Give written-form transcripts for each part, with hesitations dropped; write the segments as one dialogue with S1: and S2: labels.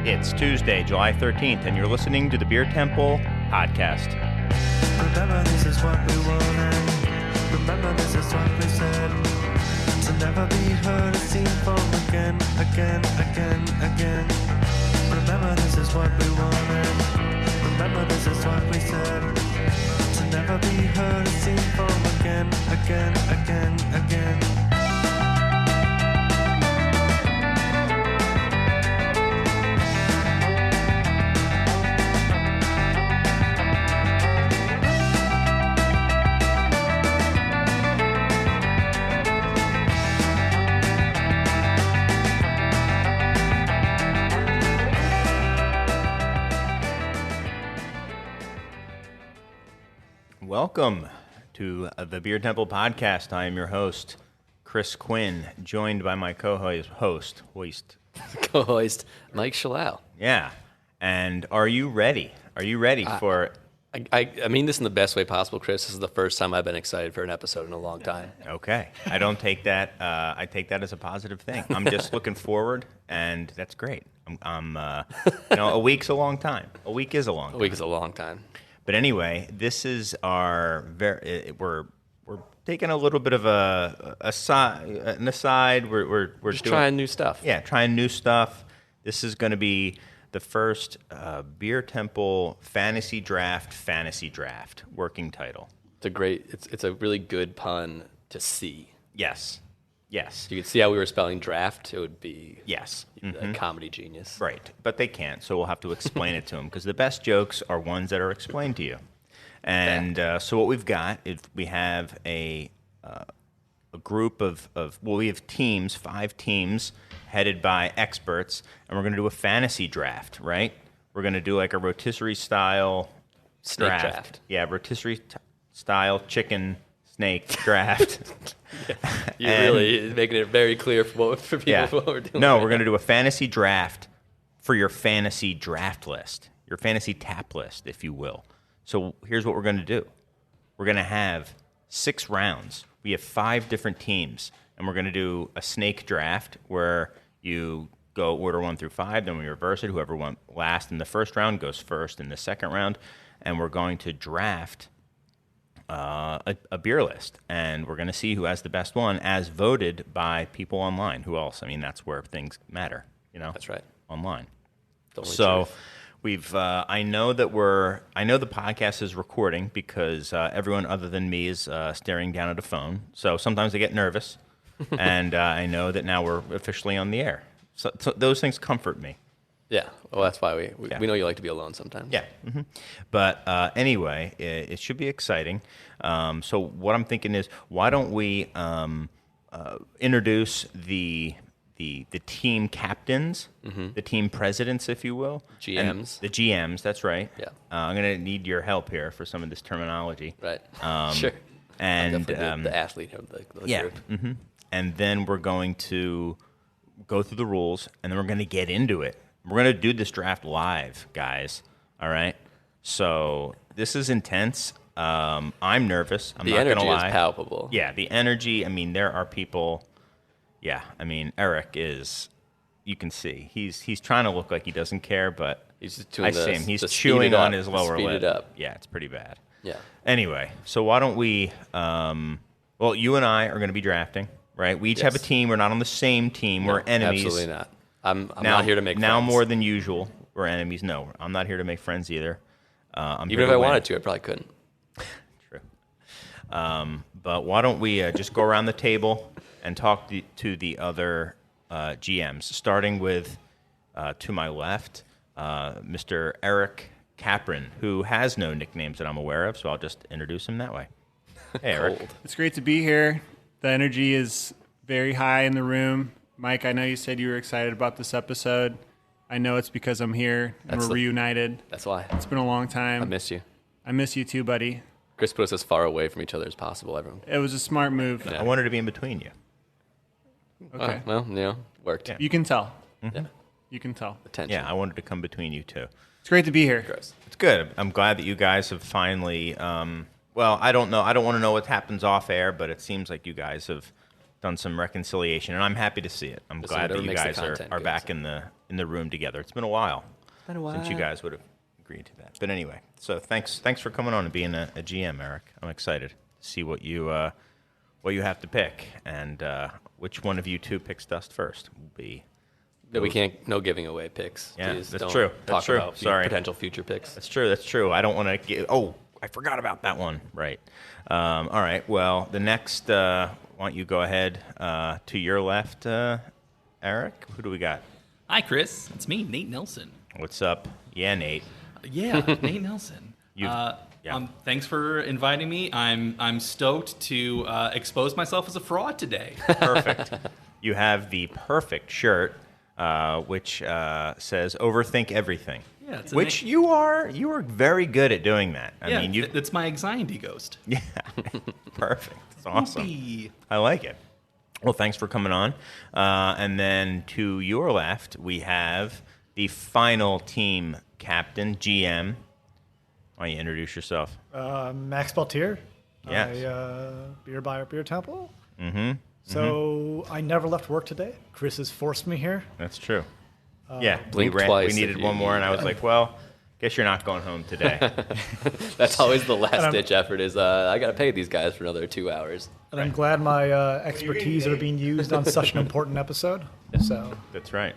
S1: It's Tuesday, July 13th, and you're listening to the Beer Temple podcast.
S2: Remember, this is what we wanted. Remember, this is what we said. To never be heard or seen from again. Remember, this is what we wanted. Remember, this is what we said. To never be heard or seen from again.
S1: Welcome to the Beer Temple podcast. I am your host, Chris Quinn, joined by my co-host,
S3: Mike Shalal.
S1: Yeah, and are you ready? Are you ready for...
S3: I mean this in the best way possible, Chris. This is the first time I've been excited for an episode in a long time.
S1: Okay, I don't take that. I take that as a positive thing. I'm just looking forward, and that's great. A week's a long time. A week is a long time.
S3: A week is a long time.
S1: But anyway, this is our we're taking a little bit of an aside. We're
S3: just trying new stuff.
S1: Yeah, trying new stuff. This is going to be the first Beer Temple fantasy draft working title.
S3: It's a really good pun to see.
S1: Yes.
S3: You could see how we were spelling draft. It would be
S1: a
S3: comedy genius.
S1: Right, but they can't, so we'll have to explain it to them because the best jokes are ones that are explained to you. And so what we've got is we have a group of we have teams, 5 teams headed by experts, and we're going to do a fantasy draft, right? We're going to do like a rotisserie style
S3: draft.
S1: Yeah, rotisserie style chicken snake draft.
S3: You're really making it very clear for people what we're doing.
S1: No, we're going to do a fantasy draft for your fantasy draft list, your fantasy tap list, if you will. So here's what we're going to do. We're going to have 6 rounds. We have 5 different teams, and we're going to do a snake draft where you go order 1 through 5, then we reverse it. Whoever went last in the first round goes first in the second round, and we're going to draft a beer list, and we're going to see who has the best one as voted by people online. Who else? I mean, that's where things matter,
S3: That's right.
S1: Online.
S3: So
S1: we've. I know the podcast is recording because everyone other than me is staring down at a phone. So sometimes I get nervous, and I know that now we're officially on the air. So those things comfort me.
S3: Yeah, well, that's why we know you like to be alone sometimes.
S1: Yeah, But anyway, it should be exciting. So what I'm thinking is, why don't we introduce the team captains, the team presidents, if you will,
S3: GMs.
S1: The GMs. That's right.
S3: Yeah.
S1: I'm going to need your help here for some of this terminology.
S3: Right.
S1: Sure. And
S3: the athlete of the group.
S1: Mm-hmm. And then we're going to go through the rules, and then we're going to get into it. We're going to do this draft live, guys. All right? So this is intense. I'm nervous. I'm not going to lie.
S3: The energy is palpable.
S1: Yeah, the energy. I mean, there are people. Yeah, I mean, Eric is. You can see he's trying to look like he doesn't care, but
S3: He's
S1: chewing on his lower lip.
S3: Speed it up.
S1: Yeah, it's pretty bad.
S3: Yeah.
S1: Anyway, so why don't we? Well, you and I are going to be drafting, right? We each have a team. We're not on the same team. We're enemies.
S3: Absolutely not. I'm not here to make friends.
S1: Now more than usual, we're enemies. No, I'm not here to make friends either.
S3: Even if I wanted to, I probably couldn't.
S1: True. But why don't we just go around the table and talk to the other GMs, starting with, to my left, Mr. Eric Capron, who has no nicknames that I'm aware of, so I'll just introduce him that way. Hey, Eric.
S4: It's great to be here. The energy is very high in the room. Mike, I know you said you were excited about this episode. I know it's because I'm here and we're reunited.
S3: That's why.
S4: It's been a long time.
S3: I miss you.
S4: I miss you too, buddy.
S3: Chris put us as far away from each other as possible. Everyone.
S4: It was a smart move.
S1: I wanted to be in between you.
S4: Okay.
S3: Well, worked.
S1: Yeah.
S4: You can tell.
S3: Yeah.
S4: You can tell.
S3: Attention.
S1: Yeah, I wanted to come between you two.
S4: It's great to be here.
S3: Gross.
S1: It's good. I'm glad that you guys have finally. Well, I don't know. I don't want to know what happens off air, but it seems like you guys have done some reconciliation, and I'm happy to see it. I'm glad that
S3: whatever
S1: you
S3: makes the
S1: guys
S3: content
S1: are
S3: good,
S1: back
S3: so.
S1: in the room together. It's been a while since you guys would have agreed to that. But anyway, so thanks for coming on and being a GM, Eric. I'm excited to see what you have to pick, and which one of you two picks dust first will be.
S3: No giving away picks.
S1: Yeah,
S3: Please
S1: that's
S3: don't
S1: true.
S3: Talk
S1: That's true.
S3: about
S1: Sorry.
S3: potential future picks.
S1: That's true. I don't want to get. Oh, I forgot about that one. Right. All right. Well, the next. Why don't you go ahead to your left, Eric? Who do we got?
S5: Hi, Chris. It's me, Nate Nelson.
S1: What's up? Yeah, Nate.
S5: Yeah, Nate Nelson.
S1: Yeah.
S5: Thanks for inviting me. I'm stoked to expose myself as a fraud today.
S1: Perfect. You have the perfect shirt, which says "Overthink Everything."
S5: Yeah, it's
S1: which you are very good at doing that. I mean,
S5: it's my anxiety ghost.
S1: Yeah, perfect. It's awesome.
S5: Whoopee.
S1: I like it. Well, thanks for coming on. And then to your left, we have the final team captain, GM. Why don't you introduce yourself?
S6: Max Beltier.
S1: Yes.
S6: Beer buyer, Beer Temple.
S1: Mm-hmm.
S6: So I never left work today. Chris has forced me here.
S1: That's true. Yeah,
S3: blink
S1: we
S3: twice
S1: needed
S3: if
S1: one
S3: you
S1: more,
S3: need
S1: and I was like, well, guess you're not going home today.
S3: That's always the last ditch effort. Is I got to pay these guys for another 2 hours.
S6: And I'm glad my expertise are being used on such an important episode. So
S1: That's right.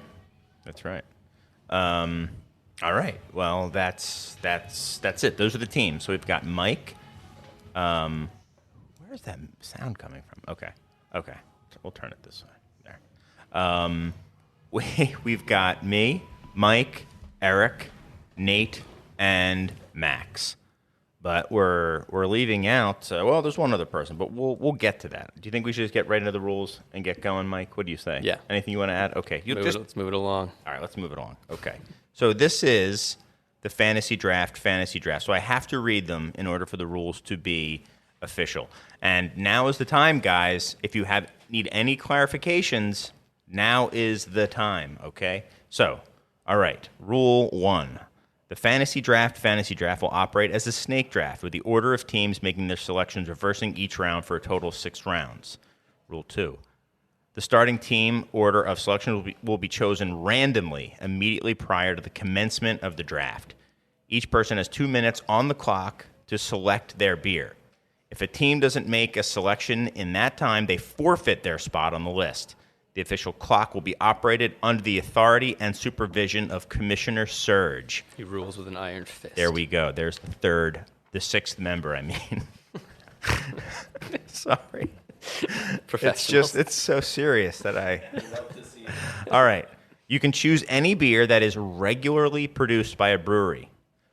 S1: All right. Well, that's it. Those are the teams. So we've got Mike. Where's that sound coming from? Okay. We'll turn it this way. There. We've got me, Mike, Eric, Nate, and Max. But we're leaving out. Well, there's one other person, but we'll get to that. Do you think we should just get right into the rules and get going, Mike? What do you say?
S3: Yeah.
S1: Anything you want to add? Okay.
S3: Let's move it along.
S1: All right, let's move it along. Okay. So this is the fantasy draft. So I have to read them in order for the rules to be official. And now is the time, guys. If you need any clarifications, now is the time, okay? So, all right, rule 1. The fantasy draft will operate as a snake draft, with the order of teams making their selections reversing each round for a total of 6 rounds. Rule 2. The starting team order of selection will be chosen randomly immediately prior to the commencement of the draft. Each person has 2 minutes on the clock to select their beer. If a team doesn't make a selection in that time, they forfeit their spot on the list. The official clock will be operated under the authority and supervision of Commissioner Surge.
S3: He rules with an iron fist.
S1: There we go. There's the sixth member, I mean. Sorry. It's so serious that All right. You can choose any beer that is regularly produced by a brewery.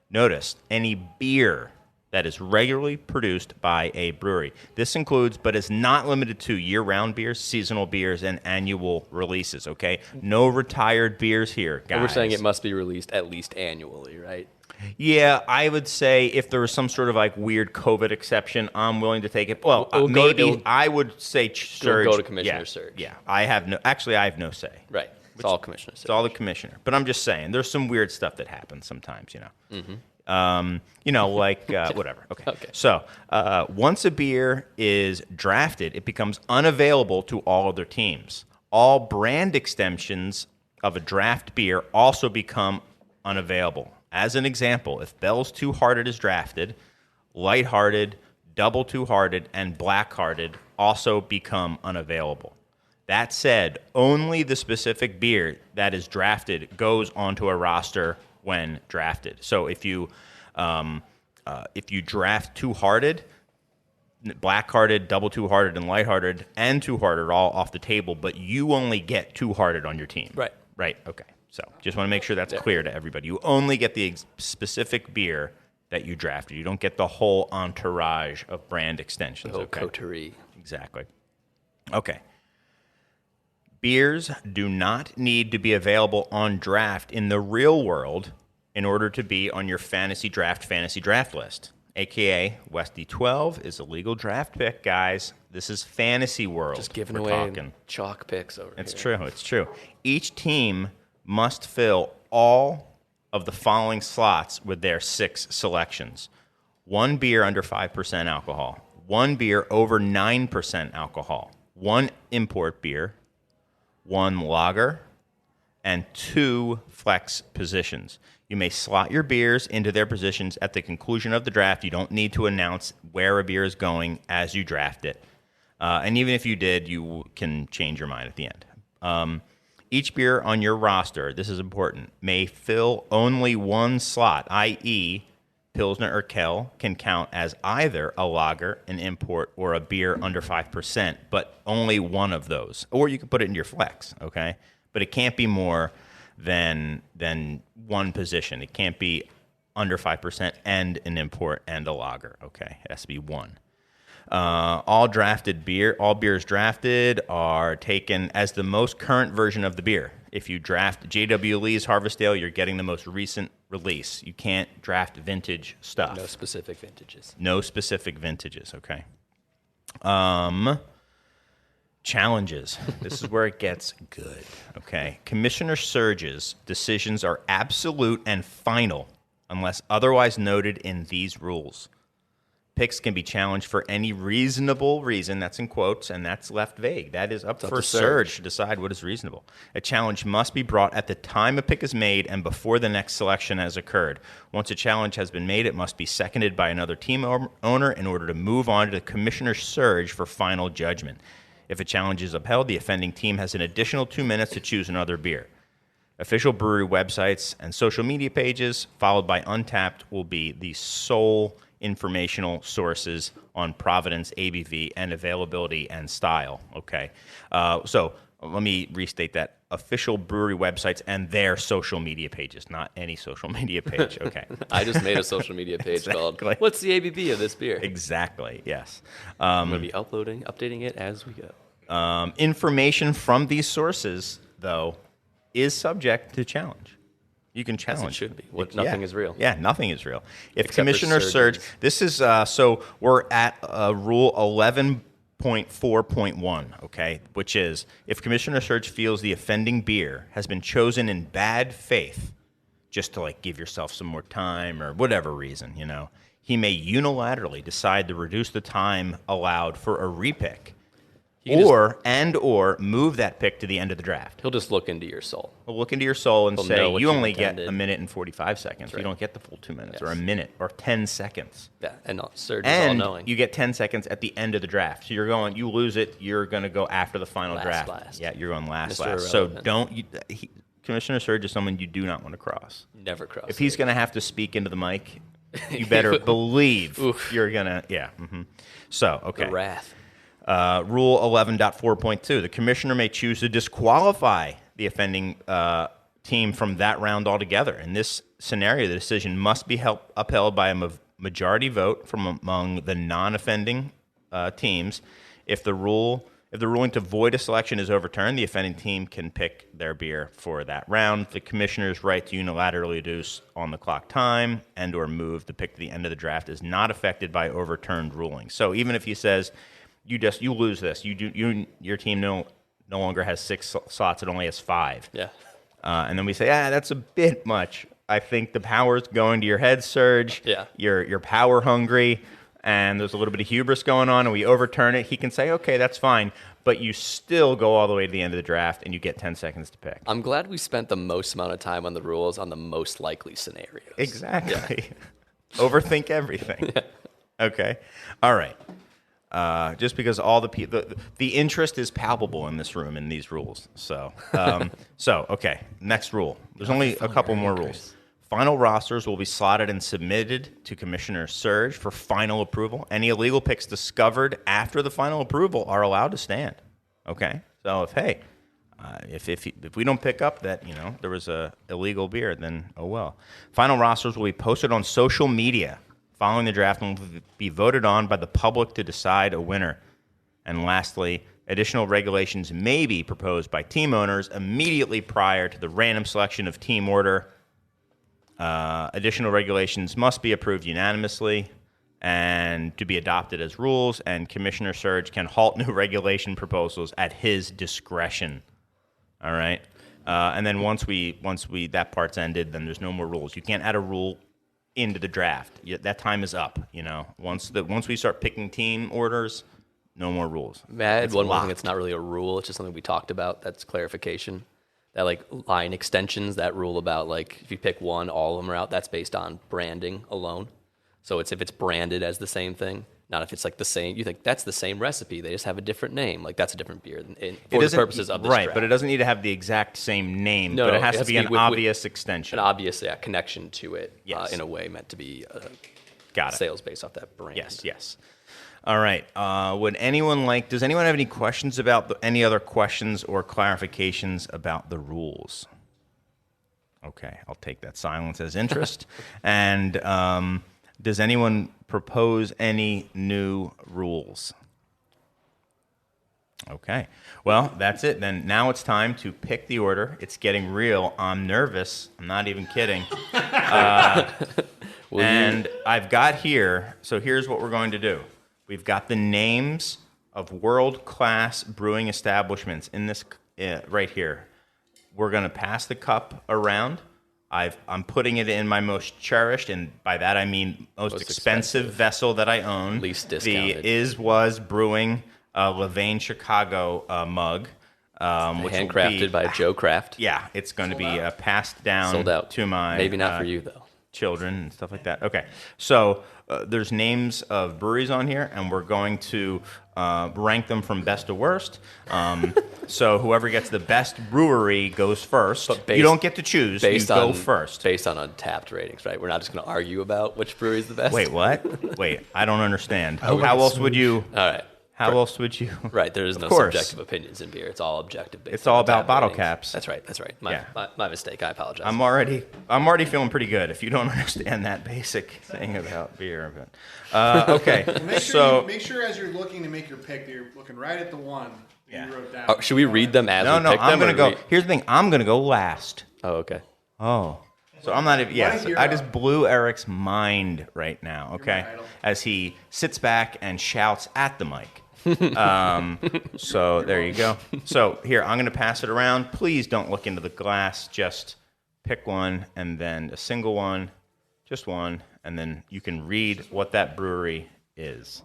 S1: Notice, any beer that is regularly produced by a brewery. This includes, but is not limited to, year-round beers, seasonal beers, and annual releases, okay? No retired beers here, guys.
S3: And we're saying it must be released at least annually, right?
S1: Yeah, I would say if there was some sort of like weird COVID exception, I'm willing to take it. Well, I would say Surge.
S3: Go to Commissioner Surge.
S1: Yeah, I have no say.
S3: Right. It's all Commissioner Surge.
S1: It's all the commissioner. But I'm just saying, there's some weird stuff that happens sometimes,
S3: Mm-hmm.
S1: Whatever. Okay. So once a beer is drafted, it becomes unavailable to all other teams. All brand extensions of a draft beer also become unavailable. As an example, if Bell's Two Hearted is drafted, Lighthearted, Double Two Hearted, and Blackhearted also become unavailable. That said, only the specific beer that is drafted goes onto a roster when drafted. So if you draft Two Hearted, Blackhearted, Double Two Hearted, and Lighthearted, and Two Hearted are all off the table, but you only get Two Hearted on your team.
S3: Right.
S1: Right. Okay. So just want to make sure that's clear to everybody. You only get the specific beer that you drafted. You don't get the whole entourage of brand extensions.
S3: Coterie.
S1: Exactly. Okay. Beers do not need to be available on draft in the real world in order to be on your fantasy draft list. AKA Westy 12 is a legal draft pick, guys. This is fantasy world.
S3: Just giving
S1: We're
S3: away
S1: talking.
S3: chalk picks over
S1: It's
S3: here.
S1: true. It's true. Each team must fill all of the following slots with their 6 selections. 1 beer under 5% alcohol. 1 beer over 9% alcohol. 1 import beer, 1 lager, and 2 flex positions. You may slot your beers into their positions at the conclusion of the draft. You don't need to announce where a beer is going as you draft it. And even if you did, you can change your mind at the end. Each beer on your roster, this is important, may fill only 1 slot, i.e., Pilsner or Kel can count as either a lager, an import, or a beer under 5%, but only one of those. Or you can put it in your flex, okay? But it can't be more than one position. It can't be under 5% and an import and a lager, okay? It has to be one. All beers drafted are taken as the most current version of the beer. If you draft J.W. Lee's Harvest Ale, you're getting the most recent release. You can't draft vintage stuff.
S3: No specific vintages.
S1: No specific vintages, okay. Challenges. This is where it gets good, okay? Commissioner Surge's decisions are absolute and final unless otherwise noted in these rules. Picks can be challenged for any reasonable reason, that's in quotes, and that's left vague. That is up for Surge to decide what is reasonable. A challenge must be brought at the time a pick is made and before the next selection has occurred. Once a challenge has been made, it must be seconded by another team owner in order to move on to the Commissioner's Surge for final judgment. If a challenge is upheld, the offending team has an additional 2 minutes to choose another beer. Official brewery websites and social media pages, followed by Untapped, will be the sole informational sources on provenance, ABV, and availability and style. Okay, so let me restate that. Official brewery websites and their social media pages, not any social media page. Okay.
S3: I just made a social media page called "What's the ABV of this beer?"
S1: Exactly. Yes.
S3: I'm going to be updating it as we go.
S1: Information from these sources, though, is subject to challenge. You can challenge.
S3: As it should be. Nothing is real.
S1: Yeah, nothing is real. If
S3: Except
S1: Commissioner
S3: for
S1: Surge,
S3: surgeons.
S1: this is, so we're at Rule 11.4.1, okay, which is if Commissioner Surge feels the offending beer has been chosen in bad faith, just to like give yourself some more time or whatever reason, you know, he may unilaterally decide to reduce the time allowed for a repick. Or move that pick to the end of the draft.
S3: He'll just look into your soul.
S1: He'll look into your soul and
S3: He'll
S1: say,
S3: know what
S1: you
S3: you've
S1: only get
S3: intended.
S1: a minute and 45 seconds.
S3: Right.
S1: You don't get the full 2 minutes
S3: Yes.
S1: or a minute or 10 seconds.
S3: Yeah, and Surge is
S1: And
S3: all-knowing.
S1: you get 10 seconds at the end of the draft. So you lose it, you're going to go after the final draft.
S3: Last.
S1: Yeah, you're going last.
S3: Mr.
S1: So
S3: Irrelevant.
S1: Commissioner Surge is someone you do not want to cross.
S3: Never cross.
S1: If he's going to have to speak into the mic, you better believe
S3: Oof.
S1: you're going to, yeah. Mm-hmm. So, okay.
S3: the wrath.
S1: Rule 11.4.2, the commissioner may choose to disqualify the offending team from that round altogether. In this scenario, the decision must be upheld by a majority vote from among the non-offending teams. If the ruling to void a selection is overturned, the offending team can pick their beer for that round. The commissioner's right to unilaterally reduce on the clock time and or move the pick to the end of the draft is not affected by overturned rulings. So even if he says you lose this, your team no longer has 6 slots, it only has 5.
S3: Yeah.
S1: And then we say, that's a bit much. I think the power's going to your head, Surge.
S3: Yeah.
S1: You're power hungry, and there's a little bit of hubris going on, and we overturn it. He can say, okay, that's fine, but you still go all the way to the end of the draft, and you get 10 seconds to pick.
S3: I'm glad we spent the most amount of time on the rules on the most likely scenarios.
S1: Exactly. Overthink everything.
S3: Yeah.
S1: Okay. All right. Just because all the interest is palpable in this room in these rules. So, okay. Next rule. There's only a couple more rules. Final rosters will be slotted and submitted to Commissioner Surge for final approval. Any illegal picks discovered after the final approval are allowed to stand. Okay. So if we don't pick up that there was a illegal beer, then oh well. Final rosters will be posted on social media following the draft and will be voted on by the public to decide a winner. And lastly, additional regulations may be proposed by team owners immediately prior to the random selection of team order. Additional regulations must be approved unanimously and to be adopted as rules, and Commissioner Surge can halt new regulation proposals at his discretion. All right? And then once that part's ended, then there's no more rules. You can't add a rule into the draft. That time is up. Once we start picking team orders, No more rules.
S3: May I add
S1: It's
S3: one more thing
S1: locked.
S3: that's not really a rule. It's just something we talked about. That's clarification. That like line extensions, that rule about like if you pick one, all of them are out. That's based on branding alone. So it's if it's branded as the same thing, not if it's like the same. You think that's the same recipe. They just have a different name. Like that's a different beer for the
S1: doesn't-
S3: purposes of this
S1: right,
S3: draft.
S1: but it doesn't need to have the exact same name.
S3: No,
S1: but
S3: no,
S1: it has to be an
S3: with
S1: obvious extension.
S3: an obvious connection to it.
S1: Yes.
S3: In a way meant to be
S1: Got it.
S3: sales based off that brand.
S1: Yes. All right. Does anyone have any questions about any other questions or clarifications about the rules? Okay, I'll take that silence as interest. And does anyone propose any new rules? Okay. Well, that's it. Then now it's time to pick the order. It's getting real. I'm nervous. I'm not even kidding. And I've got here, so here's what we're going to do. We've got the names of world-class brewing establishments in this right here. We're going to pass the cup around. I'm putting it in my most cherished, and by that I mean most expensive vessel that I own.
S3: Least discounted.
S1: The Was Brewing Levain Chicago mug. Which will
S3: Handcrafted
S1: be,
S3: by Joe Kraft.
S1: Yeah, it's going to be passed down
S3: Sold out
S1: to my
S3: maybe not for you though.
S1: children and stuff like that. Okay, so there's names of breweries on here, and we're going to rank them from best to worst. So whoever gets the best brewery goes first.
S3: But
S1: You don't get to choose. You go first.
S3: Based on Untapped ratings, right? We're not just going to argue about which brewery is the best.
S1: Wait, what? Wait, I don't understand. How
S6: like
S1: else
S6: smooth.
S1: would you?
S3: All right.
S1: How else would you?
S3: Right. There is
S1: Of
S3: no
S1: course.
S3: subjective opinions in beer. It's all objective. Based
S1: It's
S3: on
S1: all about
S3: Untapped
S1: bottle
S3: ratings.
S1: caps.
S3: That's right. That's right.
S1: Yeah.
S3: My mistake. I apologize.
S1: I'm already feeling pretty good. If you don't understand that basic thing about beer, but okay.
S4: Make sure as you're looking to make your pick that you're looking right at the one that
S1: Yeah.
S4: you wrote down.
S3: Oh, should we read them as
S1: No,
S3: we
S1: no,
S3: pick
S1: I'm
S3: them?
S1: gonna
S3: or
S1: go. Here's the thing. I'm gonna go last.
S3: Oh, okay.
S1: Oh. So I'm not even. Yes,
S4: hero.
S1: I just blew Eric's mind right now. Okay,
S4: my idol.
S1: as he sits back and shouts at the mic. So there you go. So here, I'm going to pass it around. Please don't look into the glass. Just pick one, and then a single one, just one, and then you can read what that brewery is.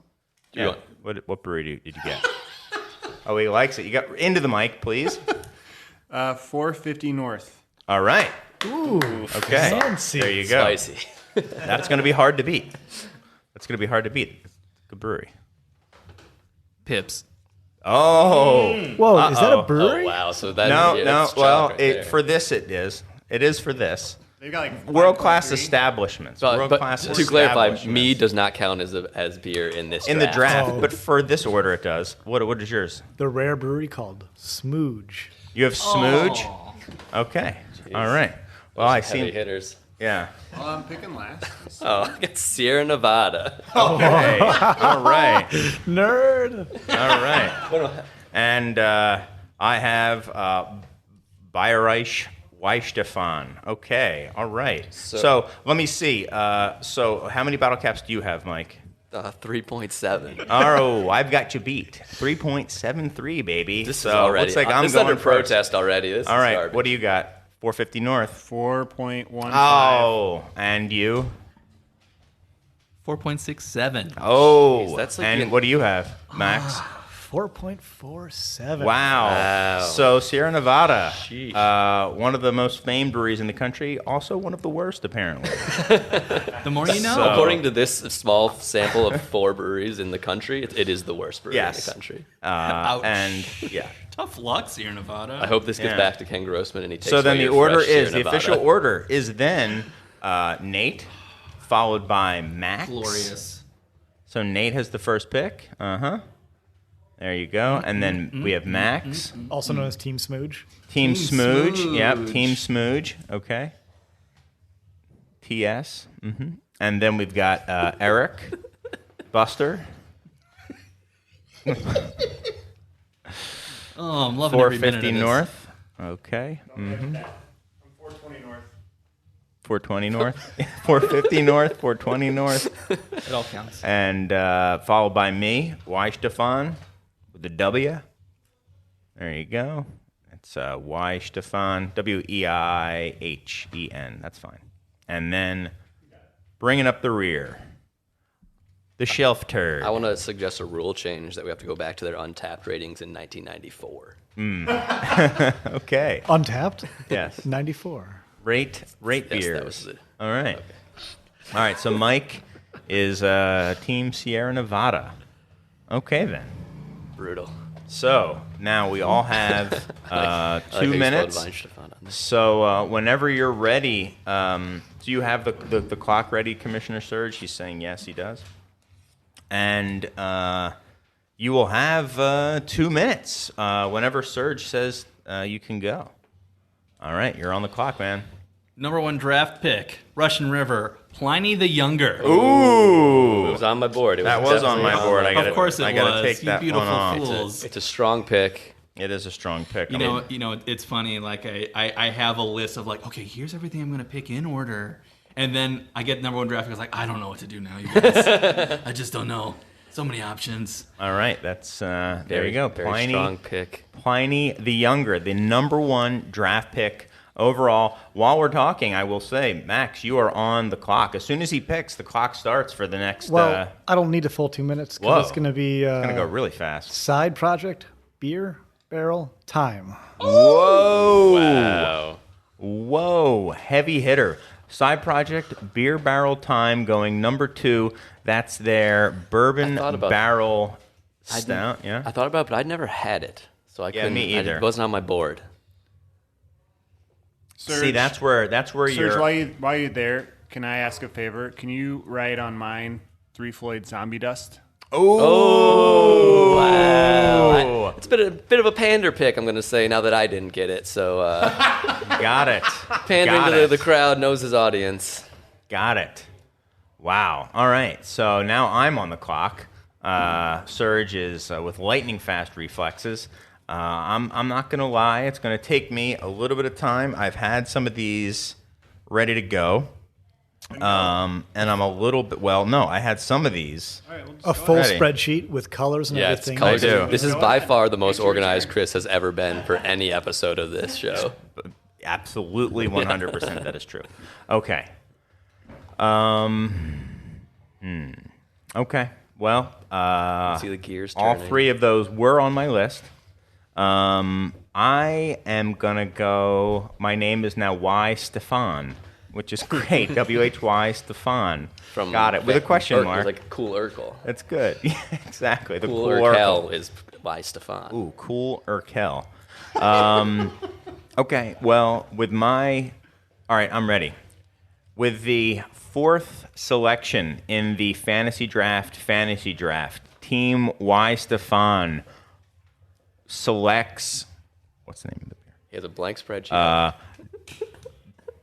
S3: you
S1: Yeah.
S3: want-
S1: What brewery did you get? Oh, he likes it. You got into the mic, please.
S4: 450 North.
S1: All right.
S6: Ooh,
S1: Okay.
S6: fancy.
S1: There you go.
S3: Spicy.
S1: That's going to be hard to beat. Good brewery.
S5: Pips.
S1: Oh.
S6: Whoa, is that a
S1: Uh-oh.
S6: brewery?
S3: Oh, wow. So that
S1: No,
S3: yeah,
S1: no.
S3: that's chalk
S1: Well,
S3: right there.
S1: for this it is. It is for this.
S4: They've got like
S1: World-class
S4: 5.3.
S1: establishments.
S3: But
S1: World-class
S3: to clarify,
S1: establishments.
S3: mead does not count as beer in this
S1: in the draft,
S6: Oh.
S1: but for this order it does. What is yours?
S6: The rare brewery called Smooge.
S1: You have Smooge? Okay. All right. Well, I
S3: Heavy
S1: see.
S3: hitters.
S1: Yeah.
S4: Well, I'm picking last.
S3: Oh, it's Sierra Nevada.
S1: Okay. All right.
S6: Nerd.
S1: All right. And I have Bayerreich Weisstefan. Okay. All right. So let me see. So how many bottle caps do you have, Mike?
S3: 3.7.
S1: Oh, I've got you beat. 3.73, baby.
S3: This
S1: so
S3: is already.
S1: looks like I'm
S3: this is
S1: going
S3: under
S1: first.
S3: protest already. This
S1: All
S3: is
S1: right.
S3: garbage.
S1: What do you got? 450 North.
S4: 4.15.
S1: Oh, and you?
S5: 4.67.
S1: Oh,
S3: that's like
S1: and
S3: being-
S1: what do you have, Max?
S6: 4.47.
S1: Wow.
S3: Wow.
S1: So Sierra Nevada,
S3: Sheesh.
S1: one of the most famed breweries in the country, also one of the worst, apparently.
S5: The more you know.
S1: So-
S3: According to this small sample of 4 breweries in the country, it is the worst brewery in
S1: Yes.
S3: the country.
S5: Ouch.
S1: And yeah.
S5: Tough luck, Sierra Nevada.
S3: I hope this gets
S1: Yeah.
S3: back to Ken Grossman and he takes
S1: So then
S3: away
S1: the
S3: your
S1: order
S3: fresh Sierra
S1: is, the
S3: Nevada.
S1: official order is then Nate, followed by Max.
S5: Glorious.
S1: So Nate has the first pick. Uh-huh. There you go. And then we have Max.
S6: Also known as Team Smooge.
S1: Team Smooge.
S5: Smooge.
S1: Yep, Team Smooge. Okay. TS. And then we've got Eric, Buster,
S5: Oh, I'm loving every minute
S1: 450
S5: of this.
S1: North. Okay.
S4: I'm 420 North.
S1: 420 North. 450 North, 420 North.
S5: It all counts.
S1: And followed by me, Weisstefan, with the W. There you go. It's Weisstefan, Weichen. That's fine. And then bringing up the rear, The shelf turd.
S3: I want to suggest a rule change that we have to go back to their untapped ratings in 1994.
S1: Okay.
S6: Untapped?
S1: Yes.
S6: 94.
S1: Rate
S3: Yes,
S1: beers.
S3: that was it.
S1: All right. All right. So Mike is Team Sierra Nevada. Okay then.
S3: Brutal.
S1: So now we all have
S3: I like how
S1: 2
S3: you
S1: minutes.
S3: spelled Weinstefan on this.
S1: So whenever you're ready, do you have the clock ready, Commissioner Surge? He's saying yes, he does. And you will have 2 minutes whenever Surge says you can go. All right, you're on the clock, man.
S5: Number 1 draft pick, Russian River, Pliny the Younger.
S3: It
S1: Ooh,
S3: was on my board.
S1: that was on my board.
S5: Of course it
S1: I gotta
S5: was.
S1: take
S5: You
S1: that
S5: beautiful
S1: one off.
S5: fools.
S3: It's a strong pick.
S1: It is a strong pick.
S5: You know, it's funny. Like I have a list of like, okay, here's everything I'm gonna pick in order, and then I get number 1 draft. I was like, I don't know what to do now, you guys. I just don't know. So many options.
S1: All right, that's there you go.
S3: Very strong pick.
S1: Pliny the Younger, the number 1 draft pick overall. While we're talking, I will say, Max, you are on the clock. As soon as he picks, the clock starts for the next.
S6: Well, I don't need a full 2 minutes
S1: Whoa.
S6: because it's going to be
S1: gonna go really fast.
S6: side project, beer, barrel, time.
S1: Whoa!
S3: Wow.
S1: Whoa! Heavy hitter. Side project, beer barrel time going number 2. That's their bourbon
S3: I thought about-
S1: barrel stout. Yeah.
S3: I thought about it, but I'd never had it, so I couldn't.
S1: me either.
S3: It wasn't on my board.
S4: Surge,
S1: See, that's where
S4: Surge,
S1: you're.
S4: while you're there, can I ask a favor? Can you write on mine 3 Floyd Zombie Dust?
S1: Oh!
S3: Wow. It's been a bit of a pander pick, I'm going to say, now that I didn't get it. So
S1: Got it.
S3: pandering
S1: Got
S3: to
S1: it.
S3: the crowd, knows his audience.
S1: Got it. Wow. All right. So now I'm on the clock. Surge is with lightning fast reflexes. I'm not going to lie. It's going to take me a little bit of time. I've had some of these ready to go. And I'm a little bit, no, I had some of these.
S6: A full
S1: Ready.
S6: spreadsheet with colors and
S3: Yeah, it's
S6: everything.
S3: colors.
S1: do.
S3: This is by far the most organized Chris has ever been for any episode of this show.
S1: Absolutely 100% that is true. Okay. Okay. Well,
S3: See the gears
S1: all
S3: turning.
S1: 3 of those were on my list. I am going to go, my name is now Y. Stefan, which is great. W-H-Y Stefan. Got it. With a question mark.
S3: It's like cool Urkel.
S1: That's good. Yeah, exactly. The
S3: Cool
S1: cool
S3: Urkel is by Stefan.
S1: Ooh, cool Urkel. Okay, well, all right, I'm ready. With the 4th selection in the fantasy draft, Team Y Stefan selects, what's the name of the beer?
S3: He has a blank spreadsheet.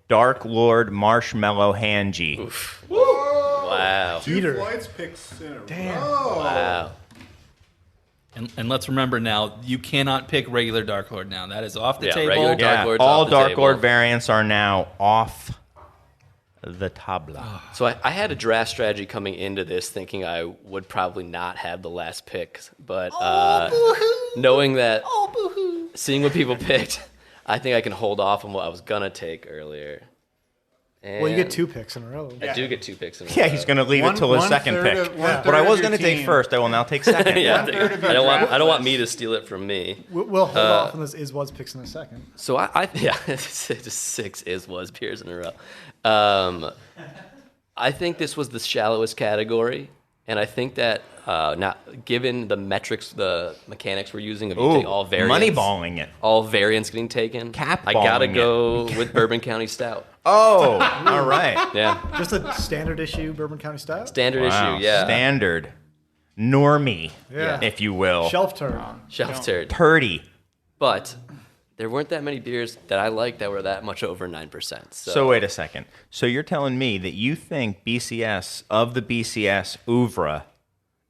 S1: Dark Lord Marshmallow Hangy.
S3: Wow.
S6: Heater.
S7: Floyd's picks in a
S6: Damn.
S7: row.
S3: Wow.
S5: And let's remember now, you cannot pick regular Dark Lord now. That is off the
S3: Yeah,
S5: table.
S3: regular Dark
S1: Yeah,
S3: Lord's
S1: all
S3: off the
S1: Dark
S3: table.
S1: Lord variants are now off the tabla.
S3: So I had a draft strategy coming into this thinking I would probably not have the last pick, but knowing that, seeing what people picked, I think I can hold off on what I was going to take earlier. And
S6: Well, you get 2 picks in a row.
S3: I do get 2 picks in a
S1: Yeah,
S3: row.
S1: he's going to leave it till his second pick. What I was going to take first, I will now take second.
S3: Yeah, I don't want me to steal it from me.
S6: We'll hold off on this was picks in a second.
S3: So yeah, just 6 was beers in a row. I think this was the shallowest category, and I think that not given the metrics, the mechanics we're using of using all variants,
S1: moneyballing it.
S3: all variants getting taken,
S1: Cap
S3: I gotta
S1: balling
S3: go with Bourbon County Stout.
S1: Oh, all right.
S3: Yeah,
S6: Just a standard issue Bourbon County style?
S3: standard
S1: Wow,
S3: issue. Yeah,
S1: standard. Normie,
S6: Yeah.
S1: if you will.
S6: Shelf turn.
S3: shelf turd.
S1: Purdy.
S3: But there weren't that many beers that I liked that were that much over 9%.
S1: So wait a second. So you're telling me that you think BCS, of the BCS oeuvre,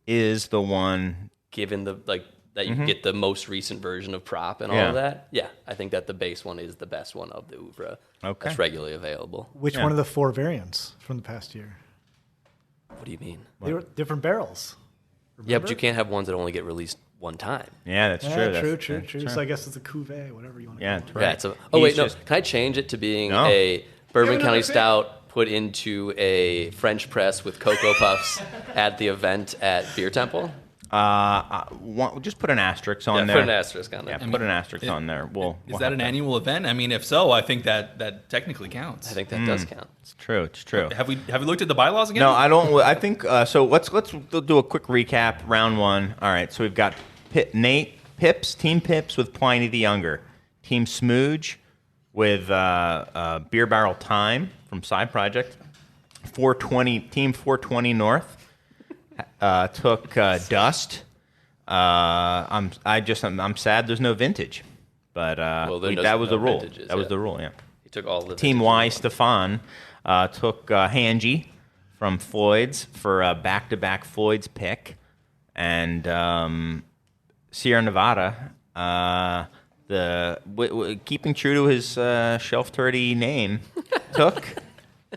S1: is the one...
S3: given the that you get the most recent version of prop and all
S1: Yeah.
S3: of that, yeah, I think that the base one is the best one of the oeuvre.
S1: Okay.
S3: That's regularly available.
S6: Which
S1: Yeah.
S6: one of the 4 variants from the past year?
S3: What do you mean?
S6: They were different barrels.
S3: Yeah, but you can't have ones that only get released one time.
S1: Yeah, that's
S6: Yeah,
S1: true.
S6: true.
S1: That's
S6: So I guess it's a cuvee, whatever you want to
S1: Yeah,
S6: call it.
S1: that's right.
S3: Yeah. So,
S1: He's
S3: wait, no.
S1: just-
S3: Can I change it to being
S1: No.
S3: a Bourbon
S7: Give it
S3: County
S7: another pick.
S3: Stout put into a French press with Cocoa Puffs at the event at Beer Temple?
S1: Just put an asterisk on
S3: Yeah,
S1: there.
S3: put an asterisk on there.
S1: Yeah, put an asterisk on there.
S5: Is that an annual event? I mean, if so, I think that technically counts.
S3: I think that does count.
S1: It's true. It's true.
S5: Have we looked at the bylaws again?
S1: No, I don't. I think so. Let's do a quick recap. Round one. All right. So we've got Team Pips with Pliny the Younger, Team Smooge with Beer Barrel Time from Side Project, Team 420 North took Dust. I'm sad there's no vintage, but that was the rule. That was the rule. Yeah.
S3: He took all the
S1: Team Y Stefan took Hanji from Floyd's for a back-to-back Floyd's pick, and Sierra Nevada, keeping true to his shelf turdy name, took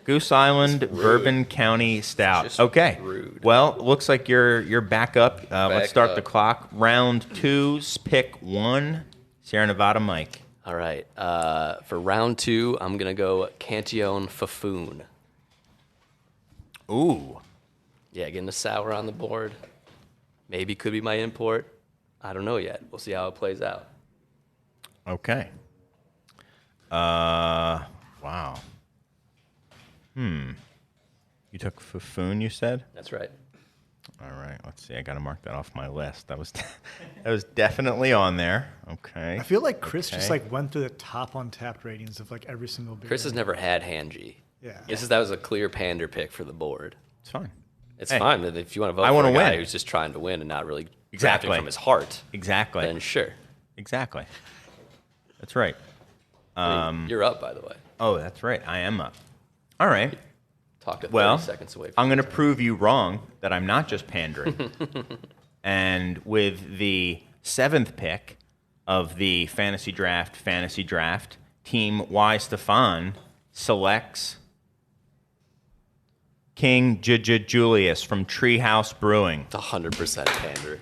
S1: Goose Island Bourbon County Stout.
S3: Just
S1: Okay.
S3: rude.
S1: Well, looks like you're back up. Let's start the
S3: up.
S1: clock. Round 2, pick 1. Sierra Nevada Mike.
S3: All right. For round 2, I'm going to go Cantillon Fafoon.
S1: Ooh.
S3: Yeah, getting a sour on the board. Maybe could be my import. I don't know yet. We'll see how it plays out.
S1: Okay. Wow. You took Fafoon, you said?
S3: That's right.
S1: All right. Let's see. I got to mark that off my list. That was definitely on there. Okay.
S6: I feel like Chris just
S1: Okay.
S6: like went through the top untapped ratings of like every single beer.
S3: Chris has never had Hanji.
S6: Yeah.
S3: That was a clear pander pick for the board.
S1: It's fine.
S3: It's
S1: Hey,
S3: fine that if you want to vote
S1: I
S3: for
S1: wanna
S3: a guy
S1: win.
S3: who's just trying to win and not really
S1: Exactly.
S3: drafting from his heart,
S1: Exactly.
S3: then sure.
S1: Exactly. That's right.
S3: I mean, you're up, by the way.
S1: Oh, that's right. I am up. All right.
S3: Talk to 30
S1: Well,
S3: seconds away from
S1: I'm going to prove you wrong that I'm not just pandering. And with the 7th pick of the fantasy draft, Team Y Stefan selects King Julius from Treehouse Brewing.
S3: It's 100% pander.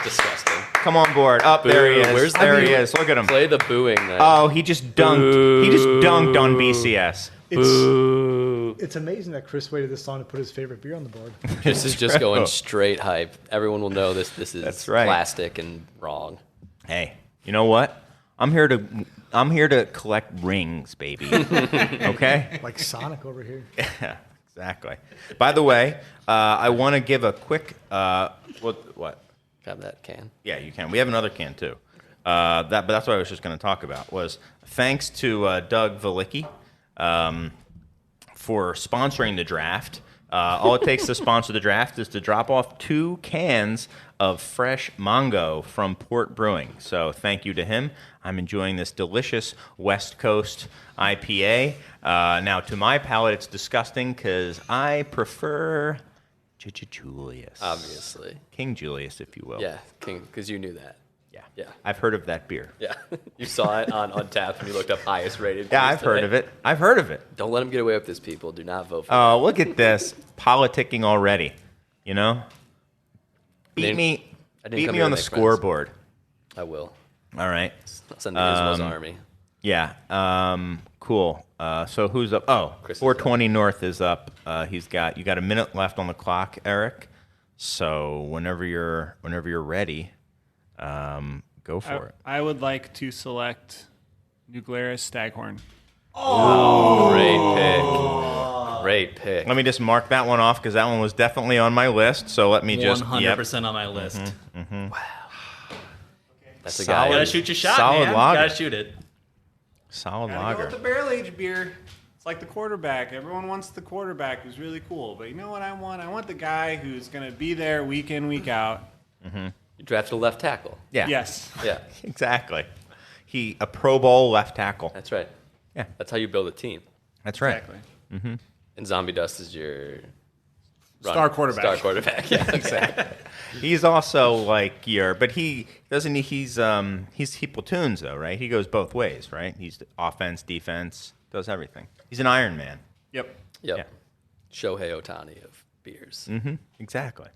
S3: Disgusting.
S1: Come on board. Up there he is.
S3: Where's
S1: there
S3: the
S1: he
S3: boo?
S1: is. Look at him.
S3: Play the booing then.
S1: Oh, he just dunked. He just dunked on BCS.
S6: It's amazing that Chris waited this long to put his favorite beer on the board.
S3: This is just going straight hype. Everyone will know this is
S1: That's right.
S3: plastic and wrong.
S1: Hey, you know what? I'm here to collect rings, baby. Okay?
S6: Like Sonic over here.
S1: Yeah, exactly. By the way, I want to give a quick what?
S3: Grab that can.
S1: Yeah, you can. We have another can too. But that's what I was just going to talk about. Was thanks to Doug Valicki for sponsoring the draft. All it takes to sponsor the draft is to drop off 2 cans of fresh mango from Port Brewing. So thank you to him. I'm enjoying this delicious West Coast IPA. Now, to my palate, it's disgusting because I prefer Julius.
S3: Obviously.
S1: King Julius, if you will.
S3: Yeah, King, because you knew that.
S1: Yeah.
S3: Yeah.
S1: I've heard of that beer.
S3: Yeah. You saw it on Untappd when you looked up highest rated.
S1: Yeah,
S3: beers
S1: I've heard
S3: today.
S1: of it. I've heard of it.
S3: Don't let them get away with this, people. Do not vote for
S1: Oh, look at this. Politicking already. You know? Beat
S3: didn't-
S1: me
S3: I didn't
S1: beat
S3: come
S1: me
S3: here
S1: on
S3: to
S1: the
S3: make friends.
S1: scoreboard.
S3: I will.
S1: All right.
S3: I'll send the Israel's army.
S1: Yeah. Cool. So who's up? Oh,
S3: Chris is
S1: 420 North is up. You got a minute left on the clock, Eric. So whenever you're ready, go for it.
S4: I would like to select Nuglaris Staghorn.
S3: Great pick.
S1: Let me just mark that one off because that one was definitely on my list. So let me just
S5: 100% on my list.
S3: That's a
S1: Solid.
S3: guy.
S5: You gotta shoot your shot,
S1: Solid
S5: man.
S1: lager.
S5: You gotta shoot it.
S1: Solid
S4: Gotta go
S1: lager.
S4: with the barrel aged beer. It's like the quarterback. Everyone wants the quarterback who's really cool. But you know what I want? I want the guy who's going to be there week in, week out.
S3: You drafted a left tackle.
S1: Yeah.
S4: Yes.
S3: Yeah,
S1: Exactly. A Pro Bowl left tackle.
S3: that's right.
S1: Yeah.
S3: That's how you build a team.
S1: That's right.
S4: Exactly.
S3: And Zombie Dust is your
S4: Star quarterback.
S3: Star quarterback. Yeah, exactly.
S1: He's also like but he doesn't. He platoons though, right? He goes both ways, right? He's offense, defense, does everything. He's an Iron Man.
S4: Yep.
S3: Yep.
S1: Yeah.
S3: Shohei Ohtani of beers.
S1: Exactly.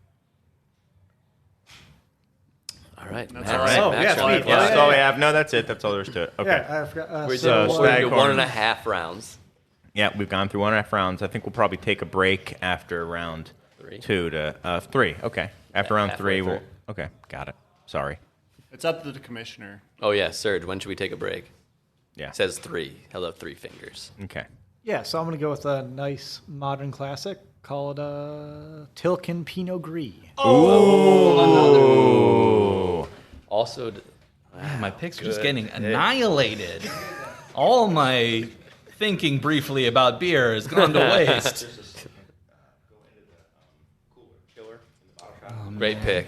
S3: All right.
S4: That's
S3: Max,
S4: all right.
S6: Oh,
S3: Max,
S6: yeah,
S3: you're on
S6: sweet.
S3: the
S1: Yeah,
S3: clock.
S1: that's all we have. No, that's it. That's all there is to it. Okay.
S6: Yeah, I forgot.
S3: We're
S1: So,
S3: doing
S1: Staghorn.
S3: 1.5 rounds.
S1: Yeah, we've gone through 1.5 rounds. I think we'll probably take a break after round
S3: 3.
S1: 2 to 3. Okay. After round 3,
S3: halfway
S1: we'll.
S3: through.
S1: Okay, got it. Sorry.
S4: It's up to the commissioner.
S3: Oh yeah, Serge. When should we take a break?
S1: Yeah.
S3: It says 3. Held up 3 fingers.
S1: Okay.
S6: Yeah, so I'm going to go with a nice modern classic called Tilkin Pinot Gris.
S1: Ooh.
S3: Also,
S5: Man, my picks are just getting annihilated. All my thinking briefly about beer has gone to waste.
S3: great pick.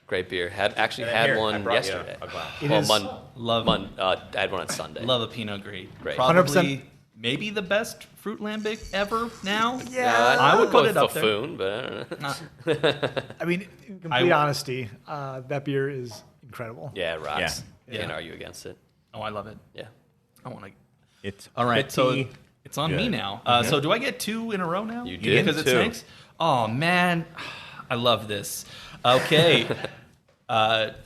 S3: Great beer. Had one yesterday.
S6: It
S3: Well,
S6: is-
S3: I had one on Sunday.
S5: Love a Pinot Gris.
S3: Great.
S5: Probably
S6: 100%.
S5: maybe the best fruit lambic ever now.
S3: I
S5: would
S3: would
S5: put
S3: put
S5: it up there.
S3: Buffoon, but I don't know.
S6: I mean, in complete honesty, that beer is incredible.
S3: Yeah, it rocks.
S5: Yeah.
S3: Can't argue against it.
S5: Oh, I love it.
S3: Yeah.
S5: I want to.
S1: It's
S5: All right, so
S1: pretty
S5: it's on me
S1: good.
S5: now. So do I get 2 in a row now?
S3: You do.
S5: Because it
S1: 2.
S5: snakes? Oh, man. I love this. Okay.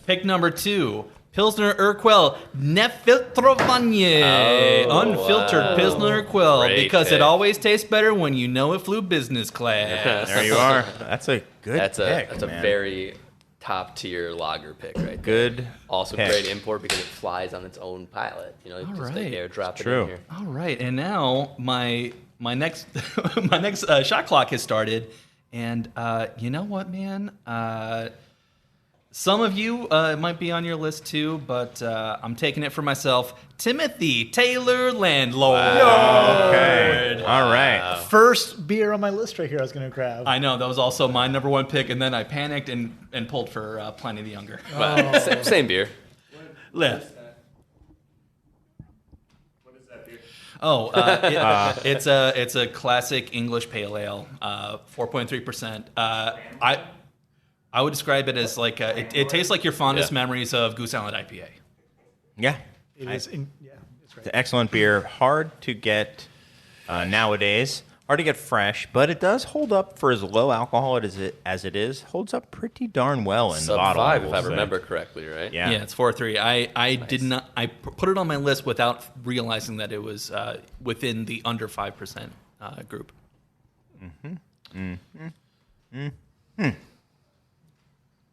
S5: Pick number 2. Pilsner Urquell Nefiltrowanie.
S3: Oh,
S5: Unfiltered
S3: wow.
S5: Pilsner Urquell.
S3: Great
S5: Because
S3: pick.
S5: it always tastes better when you know it flew business class.
S1: There you are. That's a good
S3: That's
S1: pick,
S3: a
S1: man.
S3: very top tier lager pick right there.
S1: good
S3: Also
S1: pick.
S3: great import because it flies on its own pilot. You know, just
S5: right.
S3: they airdrop it
S1: True.
S3: in here.
S5: All right, and now my next my next shot clock has started, and you know what, man? Some of you might be on your list too, but I'm taking it for myself. Timothy Taylor Landlord.
S1: Okay. All right.
S6: First beer on my list right here I was going to grab.
S5: I know that was also my number 1 pick, and then I panicked and pulled for Pliny the Younger.
S3: Well, same beer.
S5: Left.
S4: What is that beer?
S5: Oh, it's a classic English pale ale, 4.3%. I would describe it as like it tastes like your fondest
S3: Yeah.
S5: memories of Goose Island IPA.
S1: Yeah.
S6: It is, it's
S1: It's
S6: great.
S1: an excellent beer. Hard to get nowadays. Hard to get fresh, but it does hold up for as low alcohol as it is. Holds up pretty darn well in the
S3: Sub
S1: bottle.
S3: 5, if
S1: will
S3: I
S1: say.
S3: remember correctly, right?
S1: Yeah.
S5: Yeah, it's 4.3. I did not. I put it on my list without realizing that it was within the under 5% group.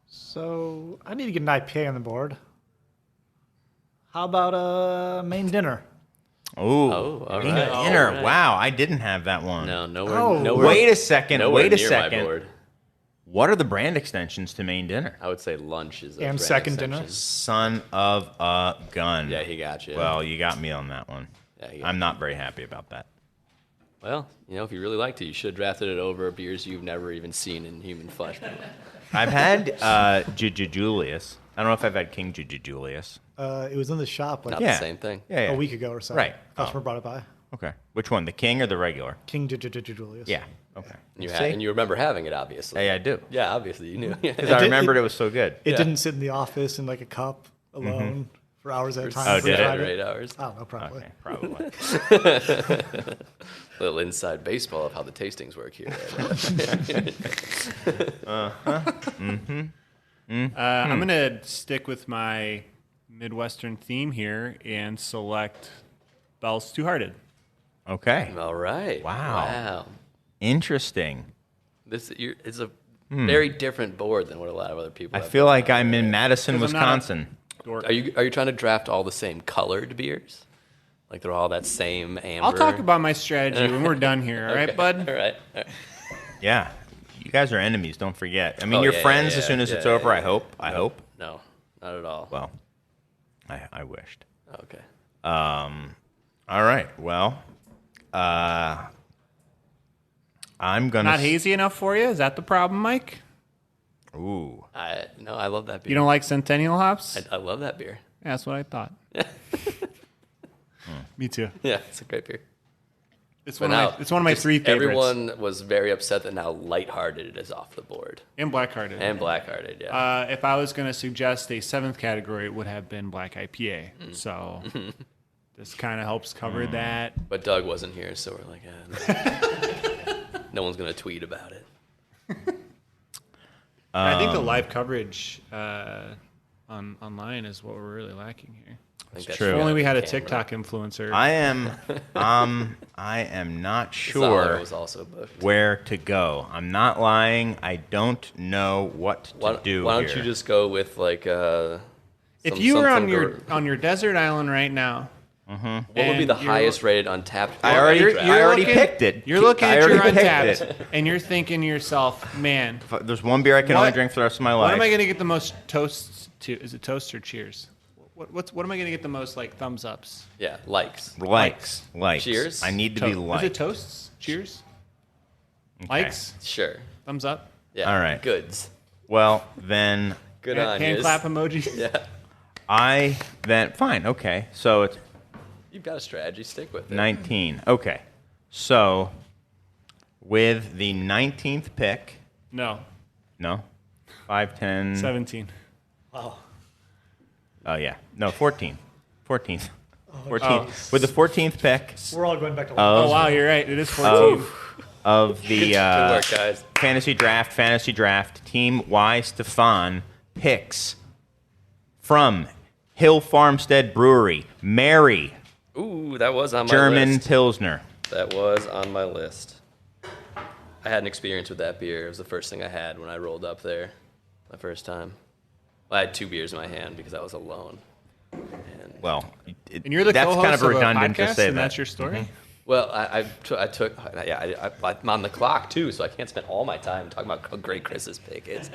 S6: So I need to get an IPA on the board. How about a main dinner?
S1: Ooh.
S3: Oh, all
S1: Main
S3: right.
S1: dinner.
S3: All right.
S1: Wow, I didn't have that one.
S3: No, nowhere.
S6: Oh.
S3: nowhere
S1: Wait a second.
S3: nowhere
S1: Wait a
S3: near my
S1: second.
S3: board.
S1: What are the brand extensions to main dinner?
S3: I would say lunch is a
S6: And
S3: brand
S6: second dinner?
S3: extension.
S1: Son of a gun.
S3: Yeah, he got you.
S1: Well, you got me on that one.
S3: Yeah, he got
S1: I'm not very happy about that.
S3: Well, you know, if you really liked it, you should have drafted it over beers you've never even seen in human flesh.
S1: I've had Julius. I don't know if I've had King Julius.
S6: It was in the shop like
S3: Not
S1: Yeah.
S3: the same thing.
S1: Yeah, yeah.
S6: a week ago or so.
S1: Right.
S6: Customer brought it by.
S1: Okay. Which one? The King or the regular?
S6: King Julius.
S1: Yeah. Okay.
S3: And you remember having it, obviously.
S1: Hey, I do.
S3: Yeah, obviously you knew.
S1: Because I
S6: did-
S1: remembered it was so good.
S6: It
S3: Yeah.
S6: didn't sit in the office in like a cup alone for hours at a time.
S1: Oh,
S6: before
S1: did
S6: you
S1: it?
S6: tried
S3: 8 hours.
S6: Oh, no, probably.
S1: Okay, probably.
S3: Little inside baseball of how the tastings work here.
S4: I'm going to stick with my Midwestern theme here and select Bell's Two Hearted.
S1: Okay.
S3: All right.
S1: Wow. Interesting.
S3: It's a very different board than what a lot of other people
S1: I
S3: have.
S1: feel like I'm in Madison,
S4: 'Cause I'm not a-
S1: Wisconsin.
S3: Are you trying to draft all the same colored beers? Like they're all that same amber?
S4: I'll talk about my strategy when we're done here, all right,
S3: Okay.
S4: bud?
S3: All right.
S1: Yeah. You guys are enemies, don't forget. I mean,
S3: Oh,
S1: you're
S3: yeah,
S1: friends
S3: yeah,
S1: as soon as
S3: yeah,
S1: it's
S3: yeah,
S1: over,
S3: yeah.
S1: I hope. I hope.
S3: No, not at all.
S1: Well, I wished.
S3: Okay.
S1: All right. Well, I'm going to...
S4: Not hazy enough for you? Is that the problem, Mike?
S1: Ooh.
S3: No, I love that beer.
S4: You don't like Centennial hops?
S3: I love that beer.
S4: Yeah, that's what I thought. Me too.
S3: Yeah, it's a great beer.
S4: It's
S3: But
S4: one,
S3: now,
S4: of my, it's one of my
S3: just
S4: 3 favorites.
S3: Everyone was very upset that now Lighthearted is off the board.
S4: And Blackhearted.
S3: And Blackhearted, yeah.
S4: If I was going to suggest a 7th category, it would have been Black IPA. So this kind of helps cover that.
S3: But Doug wasn't here, so we're like, no one's going to tweet about it.
S4: I think the live coverage online is what we're really lacking here.
S3: I think that's
S1: true.
S4: If only we had a
S3: camera.
S4: TikTok influencer.
S1: I am not
S3: Zoller
S1: sure
S3: was also booked.
S1: where to go. I'm not lying. I don't know what to do.
S3: Why don't
S1: here.
S3: you just go with like
S4: If you were on your desert island right now,
S3: what would be the
S4: and
S3: highest rated untapped?
S1: I already
S4: looking-
S1: picked it.
S4: You're looking
S1: I
S4: at your
S1: already picked
S4: untapped,
S1: it.
S4: and you're thinking to yourself, man,
S1: If there's one beer I can only
S4: What-
S1: drink for the rest of my
S4: what
S1: life.
S4: am I going to get the most toasts to? Is it toasts or cheers? What am I going to get the most like thumbs ups?
S3: Yeah, likes.
S1: Likes.
S3: Cheers?
S1: I need to be
S4: Is
S1: liked.
S4: it toasts? Cheers? Likes?
S3: Sure.
S4: Thumbs up?
S3: Yeah.
S1: All right.
S3: Goods.
S1: Well, then
S3: Good
S4: Hand,
S3: on
S4: hand
S3: you.
S4: clap emoji?
S3: Yeah.
S1: fine. Okay. So it's
S3: You've got a strategy. Stick with it.
S1: 19. Okay. So with the 19th pick,
S4: No.
S1: no, 5, 10.
S4: 17.
S1: Oh yeah, no, 14. 14th. 14th. With the 14th pick
S6: We're all going back to
S4: Oh, wow, you're right. It is 14.
S1: of the
S3: Good work, guys.
S1: fantasy draft, Team Y Stefan picks from Hill Farmstead Brewery, Mary
S3: Ooh, that was on my
S1: German
S3: list.
S1: Pilsner.
S3: That was on my list. I had an experience with that beer. It was the first thing I had when I rolled up there, my first time. Well, I had 2 beers in my hand because I was alone. And,
S1: Well,
S4: And you're the
S1: that's
S4: co-host
S1: kind of redundant
S4: of a podcast,
S1: to say
S4: and
S1: that.
S4: that's your story?
S3: well, I'm on the clock too, so I can't spend all my time talking about how great Chris's pick is.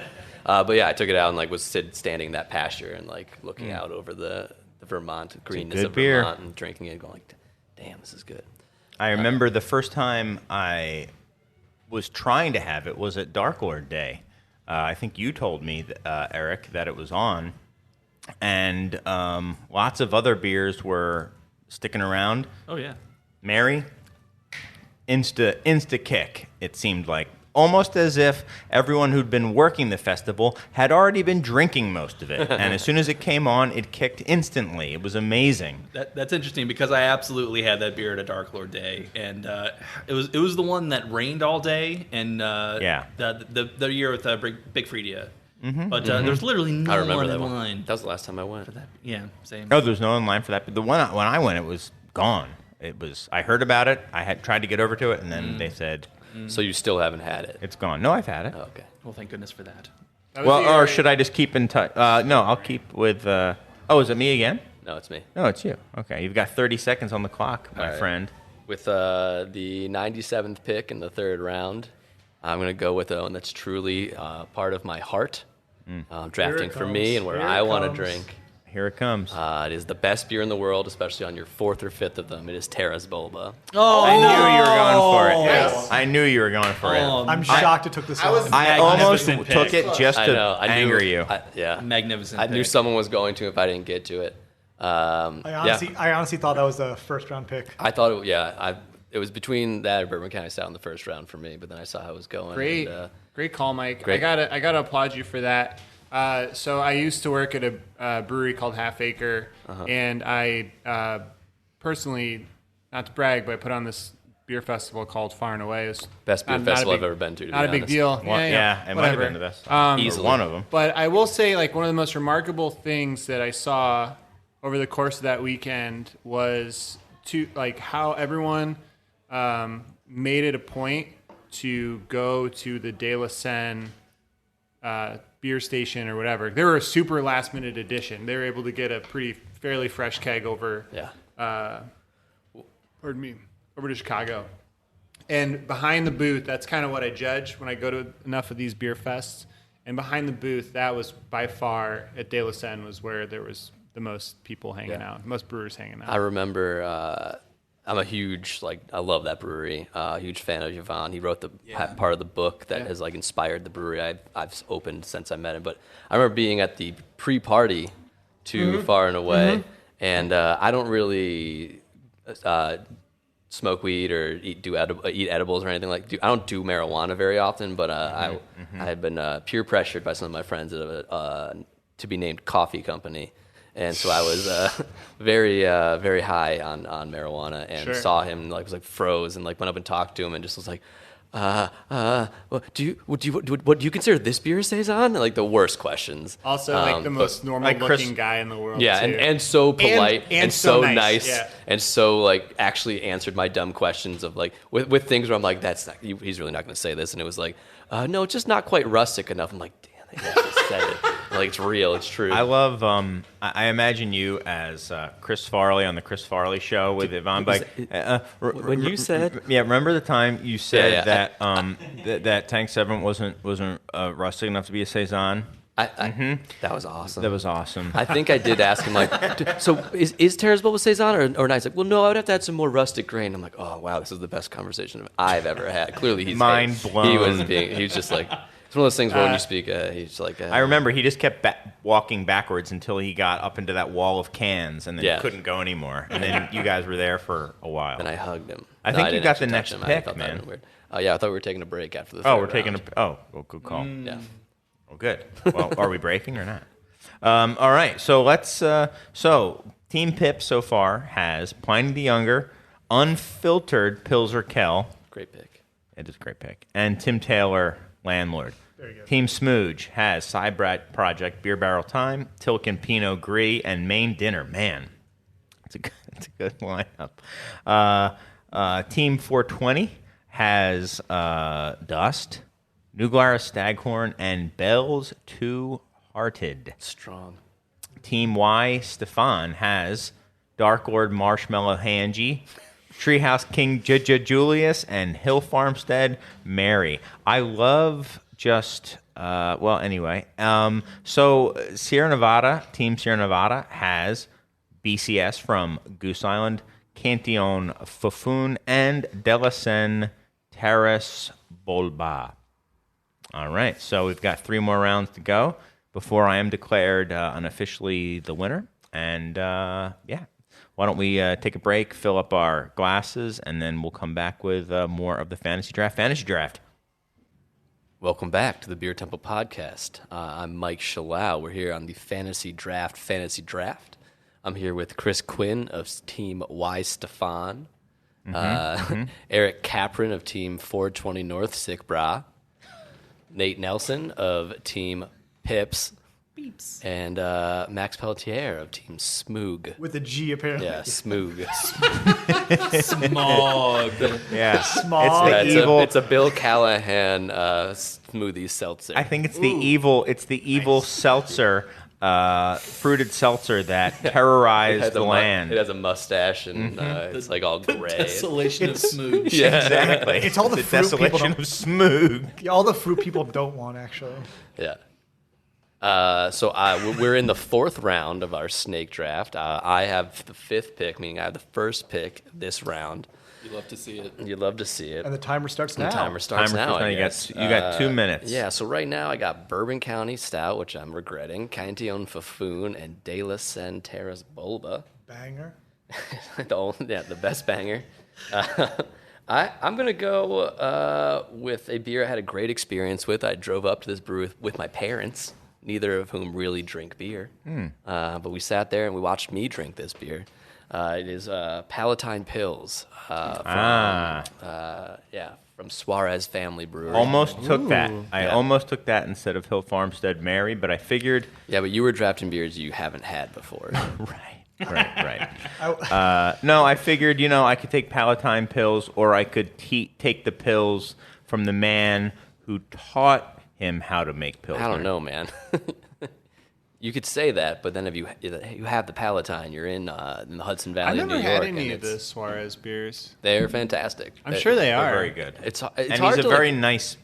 S3: But yeah, I took it out and like was standing in that pasture and like looking out over the Vermont greenness
S1: good
S3: of
S1: beer.
S3: Vermont and drinking it, and going like, "Damn, this is good."
S1: I remember the first time I was trying to have it was at Dark Lord Day. I think you told me, Eric, that it was on, and lots of other beers were sticking around.
S5: Oh yeah.
S1: Mary, insta kick, it seemed like. Almost as if everyone who'd been working the festival had already been drinking most of it. And as soon as it came on, it kicked instantly. It was amazing.
S5: That's interesting because I absolutely had that beer at a Dark Lord Day, and it was the one that rained all day, and
S1: Yeah.
S5: the year with Big Friedia. But there's literally no
S3: I remember
S5: one
S3: that
S5: in
S3: one.
S5: line.
S3: That was the last time I went.
S5: for that. Yeah, same.
S1: Oh, there's no one in line for that. But the one when I went, it was gone. It was. I heard about it. I had tried to get over to it, and then they said
S3: So you still haven't had it?
S1: it's gone. No, I've had it.
S3: Oh, okay.
S5: Well, thank goodness for that.
S4: That was
S1: Well,
S4: the
S1: or
S4: year-
S1: should I just keep in touch? No, I'll keep with. Oh, is it me again?
S3: No, it's me.
S1: No, it's you. Okay, you've got 30 seconds on the clock, my
S3: All right.
S1: friend.
S3: With the 97th pick in the 3rd round, I'm going to go with one that's truly part of my heart, drafting for me
S6: comes.
S3: and where
S6: Here it
S3: I want to
S6: comes.
S3: drink.
S1: Here it comes.
S3: It is the best beer in the world, especially on your 4th or 5th of them. It is Terra's Boba.
S1: I knew you were going for it. Yes. I knew you were going for it.
S6: I'm shocked it took this long.
S1: I almost
S5: Magnificent
S1: took
S5: pick.
S1: it just
S3: I
S1: to
S3: know. I knew,
S1: anger you.
S3: Yeah.
S5: Magnificent.
S3: I knew
S5: pick.
S3: someone was going to if I didn't get to it.
S6: I honestly thought that was a first round pick.
S3: I thought it was between that and Bourbon County Stout in the first round for me, but then I saw how it was going.
S4: Great,
S3: and,
S4: great call, Mike.
S3: great.
S4: I gotta applaud you for that. So I used to work at a brewery called Half Acre, and I personally, not to brag, but I put on this beer festival called Far and Away. It's
S3: Best beer
S4: not a
S3: festival
S4: big-
S3: I've ever been to
S4: Not a
S3: be
S4: big
S3: honest.
S4: deal.
S1: Yeah, it might have
S4: whatever.
S1: been the best.
S3: Easily.
S1: One of them.
S4: But I will say, like, one of the most remarkable things that I saw over the course of that weekend was how everyone made it a point to go to the De La Seine beer station or whatever. They were a super last minute addition. They were able to get a fairly fresh keg over
S3: Yeah.
S4: over to Chicago. And behind the booth, that's kind of what I judge when I go to enough of these beer fests. And behind the booth, that was by far at De La Seine was where there was the most people hanging out, most brewers hanging out.
S3: I remember I'm a huge, I love that brewery. Huge fan of Yvonne. He wrote the part of the book that has inspired the brewery I've opened since I met him. But I remember being at the pre-party to Far and Away, and I don't really smoke weed or eat edibles or anything I don't do marijuana very often, but I had been peer pressured by some of my friends at a to be named coffee company, And so I was very high on marijuana, and
S4: Sure.
S3: saw him like was like froze, and like went up and talked to him, and just was like, do you consider this beer a saison? Like the worst questions.
S4: Also, like the most normal
S1: like Chris-
S4: looking guy in the world.
S3: Yeah,
S4: too.
S3: and so polite
S4: And
S3: so
S4: so
S3: nice,
S4: nice, yeah.
S3: and so like actually answered my dumb questions of like with things where I'm like, that's not, he's really not going to say this, and it was like, no, it's just not quite rustic enough. I'm like, damn, they actually said it. Like it's real, it's true.
S1: I love. I imagine you as Chris Farley on the Chris Farley Show with Yvonne. Like,
S3: when you said,
S1: yeah, remember the time you said
S3: Yeah.
S1: that Tank 7 wasn't rustic enough to be a saison?
S3: that was awesome.
S1: That was awesome.
S3: I think I did ask him, like, so is Terrace Bowl with saison or not? He's like, well, no, I would have to add some more rustic grain. I'm like, oh wow, this is the best conversation I've ever had. Clearly, he's
S1: Mind blown.
S3: He was just like, it's one of those things where when you speak, he's like,
S1: I remember he just kept walking backwards until he got up into that wall of cans and then
S3: Yeah.
S1: couldn't go anymore. And then you guys were there for a while.
S3: and I hugged him.
S1: I think you
S3: didn't
S1: got the
S3: actually
S1: next
S3: touch him. I
S1: pick,
S3: thought that
S1: man.
S3: was weird. Yeah, I thought we were taking a break after the
S1: Oh,
S3: third
S1: we're taking
S3: round.
S1: well, good call.
S3: Yeah.
S1: Well, good. Well, are we breaking or not? All right. So let's. So Team Pip so far has Pliny the Younger, Unfiltered Pilsner Kell.
S3: Great pick.
S1: It is a great pick. And Tim Taylor, Landlord.
S6: Very good.
S1: Team Smooge has Cybrat Project, Beer Barrel Time, Tilkin Pinot Gris, and Main Dinner. Man, it's a good lineup. Team 420 has Dust, New Glarus Staghorn, and Bell's Two Hearted.
S3: Strong.
S1: Team Y, Stefan, has Dark Lord Marshmallow Hanji, Treehouse King Julius, and Hill Farmstead Mary. I love just, anyway. So Sierra Nevada, Team Sierra Nevada, has BCS from Goose Island, Cantillon Fofun, and Delacen Terrace Bolba. All right, so we've got 3 more rounds to go before I am declared unofficially the winner. And why don't we take a break, fill up our glasses, and then we'll come back with more of the Fantasy Draft.
S3: Welcome back to the Beer Temple Podcast. I'm Mike Shalau. We're here on the Fantasy Draft. I'm here with Chris Quinn of Team Y Stefan, Eric Capron of Team 420 North Sick Bra, Nate Nelson of Team Pips, and Max Pelletier of Team Smoog.
S6: With a G, apparently.
S3: Yeah, Smoog.
S5: Smog.
S1: Yeah,
S6: Small.
S1: It's the evil.
S3: It's a Bill Callahan smoothie seltzer.
S1: I think it's the evil. It's the evil seltzer, fruited seltzer that terrorized the land.
S3: It has a mustache and it's like all gray.
S5: Desolation of smooch.
S3: Yeah.
S1: Exactly.
S6: It's all the fruit people
S1: desolation
S6: don't-
S1: of Smoog.
S6: Yeah, all the fruit people don't want, actually.
S3: Yeah. So we're in the 4th round of our snake draft. I have the 5th pick, meaning I have the first pick this round.
S5: You love to see it.
S3: You'd love to see it.
S6: And the timer starts
S3: The
S6: now.
S3: timer starts now. I
S1: You
S3: guess.
S1: got 2 minutes.
S3: Yeah, so right now I got Bourbon County Stout, which I'm regretting, Cantillon Fofun, and De La Sen Terrace Bulba.
S6: Banger.
S3: The best banger. I'm going to go with a beer I had a great experience with. I drove up to this brewery with my parents, neither of whom really drink beer. But we sat there and we watched me drink this beer. It is Palatine Pills from Suarez Family Brewery.
S1: Almost took that. I almost took that instead of Hill Farmstead Mary, but I figured.
S3: Yeah, but you were drafting beers you haven't had before.
S1: Right. No, I figured, I could take Palatine Pills, or I could take the pills from the man who taught him how to make pills.
S3: I don't know, man. You could say that, but then if you have the Palatine, you're in the Hudson Valley
S4: I've
S3: of New
S4: never
S3: York.
S4: had any
S3: and
S4: of the Suarez beers.
S3: They're fantastic.
S4: I'm sure they
S1: They're
S4: are.
S1: very good.
S3: It's
S1: And
S3: hard
S1: he's a
S3: to,
S1: very nice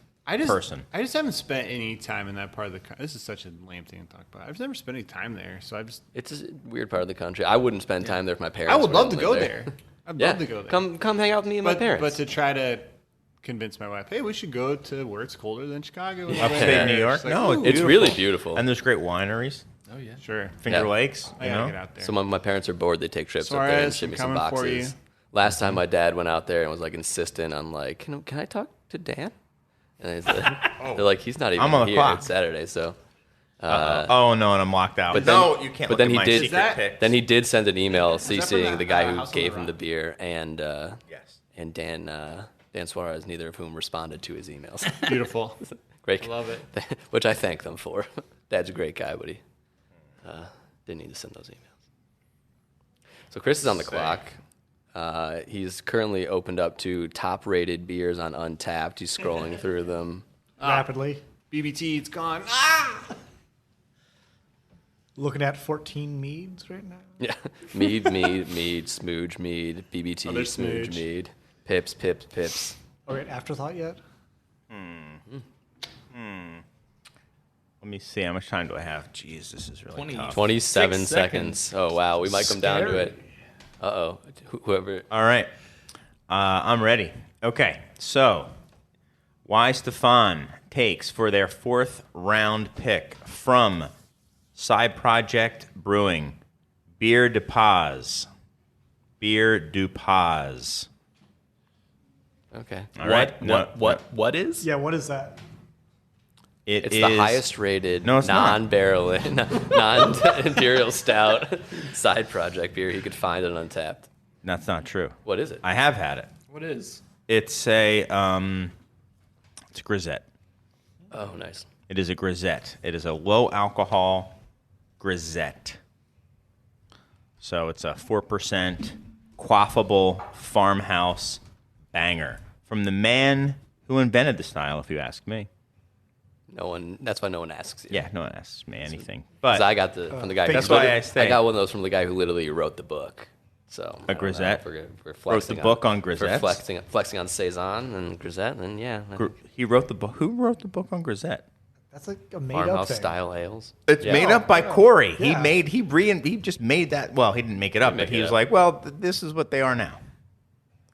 S1: person.
S4: I just haven't spent any time in that part of the country. This is such a lame thing to talk about. I've never spent any time there, so
S3: It's a weird part of the country. I wouldn't spend time there if my parents.
S4: I would
S3: were
S4: love to
S3: live
S4: go there. I'd love to go there.
S3: Come hang out with me and my parents.
S4: But to try to convince my wife, hey, we should go to where it's colder than Chicago.
S1: Upstate New York?
S4: She's like,
S1: No,
S4: "Ooh,
S3: it's really beautiful.
S1: And there's great wineries.
S5: Oh, yeah.
S4: sure.
S1: Finger
S3: Yeah.
S1: Lakes,
S4: I
S1: you
S4: gotta
S1: know?
S4: get out there.
S3: Some of my parents are bored. They take trips up there and
S4: Suarez,
S3: ship
S4: I'm
S3: me some
S4: coming for you.
S3: boxes. Last time my dad went out there and was like insistent on like, can I talk to Dan? And he's like, they're like, he's not even
S1: I'm on the
S3: here.
S1: clock.
S3: It's Saturday, so
S1: Oh no, and I'm locked out.
S3: But
S1: No,
S3: then-
S1: you can't.
S3: but
S1: look
S3: then
S1: at
S3: he
S1: my
S3: did-
S1: secret picks.
S3: Then he did send an email CCing the guy who
S6: House on
S3: gave
S6: the
S3: him the
S6: Rock?
S3: beer and
S1: Yes.
S3: and Dan Suarez, neither of whom responded to his emails.
S4: Beautiful.
S3: Great,
S4: Love it.
S3: which I thank them for. Dad's a great guy, but he didn't need to send those emails. So Chris is on the clock. He's currently opened up to top-rated beers on Untapped. He's scrolling through them.
S6: Rapidly.
S4: BBT, it's gone.
S6: Looking at 14 meads right now.
S3: Yeah, mead, smooge, mead, BBT,
S4: Oh, there's
S3: smooge,
S4: smooge.
S3: mead, pips.
S6: Oh, wait, afterthought yet?
S1: Let me see. How much time do I have? Jeez, this is really
S5: 20.
S1: tough.
S3: 27
S5: 6
S3: seconds. Oh, wow. We might come down to
S6: Scary.
S3: it. Uh-oh. Whoever.
S1: All right. I'm ready. Okay. So, Y Stefan takes for their 4th round pick from Side Project Brewing, Beer de Paz. Beer du Paz.
S3: Okay.
S1: All right. No,
S5: What is?
S6: Yeah, what is that?
S3: It's the highest rated
S1: No, it's not.
S3: non-barrel, non-imperial stout side project beer you could find on Untapped.
S1: That's not true.
S3: What is it?
S1: I have had it.
S5: What is?
S1: It's a grisette.
S3: Oh, nice.
S1: It is a grisette. It is a low alcohol grisette. So it's a 4% quaffable farmhouse banger from the man who invented the style, if you ask me.
S3: That's why no one asks you.
S1: Yeah, no one asks me anything.
S3: 'Cause
S1: But
S3: I got from the guy. who
S1: That's why
S3: literally-
S1: I say-
S3: got one of those from the guy who literally wrote the book. So I don't know
S1: Grisette?
S3: if we're
S1: Wrote
S3: flexing
S1: the book on
S3: for
S1: grisettes?
S3: flexing on saison and grisette. Then yeah,
S1: he wrote the book. Who wrote the book on grisette?
S6: That's like a made-up
S3: farmhouse
S6: thing.
S3: style ales.
S1: It's
S3: Yeah.
S1: made up by Corey.
S6: Yeah.
S1: He just made that. Well, he didn't make it up,
S3: Make
S1: but he
S3: it
S1: was
S3: up.
S1: like, well, this is what they are now,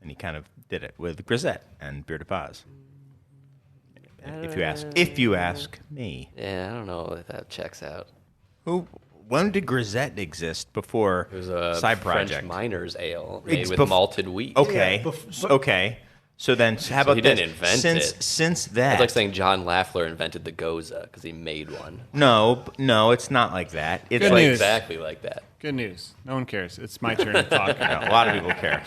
S1: and he kind of did it with grisette and Beer de Paz. If you ask me,
S3: Yeah, I don't know if that checks out.
S1: when did grisette exist before
S3: It was a
S1: Side
S3: French
S1: Project?
S3: miner's ale made
S1: It's
S3: with
S1: bef-
S3: malted wheat.
S1: Okay, okay. So then, how about
S3: he
S1: this?
S3: didn't invent
S1: since
S3: it.
S1: since that,
S3: It's like saying John Lafler invented the Goza because he made one.
S1: no, it's not like that. It's
S4: Good
S1: like
S4: news.
S3: Exactly like that.
S4: Good news. No one cares. It's my turn to talk.
S1: a lot of people care.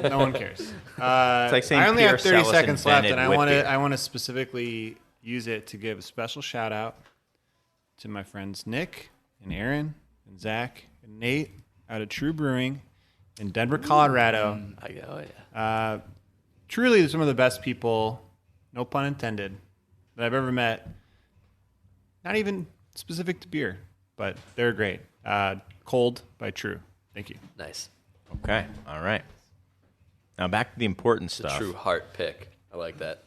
S4: No one cares.
S1: It's like saying
S4: I only
S1: Pierre
S4: have 30
S1: Celis
S4: seconds left, and
S1: invented
S4: I
S1: Whitby.
S4: want to specifically use it to give a special shout out to my friends Nick and Aaron and Zach and Nate out of True Brewing in Denver, Colorado.
S3: Yeah.
S4: Truly some of the best people, no pun intended, that I've ever met. Not even specific to beer, but they're great. Cold by True. Thank you.
S3: Nice.
S1: Okay, all right. Now back to the important stuff.
S3: True heart pick. I like that.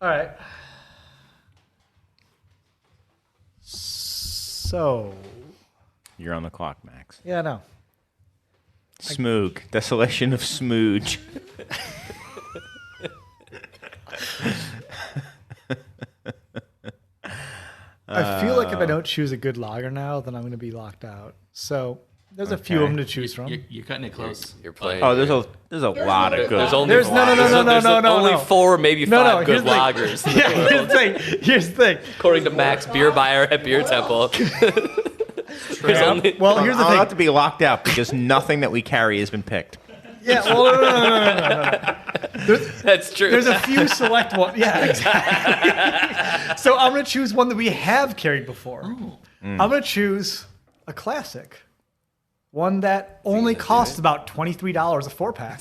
S6: All right. So,
S1: You're on the clock, Max.
S6: yeah, no.
S1: Smoog. Desolation of Smooge.
S6: I feel like if I don't choose a good lager now, then I'm going to be locked out. So, there's a few of them to choose from.
S5: You're cutting it close.
S3: You're playing.
S1: Oh, there's a lot of good.
S3: There's only
S6: There's no,
S3: only
S6: no.
S3: 4, maybe 5
S6: No,
S3: good
S6: here's the thing.
S3: lagers. in the
S6: Yeah,
S3: world.
S6: here's the thing. Here's the thing.
S3: According to Max, beer buyer at Beer Temple. There's only-
S6: Well, here's the
S1: I'll
S6: thing.
S1: have to be locked out because nothing that we carry has been picked.
S6: Yeah, well, no.
S3: That's true.
S6: There's a few select ones. Yeah, exactly. So I'm going to choose one that we have carried before. I'm going to choose a classic. One that only costs about $23 a 4-pack.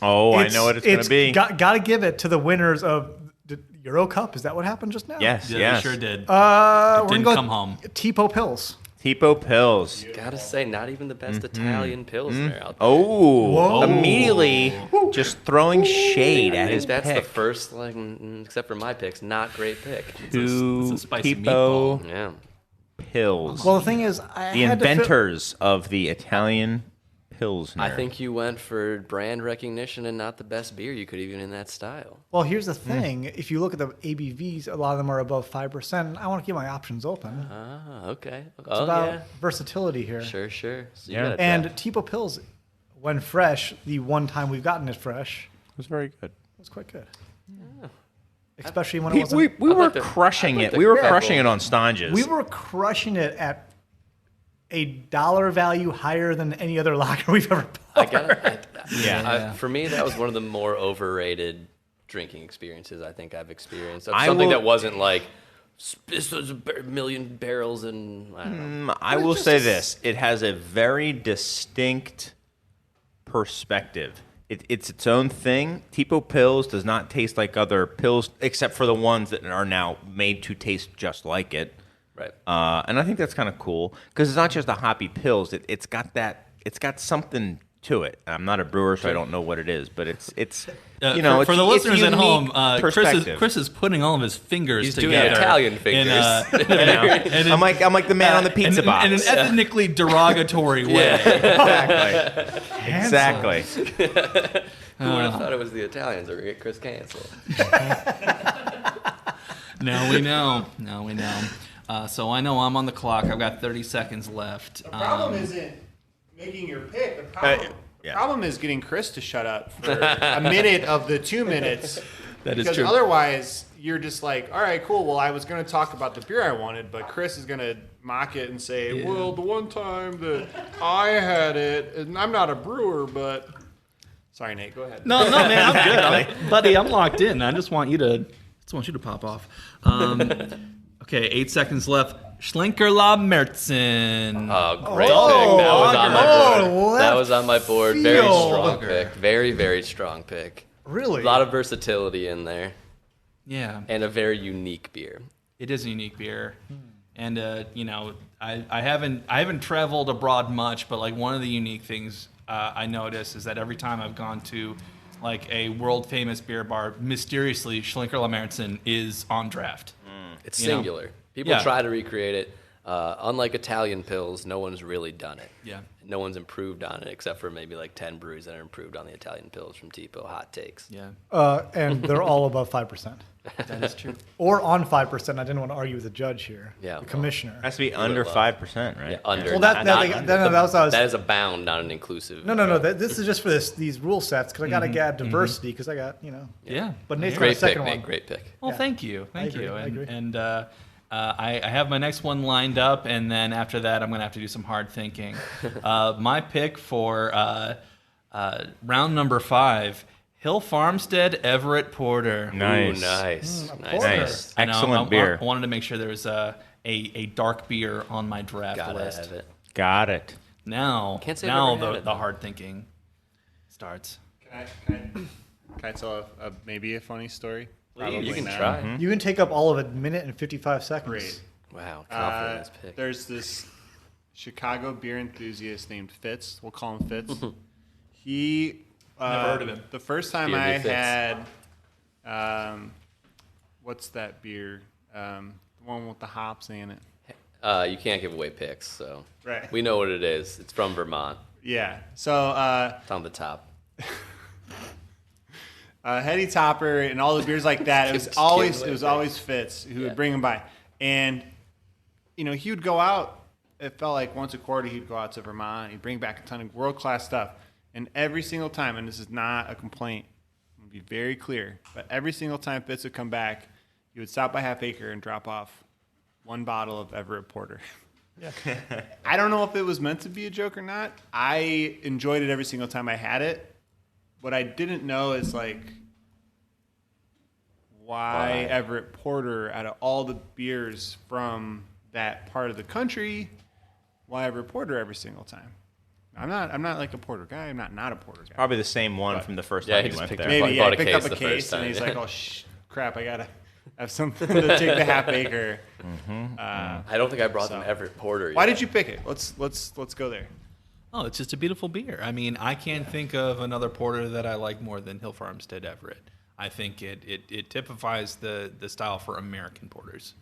S1: Oh, I know what it's going to be.
S6: Got to give it to the winners of the Euro Cup. Is that what happened just now?
S1: Yes,
S5: Yeah,
S1: yes.
S5: you sure did.
S6: We're gonna
S5: Didn't
S6: go
S5: come home.
S6: Tipo Pills.
S1: Tipo Pills.
S3: Gotta say, not even the best Italian Pilsner out there.
S1: Oh,
S6: Whoa.
S1: immediately just throwing shade
S3: I
S1: at
S3: think
S1: his
S3: that's
S1: pick.
S3: the first, except for my picks, not great pick.
S5: It's
S1: Two
S5: a spicy
S1: Tipo
S3: Yeah.
S1: Pills.
S6: Well, the thing is, I
S1: the
S6: had to
S1: inventors of the Italian Pilsner.
S3: I think you went for brand recognition and not the best beer you could even in that style.
S6: Well, here's the thing. If you look at the ABVs, a lot of them are above 5%. I want to keep my options open.
S3: Ah, okay.
S6: It's
S3: Oh,
S6: about
S3: yeah.
S6: versatility here.
S3: Sure. So
S1: Yeah.
S3: gotta
S6: And
S3: try.
S6: Tipo Pills, when fresh, the one time we've gotten it fresh,
S1: it was very good.
S6: was quite good. especially when it wasn't.
S1: We were
S3: like the-
S1: crushing
S3: I
S1: it.
S3: like the
S1: We were
S3: Red
S1: crushing
S3: Bull.
S1: it on Stanges.
S6: We were crushing it at a dollar value higher than any other lager we've ever bought.
S3: For me, that was one of the more overrated drinking experiences I think I've experienced. Of
S1: I
S3: something
S1: will-
S3: that wasn't like this was a million barrels and I don't know.
S1: I will say this: it has a very distinct perspective. It's its own thing. Tipo Pils does not taste like other pills, except for the ones that are now made to taste just like it.
S3: Right.
S1: And I think that's kind of cool because it's not just a hoppy pills. It's got that. It's got something to it. I'm not a brewer, so I don't know what it is, but it's you know,
S5: for the
S1: it's
S5: listeners at home,
S1: unique
S5: Chris
S1: perspective.
S5: is putting all of his fingers
S3: He's doing
S5: together.
S3: Italian fingers.
S1: You know? I'm like the man on the pizza box.
S5: In an ethnically derogatory way.
S1: Exactly.
S3: Who would have thought it was the Italians that would get Chris canceled?
S5: Now we know. Now we know. So I know I'm on the clock. I've got 30 seconds left.
S4: The problem isn't making your pick. The problem is getting Chris to shut up for a minute of the 2 minutes.
S5: That is
S4: because
S5: true.
S4: otherwise, you're just like, all right, cool. Well, I was going to talk about the beer I wanted, but Chris is going to mock it and say, well, the one time that I had it, and I'm not a brewer, but... Sorry, Nate, go ahead.
S5: No, man, I'm good, buddy. I'm locked in. I just want you to pop off. Okay, 8 seconds left. Schlenker La Mertzen.
S3: Oh, great pick. That was on my board.
S6: left
S3: That was on my board. Very
S6: field.
S3: strong pick. Very, very strong pick.
S6: Really?
S3: A lot of versatility in there.
S5: Yeah,
S3: And a very unique beer.
S5: it is a unique beer, and you know, I haven't traveled abroad much, but like one of the unique things I notice is that every time I've gone to like a world famous beer bar, mysteriously Schlenker La Mertzen is on draft.
S3: It's
S5: You know?
S3: singular. People
S5: Yeah.
S3: try to recreate it. Unlike Italian pills, no one's really done it.
S5: Yeah.
S3: No one's improved on it except for maybe like 10 breweries that are improved on the Italian pills from Tipo. Hot takes.
S5: Yeah,
S6: And they're all above 5%.
S5: that is true.
S6: Or on 5%. I didn't want to argue with the judge here.
S3: Yeah,
S6: The
S3: well,
S6: commissioner.
S1: Has to be under 5%, right?
S3: Yeah, under.
S6: Well,
S3: not
S6: that
S3: under.
S6: was what I was.
S3: That is a bound, not an inclusive.
S6: No. This is just for these rule sets because I got to add diversity because I got,
S5: Yeah,
S6: But Nathan got
S3: Great
S6: the second
S3: pick,
S6: one.
S3: Nate. Great pick.
S5: Well,
S6: Yeah.
S5: thank you,
S6: I agree,
S5: you,
S6: I agree.
S5: and I have my next one lined up, and then after that, I'm going to have to do some hard thinking. My pick for round number 5, Hill Farmstead Everett Porter.
S1: Nice.
S3: Ooh, nice.
S6: Mm,
S3: Nice.
S6: Porter.
S1: Nice.
S5: I know,
S1: Excellent beer.
S5: I wanted to make sure there was a dark beer on my draft
S3: Gotta
S5: list.
S3: have it.
S1: Got it.
S5: Now,
S3: Can't say I've
S5: now
S3: ever had
S5: the
S3: it, though.
S5: hard thinking starts.
S4: Can I tell maybe a funny story?
S3: You can
S4: not.
S3: try.
S6: You can take up all of a minute and 55 seconds.
S4: Great.
S3: Wow, confidence pick.
S4: There's this Chicago beer enthusiast named Fitz. We'll call him Fitz. He
S5: Never heard of him.
S4: The first time
S3: Beer
S4: I
S3: me Fitz.
S4: had, what's that beer? The one with the hops in it.
S3: You can't give away picks, so
S4: Right.
S3: we know what it is. It's from Vermont.
S4: Yeah. So
S3: It's on the top.
S4: Heady Topper and all the beers like that. It was
S3: Just
S4: always
S3: give
S4: it was
S3: away
S4: always Fitz who
S3: Yeah.
S4: would bring them by, and he would go out. It felt like once a quarter he'd go out to Vermont. He'd bring back a ton of world class stuff, and every single time, and this is not a complaint, I'm gonna be very clear, but every single time Fitz would come back, he would stop by Half Acre and drop off one bottle of Everett Porter. I don't know if it was meant to be a joke or not. I enjoyed it every single time I had it. What I didn't know is like why Everett Porter out of all the beers from that part of the country, why Everett Porter every single time. I'm not like a porter guy. I'm not a porter guy.
S1: Probably the same one from the first
S3: Yeah,
S1: time
S3: he
S1: you
S3: just
S1: went
S3: picked
S1: there.
S3: it.
S4: Maybe
S3: Bought a
S4: picked
S3: case
S4: up a
S3: the
S4: case
S3: first
S4: and
S3: time,
S4: he's
S3: yeah.
S4: like, oh crap, I gotta have something to take the Half Acre.
S3: I don't think I brought
S4: So-
S3: them Everett Porter.
S4: Why
S3: yet.
S4: did you pick it? Let's go there.
S5: Oh, it's just a beautiful beer. I mean, I can't think of another porter that I like more than Hill Farmstead Everett. I think it typifies the style for American porters.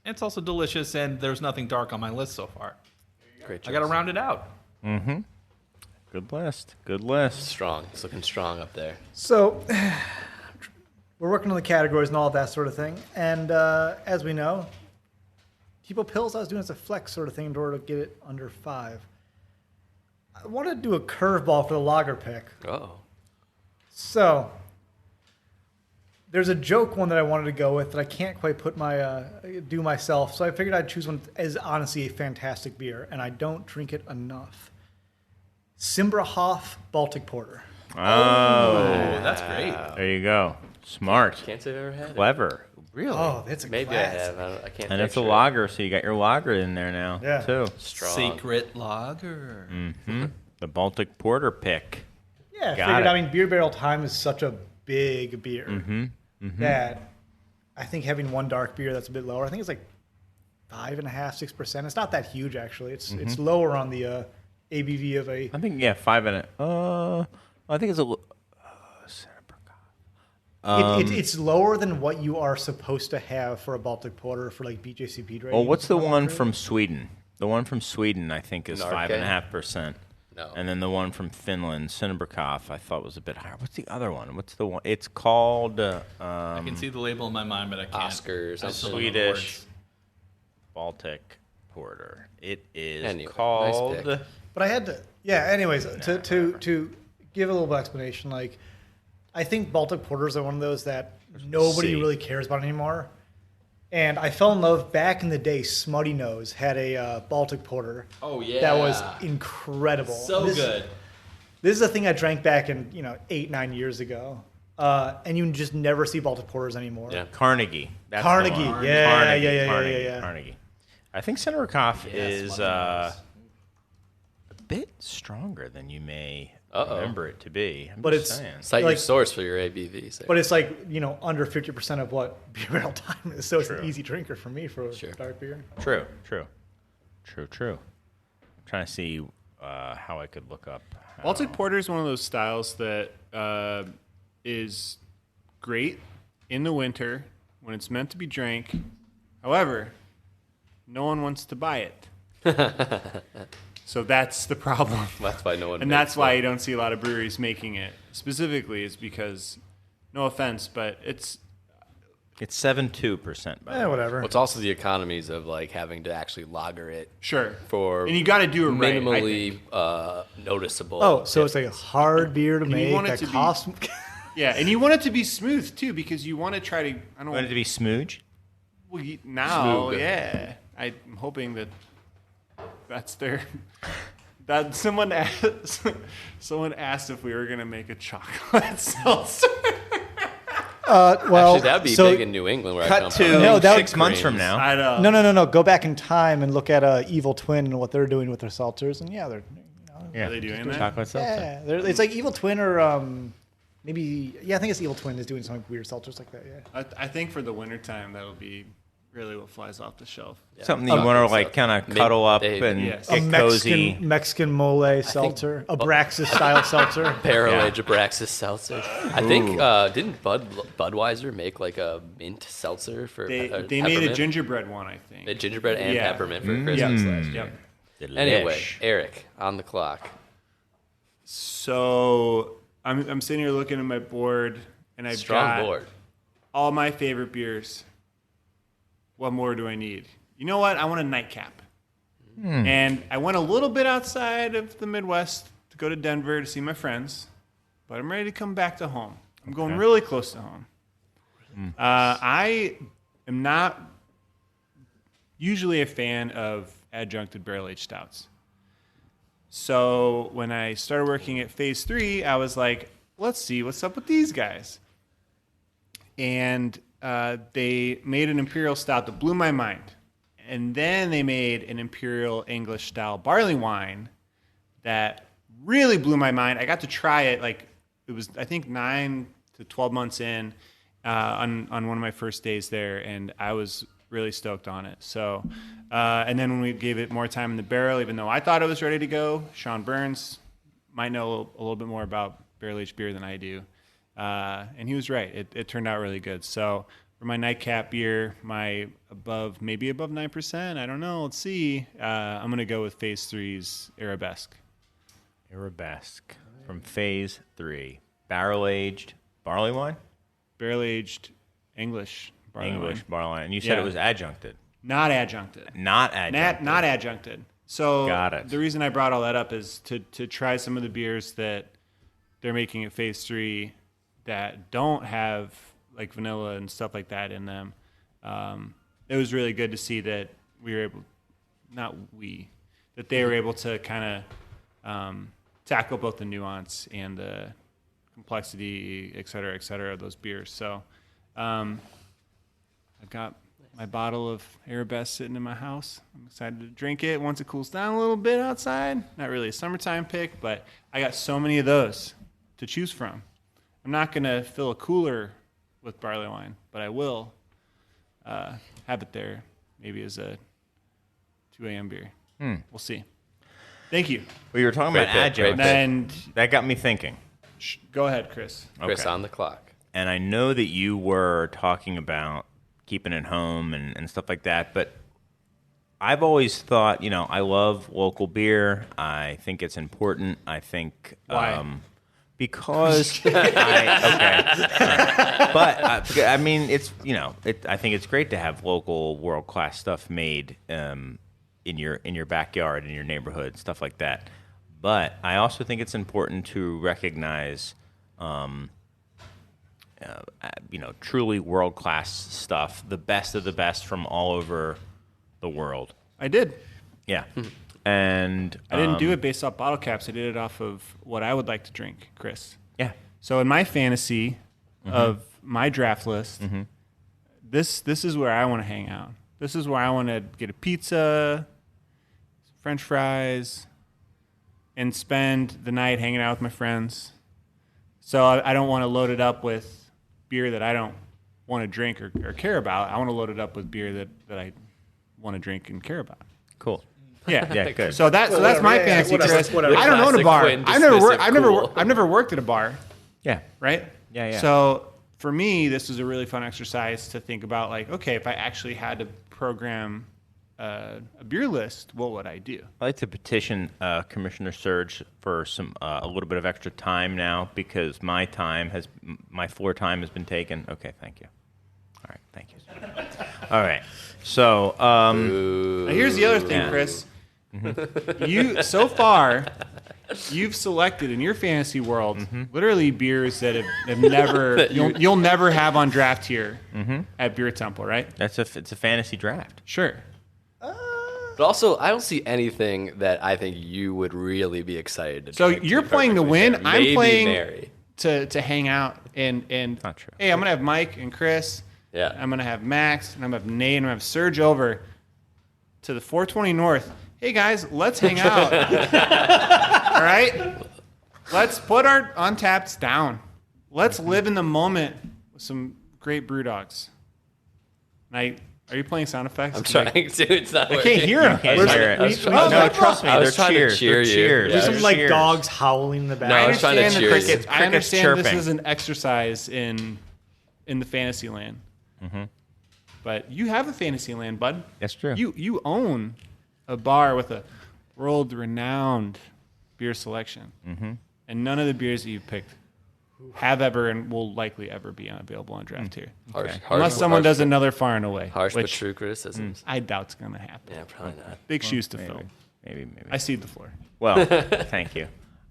S5: And it's also delicious, and there's nothing dark on my list so far.
S3: Great
S5: I got to
S3: choice.
S5: round it out.
S1: Good list. Good list.
S3: Strong. It's looking strong up there.
S6: So we're working on the categories and all that sort of thing. And as we know, Tipo Pills, I was doing as a flex sort of thing in order to get it under 5. I want to do a curveball for the lager pick.
S3: Oh.
S6: So there's a joke one that I wanted to go with that I can't quite put my do myself. So I figured I'd choose one that is honestly a fantastic beer, and I don't drink it enough. Simbrahoff Baltic Porter.
S1: Oh,
S5: that's great.
S1: there you go. Smart.
S3: Can't say I've ever had it.
S1: Clever.
S3: Really?
S6: Oh, that's a
S3: Maybe
S6: classic.
S3: I have. I can't.
S1: And it's a
S3: picture it.
S1: lager, so you got your lager in there now,
S6: Yeah.
S1: too.
S3: Strong.
S5: Secret lager.
S1: The Baltic Porter pick.
S6: Yeah, I
S1: Got
S6: figured.
S1: it.
S6: I mean, Beer Barrel Time is such a big beer that I think having one dark beer that's a bit lower. I think it's like 5.5%, 6%. It's not that huge actually. It's lower on the ABV of a.
S1: I think, yeah, 5 and I think it's a little.
S6: It's lower than what you are supposed to have for a Baltic Porter for like BJCP rating.
S1: Well, what's the one from Sweden? The one from Sweden, I think, is
S3: Narke?
S1: 5.5%.
S3: No.
S1: And then the one from Finland, Sinnebrikov, I thought was a bit higher. What's the other one? What's the one? It's called
S5: I can see the label in my mind, but I can't.
S3: Oscar or
S5: I
S3: something.
S5: still don't know the
S1: Swedish
S5: words.
S1: Baltic Porter. It is
S3: Anyway,
S1: called.
S3: nice pick.
S6: But I had to. Yeah. Anyways, to give a little explanation, like I think Baltic Porters are one of those that nobody
S1: C.
S6: really cares about anymore. And I fell in love back in the day. Smutty Nose had a Baltic Porter.
S5: Oh, yeah.
S6: That was incredible.
S5: So
S6: This-
S5: good.
S6: This is a thing I drank back in 8-9 years ago, and you just never see Baltic Porters anymore.
S3: Yeah.
S1: Carnegie. That's the
S6: Carnegie.
S1: one.
S6: Yeah,
S1: Carnegie,
S6: yeah,
S1: Carnegie,
S6: yeah.
S1: Carnegie. I think Sinnebrikov
S5: Yes,
S1: is
S5: one of those.
S1: a bit stronger than you may
S3: Uh-oh.
S1: remember it to be. I'm
S6: But
S1: just
S6: it's-
S1: saying.
S3: Cite your
S6: Like-
S3: source for your ABV.
S6: But it's like under 50% of what Beer Barrel Time is, so it's
S1: True.
S6: an easy drinker for me for a
S3: Sure.
S6: dark beer.
S1: True. I'm trying to see how I could look up.
S4: Baltic Porter is one of those styles that is great in the winter when it's meant to be drank. However, no one wants to buy it. So that's the problem.
S3: that's why no one.
S4: And
S3: makes
S4: that's why
S3: one.
S4: you don't see a lot of breweries making it. Specifically, is because, no offense, but it's
S1: It's 7.2%. By the way.
S6: Whatever.
S3: Well, it's also the economies of like having to actually lager it
S4: sure.
S3: for
S4: And you got to do it right. I
S3: minimally
S4: think.
S3: noticeable.
S6: Oh, so it's like a hard beer to
S4: you
S6: make
S4: want it
S6: that
S4: to be-
S6: costs.
S4: Yeah, and you want it to be smooth too, because you want to try to. I don't
S1: Want it to be smooge?
S4: Well, now,
S3: Smooth.
S4: yeah. I'm hoping that that's their. That someone asked if we were gonna make a chocolate seltzer.
S6: Well,
S3: Actually, that'd be
S6: so-
S3: big in New England where I
S1: Cut
S3: come
S1: to
S3: from.
S6: No, that
S1: 6
S6: would-
S1: months from now.
S4: I know.
S6: No. Go back in time and look at Evil Twin and what they're doing with their seltzers, and yeah, they're.
S1: Yeah.
S4: Are they doing that?
S1: Chocolate seltzer.
S6: Yeah, it's like Evil Twin or maybe. Yeah, I think it's Evil Twin is doing some weird seltzers like that. Yeah.
S4: I think for the wintertime that'll be really what flies off the shelf.
S1: Something you want to like kind of cuddle up
S3: They-
S1: and
S4: yes.
S1: get
S6: A
S1: cozy.
S6: Mexican mole seltzer, a Braxis style seltzer.
S3: Barrel
S1: Yeah.
S3: Age Abraxas seltzer. I think didn't Budweiser make like a mint seltzer for
S4: They
S3: peppermint?
S4: made a gingerbread one, I think.
S3: A gingerbread and
S4: Yeah.
S3: peppermint for Christmas last year.
S4: Yep.
S3: Anyway,
S1: Delish.
S3: Eric on the clock.
S4: So I'm sitting here looking at my board, and I've
S3: Strong
S4: got
S3: board.
S4: all my favorite beers. What more do I need? You know what? I want a nightcap. And I went a little bit outside of the Midwest to go to Denver to see my friends, but I'm ready to come back to home. I'm going really close to home. I am not usually a fan of adjuncted barrel-aged stouts. So when I started working at Phase 3, I was like, let's see what's up with these guys. And they made an imperial stout that blew my mind. And then they made an imperial English style barley wine that really blew my mind. I got to try it it was, I think, 9 to 12 months in on one of my first days there, and I was really stoked on it. So, and then when we gave it more time in the barrel, even though I thought it was ready to go, Sean Burns might know a little bit more about barrel-aged beer than I do. And he was right. It turned out really good. So for my nightcap beer, maybe above 9%, I don't know. Let's see. I'm going to go with Phase 3's Arabesque.
S1: Arabesque from Phase 3. Barrel-aged barley wine?
S4: Barrel-aged English barley
S1: English
S4: wine.
S1: barley wine. And you said
S4: Yeah.
S1: it was adjuncted.
S4: Not adjuncted.
S1: Not adjuncted.
S4: Not adjuncted. So
S1: Got it.
S4: the reason I brought all that up is to try some of the beers that they're making at Phase 3 that don't have like vanilla and stuff like that in them. It was really good to see that we were able, that they were able to kind of tackle both the nuance and the complexity, et cetera, of those beers. So I've got my bottle of Arabesque sitting in my house. I'm excited to drink it once it cools down a little bit outside. Not really a summertime pick, but I got so many of those to choose from. I'm not going to fill a cooler with barley wine, but I will have it there maybe as a 2 a.m. beer. We'll see. Thank you.
S1: Well, you were talking
S3: Great
S1: about
S3: pick, great
S1: adjunct.
S3: pick.
S4: And
S1: That got me thinking.
S4: go ahead, Chris.
S3: Chris
S1: Okay.
S3: on the clock.
S1: And I know that you were talking about keeping it home and stuff like that, but I've always thought, I love local beer. I think it's important. I think
S4: Why?
S1: Because but I mean, it's I think it's great to have local world class stuff made in your backyard, in your neighborhood, stuff like that. But I also think it's important to recognize truly world class stuff, the best of the best from all over the world.
S4: I did.
S1: Yeah. And
S4: I didn't do it based off bottle caps. I did it off of what I would like to drink, Chris.
S1: yeah.
S4: So in my fantasy of my draft list, this is where I want to hang out. This is where I want to get a pizza, French fries, and spend the night hanging out with my friends. So I don't want to load it up with beer that I don't want to drink or care about. I want to load it up with beer that I want to drink and care about.
S1: Cool.
S4: Yeah,
S1: Yeah, good.
S4: So that's my
S6: yeah,
S4: fantasy,
S6: whatever,
S4: Chris.
S6: whatever.
S4: I don't own a
S3: Classic
S4: bar.
S3: Quinn,
S4: I've never worked.
S3: dismissive, cool.
S4: I've never worked at a bar.
S1: Yeah.
S4: Right?
S1: Yeah.
S4: So for me, this was a really fun exercise to think about, like, okay, if I actually had to program a beer list, what would I do?
S1: I'd like to petition Commissioner Surge for some a little bit of extra time now because my floor time has been taken. Okay, thank you. All right, thank you. All right, so
S4: Now, here's the other thing,
S1: Yeah.
S4: Chris. You so far, you've selected in your fantasy world literally beers that have never you'll never have on draft here at Beer Temple, right?
S1: it's a fantasy draft.
S4: Sure.
S3: But also, I don't see anything that I think you would really be excited to
S4: So
S3: drink,
S4: you're
S3: be
S4: playing to
S3: perfectly
S4: win.
S3: fair.
S4: I'm
S3: Maybe
S4: playing
S3: Mary.
S4: to hang out and
S1: Not true.
S4: hey, I'm gonna have Mike and Chris.
S3: Yeah.
S4: I'm gonna have Max and I'm gonna have Nate and I'm gonna have Serge over to the 420 North. Hey guys, let's hang out. All right, let's put our untappeds down. Let's live in the moment with some great brew dogs. Night. Are you playing sound effects?
S3: I'm trying to. It's not
S4: I
S3: working.
S4: can't hear them.
S1: Can't hear it.
S3: was
S1: No,
S3: trying-
S1: trust me.
S3: I was
S1: They're
S3: trying to
S1: cheers.
S3: cheer
S1: They're
S3: you.
S1: cheers.
S3: Yeah.
S6: There's
S1: They're
S6: some like
S1: cheers.
S6: dogs howling in the back.
S3: No, I
S4: I
S3: was trying to
S4: understand the
S3: cheer you.
S4: crickets. I
S1: Crickets
S4: understand this
S1: chirping.
S4: is an exercise in the fantasy land. But you have a fantasy land, bud.
S1: That's true.
S4: You own a bar with a world-renowned beer selection, and none of the beers that you've picked have ever and will likely ever be available on draft here,
S3: Harsh,
S4: unless someone
S3: harsh,
S4: does another far and away,
S3: harsh but
S4: which
S3: true criticisms.
S4: I doubt's gonna happen.
S3: Yeah, probably not.
S4: Big shoes to fill.
S1: Maybe.
S4: I cede the floor.
S1: Well, thank you.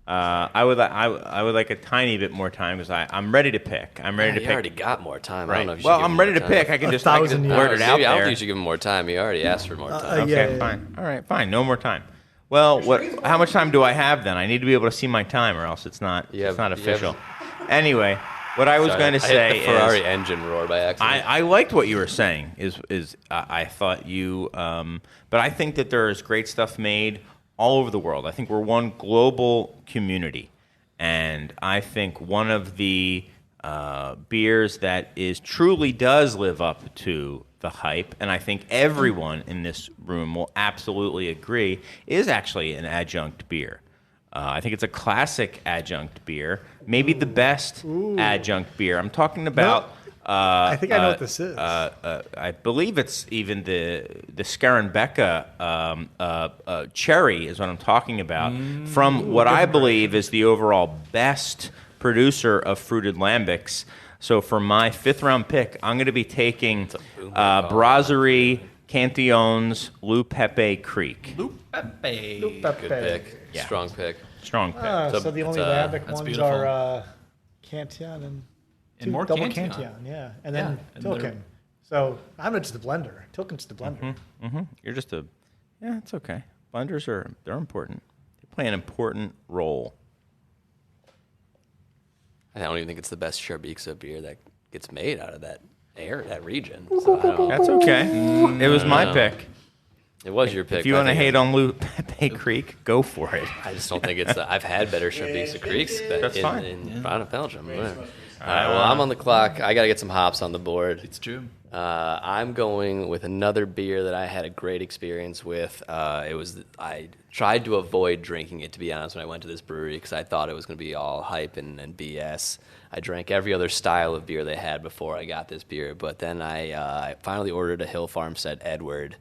S1: I would like a tiny bit more time because I'm ready to pick. I'm ready to
S3: You
S1: pick.
S3: already got more time. I
S1: Right.
S3: don't know if you
S1: Well,
S3: should give
S1: I'm
S3: him
S1: ready
S3: more
S1: to
S3: time.
S1: pick. I can just
S6: 1,000 years.
S1: blurt it out
S3: Maybe I don't
S1: there.
S3: think you should give him more time. He already asked for more time.
S1: Okay,
S6: yeah.
S1: fine. All right, fine. No more time. Well, how much time do I have then? I need to be able to see my time, or else it's not
S3: You have-
S1: it's not
S3: you have-
S1: official. Anyway, what I was
S3: Sorry,
S1: going to
S3: I hit
S1: say
S3: the Ferrari
S1: is
S3: engine roar by accident.
S1: I liked what you were saying. I thought you, but I think that there is great stuff made all over the world. I think we're one global community, and I think one of the beers that truly does live up to the hype, and I think everyone in this room will absolutely agree, is actually an adjunct beer. I think it's a classic adjunct beer, maybe the best adjunct beer. I'm talking about.
S6: I think I know what this is.
S1: I believe it's even the Scarenbecca cherry is what I'm talking about. From what I believe is the overall best producer of fruited lambics. So for my 5th round pick, I'm going to be taking Brasserie Cantillon's Lou Pepe Creek.
S5: Pepe.
S3: Good pick.
S1: Yeah.
S3: Strong pick.
S1: Strong pick.
S6: So the only Lambic
S5: that's
S6: ones
S5: beautiful.
S6: are Cantillon and
S5: And more
S6: double
S5: Cantillon.
S6: Cantillon, yeah. And then
S5: and they're-
S6: Tilken. So I'm just the blender. Tilken's the blender.
S1: You're just it's okay. Blenders they're important. They play an important role.
S3: I don't even think it's the best Sherbixa beer that gets made out of that region. So I don't,
S1: That's okay. It was my pick.
S3: it was your pick.
S1: If you
S3: I
S1: want to
S3: think
S1: hate on Bay Creek, go for it.
S3: I just don't think it's. I've had better Sherbixa Creeks
S1: That's fine.
S3: in Belgium. All right, well, I'm on the clock. I got to get some hops on the board.
S5: It's true.
S3: I'm going with another beer that I had a great experience with. I tried to avoid drinking it, to be honest, when I went to this brewery because I thought it was going to be all hype and BS. I drank every other style of beer they had before I got this beer, but then I finally ordered a Hill Farmstead Edward,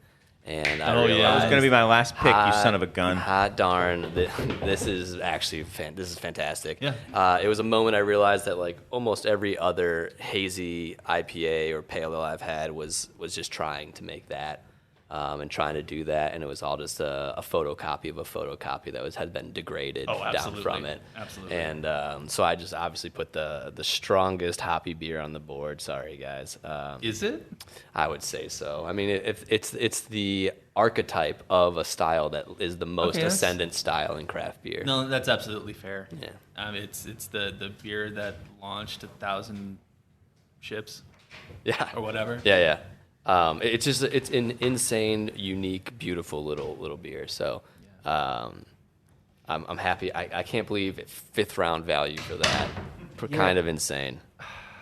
S3: and I realized
S1: That was going to be my last pick, you son of a gun.
S3: Hot darn! This is actually this is fantastic.
S5: Yeah.
S3: It was a moment I realized that like almost every other hazy IPA or pale ale I've had was just trying to make that, and trying to do that, and it was all just a photocopy of a photocopy that had been degraded down
S5: absolutely.
S3: from it.
S5: Absolutely.
S3: And so I just obviously put the strongest hoppy beer on the board. Sorry guys.
S5: Is it?
S3: I would say so. I mean, it's the archetype of a style that is the most
S5: Okay, that's-
S3: ascendant style in craft beer.
S5: No, that's absolutely fair.
S3: Yeah.
S5: It's the beer that launched 1,000 ships
S3: Yeah.
S5: or whatever.
S3: Yeah. It's an insane, unique, beautiful little beer. So, I'm happy. I can't believe fifth round value for that. Kind of insane.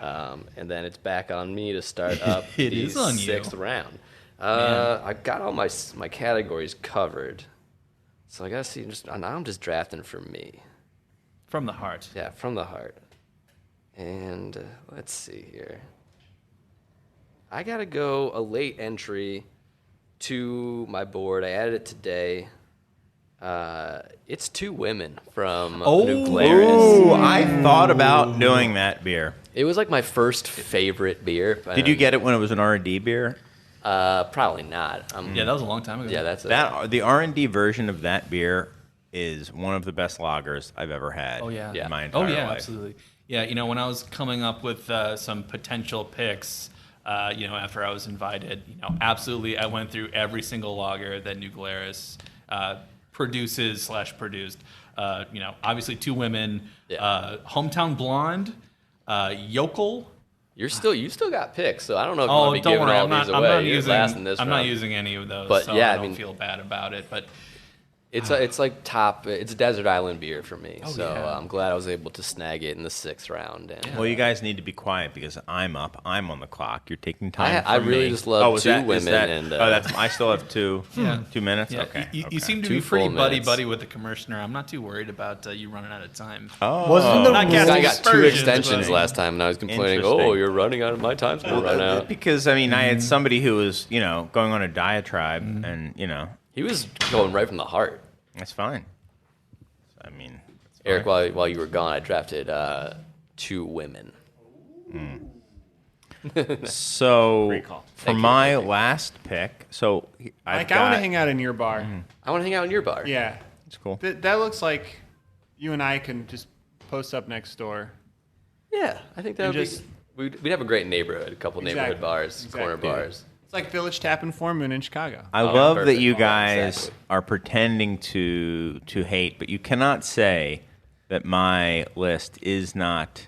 S3: And then it's back on me to start up
S5: It
S3: the
S5: is on you.
S3: sixth round. I got all my categories covered, so I gotta see. Now I'm just drafting for me.
S5: From the heart.
S3: Yeah, from the heart. And let's see here. I gotta go a late entry to my board. I added it today. It's Two Women from New Glarus.
S1: Oh, I thought about doing that beer.
S3: It was like my first favorite beer.
S1: Did you get it when it was an R&D beer?
S3: Probably not.
S5: Yeah, that was a long time ago.
S3: Yeah, that's
S1: The R&D version of that beer is one of the best lagers I've ever had.
S5: Oh yeah.
S1: in my entire life.
S5: Absolutely. Yeah, when I was coming up with some potential picks, after I was invited, absolutely, I went through every single lager that New Glarus produces/produced. Obviously, Two Women, Hometown Blonde, Yokel.
S3: You still got picks, so I don't know if you
S5: Oh,
S3: want to be
S5: don't
S3: giving
S5: worry,
S3: all
S5: I'm not,
S3: these
S5: I'm
S3: away.
S5: not
S3: You're
S5: using.
S3: last in this
S5: I'm
S3: round.
S5: not using any of those,
S3: But
S5: so
S3: yeah,
S5: I
S3: I
S5: don't
S3: mean-
S5: feel bad about it. But
S3: It's like top. It's a desert island beer for me, so
S5: yeah.
S3: I'm glad I was able to snag it in the sixth round. And
S1: Well, you guys need to be quiet because I'm up. I'm on the clock. You're taking time.
S3: I
S1: from
S3: really
S1: me.
S3: just love
S1: is
S3: Two
S1: that- is
S3: Women
S1: that-
S3: and,
S1: that's. I still have 2 minutes.
S5: yeah,
S1: Okay.
S5: you
S1: okay.
S5: seem to
S3: Two
S5: be pretty
S3: full minutes.
S5: buddy with the commissioner. I'm not too worried about you running out of time.
S1: Oh,
S6: Wasn't the
S5: Not
S6: rules-
S5: casting
S3: I got two
S5: aspersions,
S3: extensions
S5: but-
S3: last time, and I was complaining.
S1: Interesting.
S3: Oh, you're running out of my time's gonna run out.
S1: because I mean, I had somebody who was going on a diatribe, and
S3: He was going right from the heart.
S1: that's fine. I mean, that's
S3: Eric,
S1: fine.
S3: while you were gone, I drafted Two Women.
S1: So
S4: Great call.
S1: for
S3: Thank you,
S1: my
S3: thank you.
S1: last pick, so I've
S4: Mike,
S1: got,
S4: I want to hang out in your bar.
S3: I want to hang out in your bar.
S4: Yeah.
S1: It's cool.
S4: That looks like you and I can just post up next door.
S3: Yeah, I think that
S4: And
S3: would
S4: just-
S3: be. We'd have a great neighborhood, a couple neighborhood
S4: Exactly.
S3: bars, corner
S4: Exactly.
S3: bars.
S4: It's like Village Tap and Four Moon in Chicago.
S1: I
S3: Oh,
S1: love that
S3: perfect.
S1: you
S3: Oh,
S1: guys
S3: exactly.
S1: are pretending to hate, but you cannot say that my list is not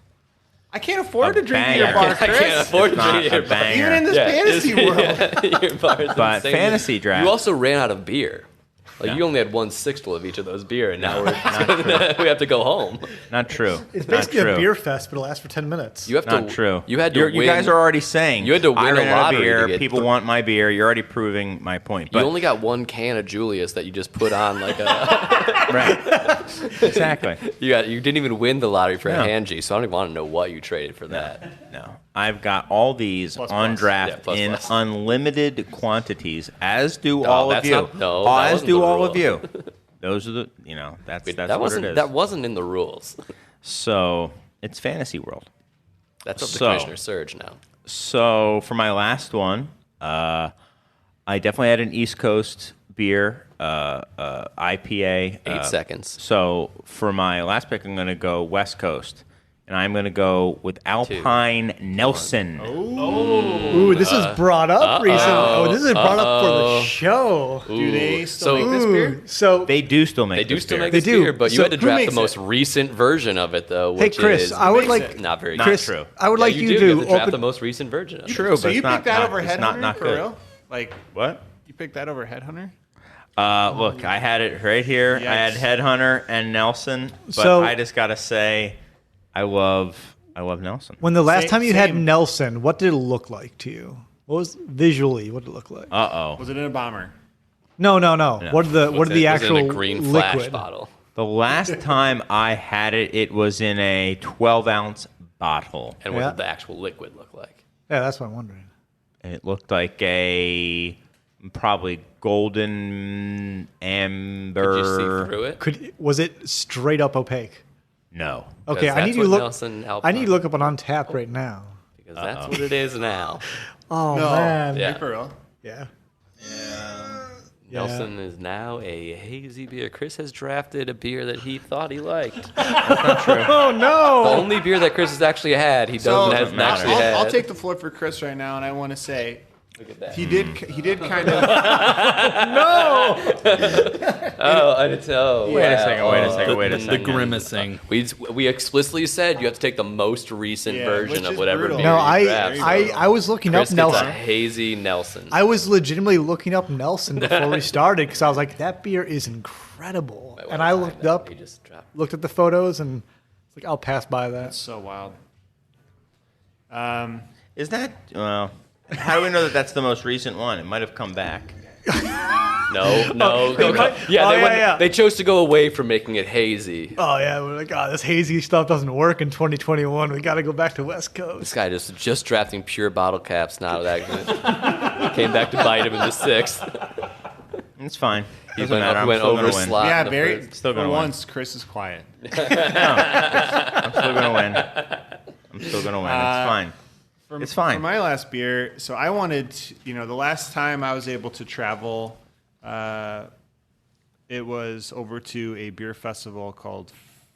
S4: I can't afford to drink at
S1: banger.
S4: your bar,
S3: I
S4: Chris.
S3: can't afford to
S1: not
S3: drink
S1: a
S3: your bar.
S1: banger.
S4: Even in this fantasy world.
S3: Your bar is
S1: But
S3: insane.
S1: fantasy draft.
S3: You also ran out of beer. Like
S1: Yeah.
S3: you only had 1/6 of each of those beer, and now we have to go home.
S1: Not true.
S6: It's
S1: Not
S6: basically
S1: true.
S6: a beer fest, but it'll last for 10 minutes.
S3: You have
S1: Not
S3: to.
S1: true.
S3: You had to.
S1: You
S3: win.
S1: guys are already saying
S3: You had to
S1: I
S3: win a
S1: ran out of
S3: lottery to
S1: beer.
S3: get
S1: People want my beer. You're already proving my point.
S3: You
S1: But
S3: only got one can of Julius that you just put on like a.
S1: right, exactly.
S3: You didn't even win the lottery for
S1: No.
S3: a Hanji, so I don't even want to know what you traded for that.
S1: No, I've got all these
S4: Plus,
S1: on
S4: plus.
S1: draft
S3: Yeah, plus,
S1: in
S3: plus.
S1: unlimited quantities, as do all of
S3: that's
S1: you.
S3: not- no, that
S1: as
S3: wasn't
S1: do
S3: the
S1: all
S3: rule.
S1: of you. Those are the that's
S3: That
S1: what
S3: wasn't
S1: it is.
S3: that wasn't in the rules.
S1: So it's fantasy world.
S3: That's up to
S1: So-
S3: Commissioner Surge now.
S1: So for my last one, I definitely had an East Coast beer, IPA.
S3: 8 seconds.
S1: So for my last pick, I'm going to go West Coast, and I'm going to go with Alpine Nelson.
S6: Ooh, this is brought up recently. Oh, this is brought up for the show.
S4: Do they still make this
S6: Ooh,
S4: beer?
S6: so
S1: They do still make
S3: They do
S1: this
S3: still
S1: beer.
S3: make this
S6: They do.
S3: beer, but you
S6: So
S3: had to
S6: who
S3: draft the
S4: makes
S3: most
S4: it?
S3: recent version of it, though,
S6: hey,
S3: which
S6: Chris,
S3: is
S6: I would
S4: makes
S6: like
S4: it?
S3: not very
S1: Not
S3: good.
S6: Chris,
S1: true.
S6: I would
S3: Yeah,
S6: like
S3: you
S6: you
S3: do. You
S6: to
S3: have to draft
S6: open.
S3: the most recent version of it.
S1: True,
S4: So
S1: but
S4: you
S1: it's not,
S4: picked that
S1: not,
S4: over
S1: it's
S4: Headhunter
S1: not
S4: for
S1: good.
S4: real? Like,
S1: What?
S4: you picked that over Headhunter?
S1: Look, I had it right here. I had
S4: Yikes.
S1: Headhunter and Nelson, but
S6: So-
S1: I just gotta say, I love Nelson.
S6: When the last time you had
S4: Same.
S6: Nelson, what did it look like to you? What was visually? What did it look like?
S4: Was it in a bomber?
S6: No. What are the
S3: Was
S6: the
S3: it
S6: actual
S3: in a green flash
S6: liquid?
S3: bottle?
S1: The last time I had it, it was in a 12-ounce bottle.
S3: And what
S6: Yeah.
S3: did the actual liquid look like?
S6: Yeah, that's what I'm wondering.
S1: It looked like a probably golden amber.
S3: Did you see through it?
S6: Was it straight up opaque?
S1: No.
S6: Okay, I
S3: that's
S6: need to
S3: what
S6: look.
S3: Nelson
S6: I need to look up on Untapped right now.
S3: Because that's what it is now.
S6: Oh
S4: No.
S6: man,
S3: Yeah.
S4: For real?
S6: yeah.
S3: Nelson is now a hazy beer. Chris has drafted a beer that he thought he liked.
S6: Oh
S3: The
S6: no!
S3: only beer that Chris has actually had, he doesn't
S1: doesn't
S3: have actually
S1: matter.
S3: had.
S4: I'll take the floor for Chris right now, and I want to say
S3: Look at that.
S4: he did kind of.
S3: Oh, I did tell.
S1: Wait a second. Wait a
S5: The
S1: second.
S5: grimacing.
S3: We explicitly said you have to take the most recent
S4: Yeah,
S3: version
S4: which
S3: of
S4: is
S3: whatever
S4: brutal.
S3: beer
S6: No,
S3: you
S6: I
S3: draft.
S6: I was looking
S3: Chris
S6: up
S3: gets a
S6: Nelson.
S3: hazy Nelson.
S6: I was legitimately looking up Nelson before we started because I was like, that beer is incredible. And I looked up,
S3: He just dropped.
S6: looked at the photos, and it's like I'll pass by that.
S4: So wild.
S1: Is that? Well, how do we know that that's the most recent one? It might have come back.
S3: No.
S6: they might-
S3: Yeah,
S6: oh,
S3: they,
S6: yeah,
S3: went-
S6: yeah.
S3: they chose to go away from making it hazy.
S6: Oh yeah, we're like, oh, this hazy stuff doesn't work in 2021. We got to go back to West Coast.
S3: This guy just drafting pure bottle caps. Not that good. Came back to bite him in the sixth.
S1: It's fine.
S3: He
S1: Doesn't matter. I'm
S3: went
S1: still
S3: over
S1: gonna win.
S3: slot.
S4: Yeah,
S3: in the
S4: very.
S3: first.
S1: Still
S4: For
S1: gonna win.
S4: once, Chris is quiet.
S1: I'm still gonna win. I'm still gonna win. It's fine. It's fine.
S4: For my last beer, so I wanted, the last time I was able to travel, it was over to a beer festival called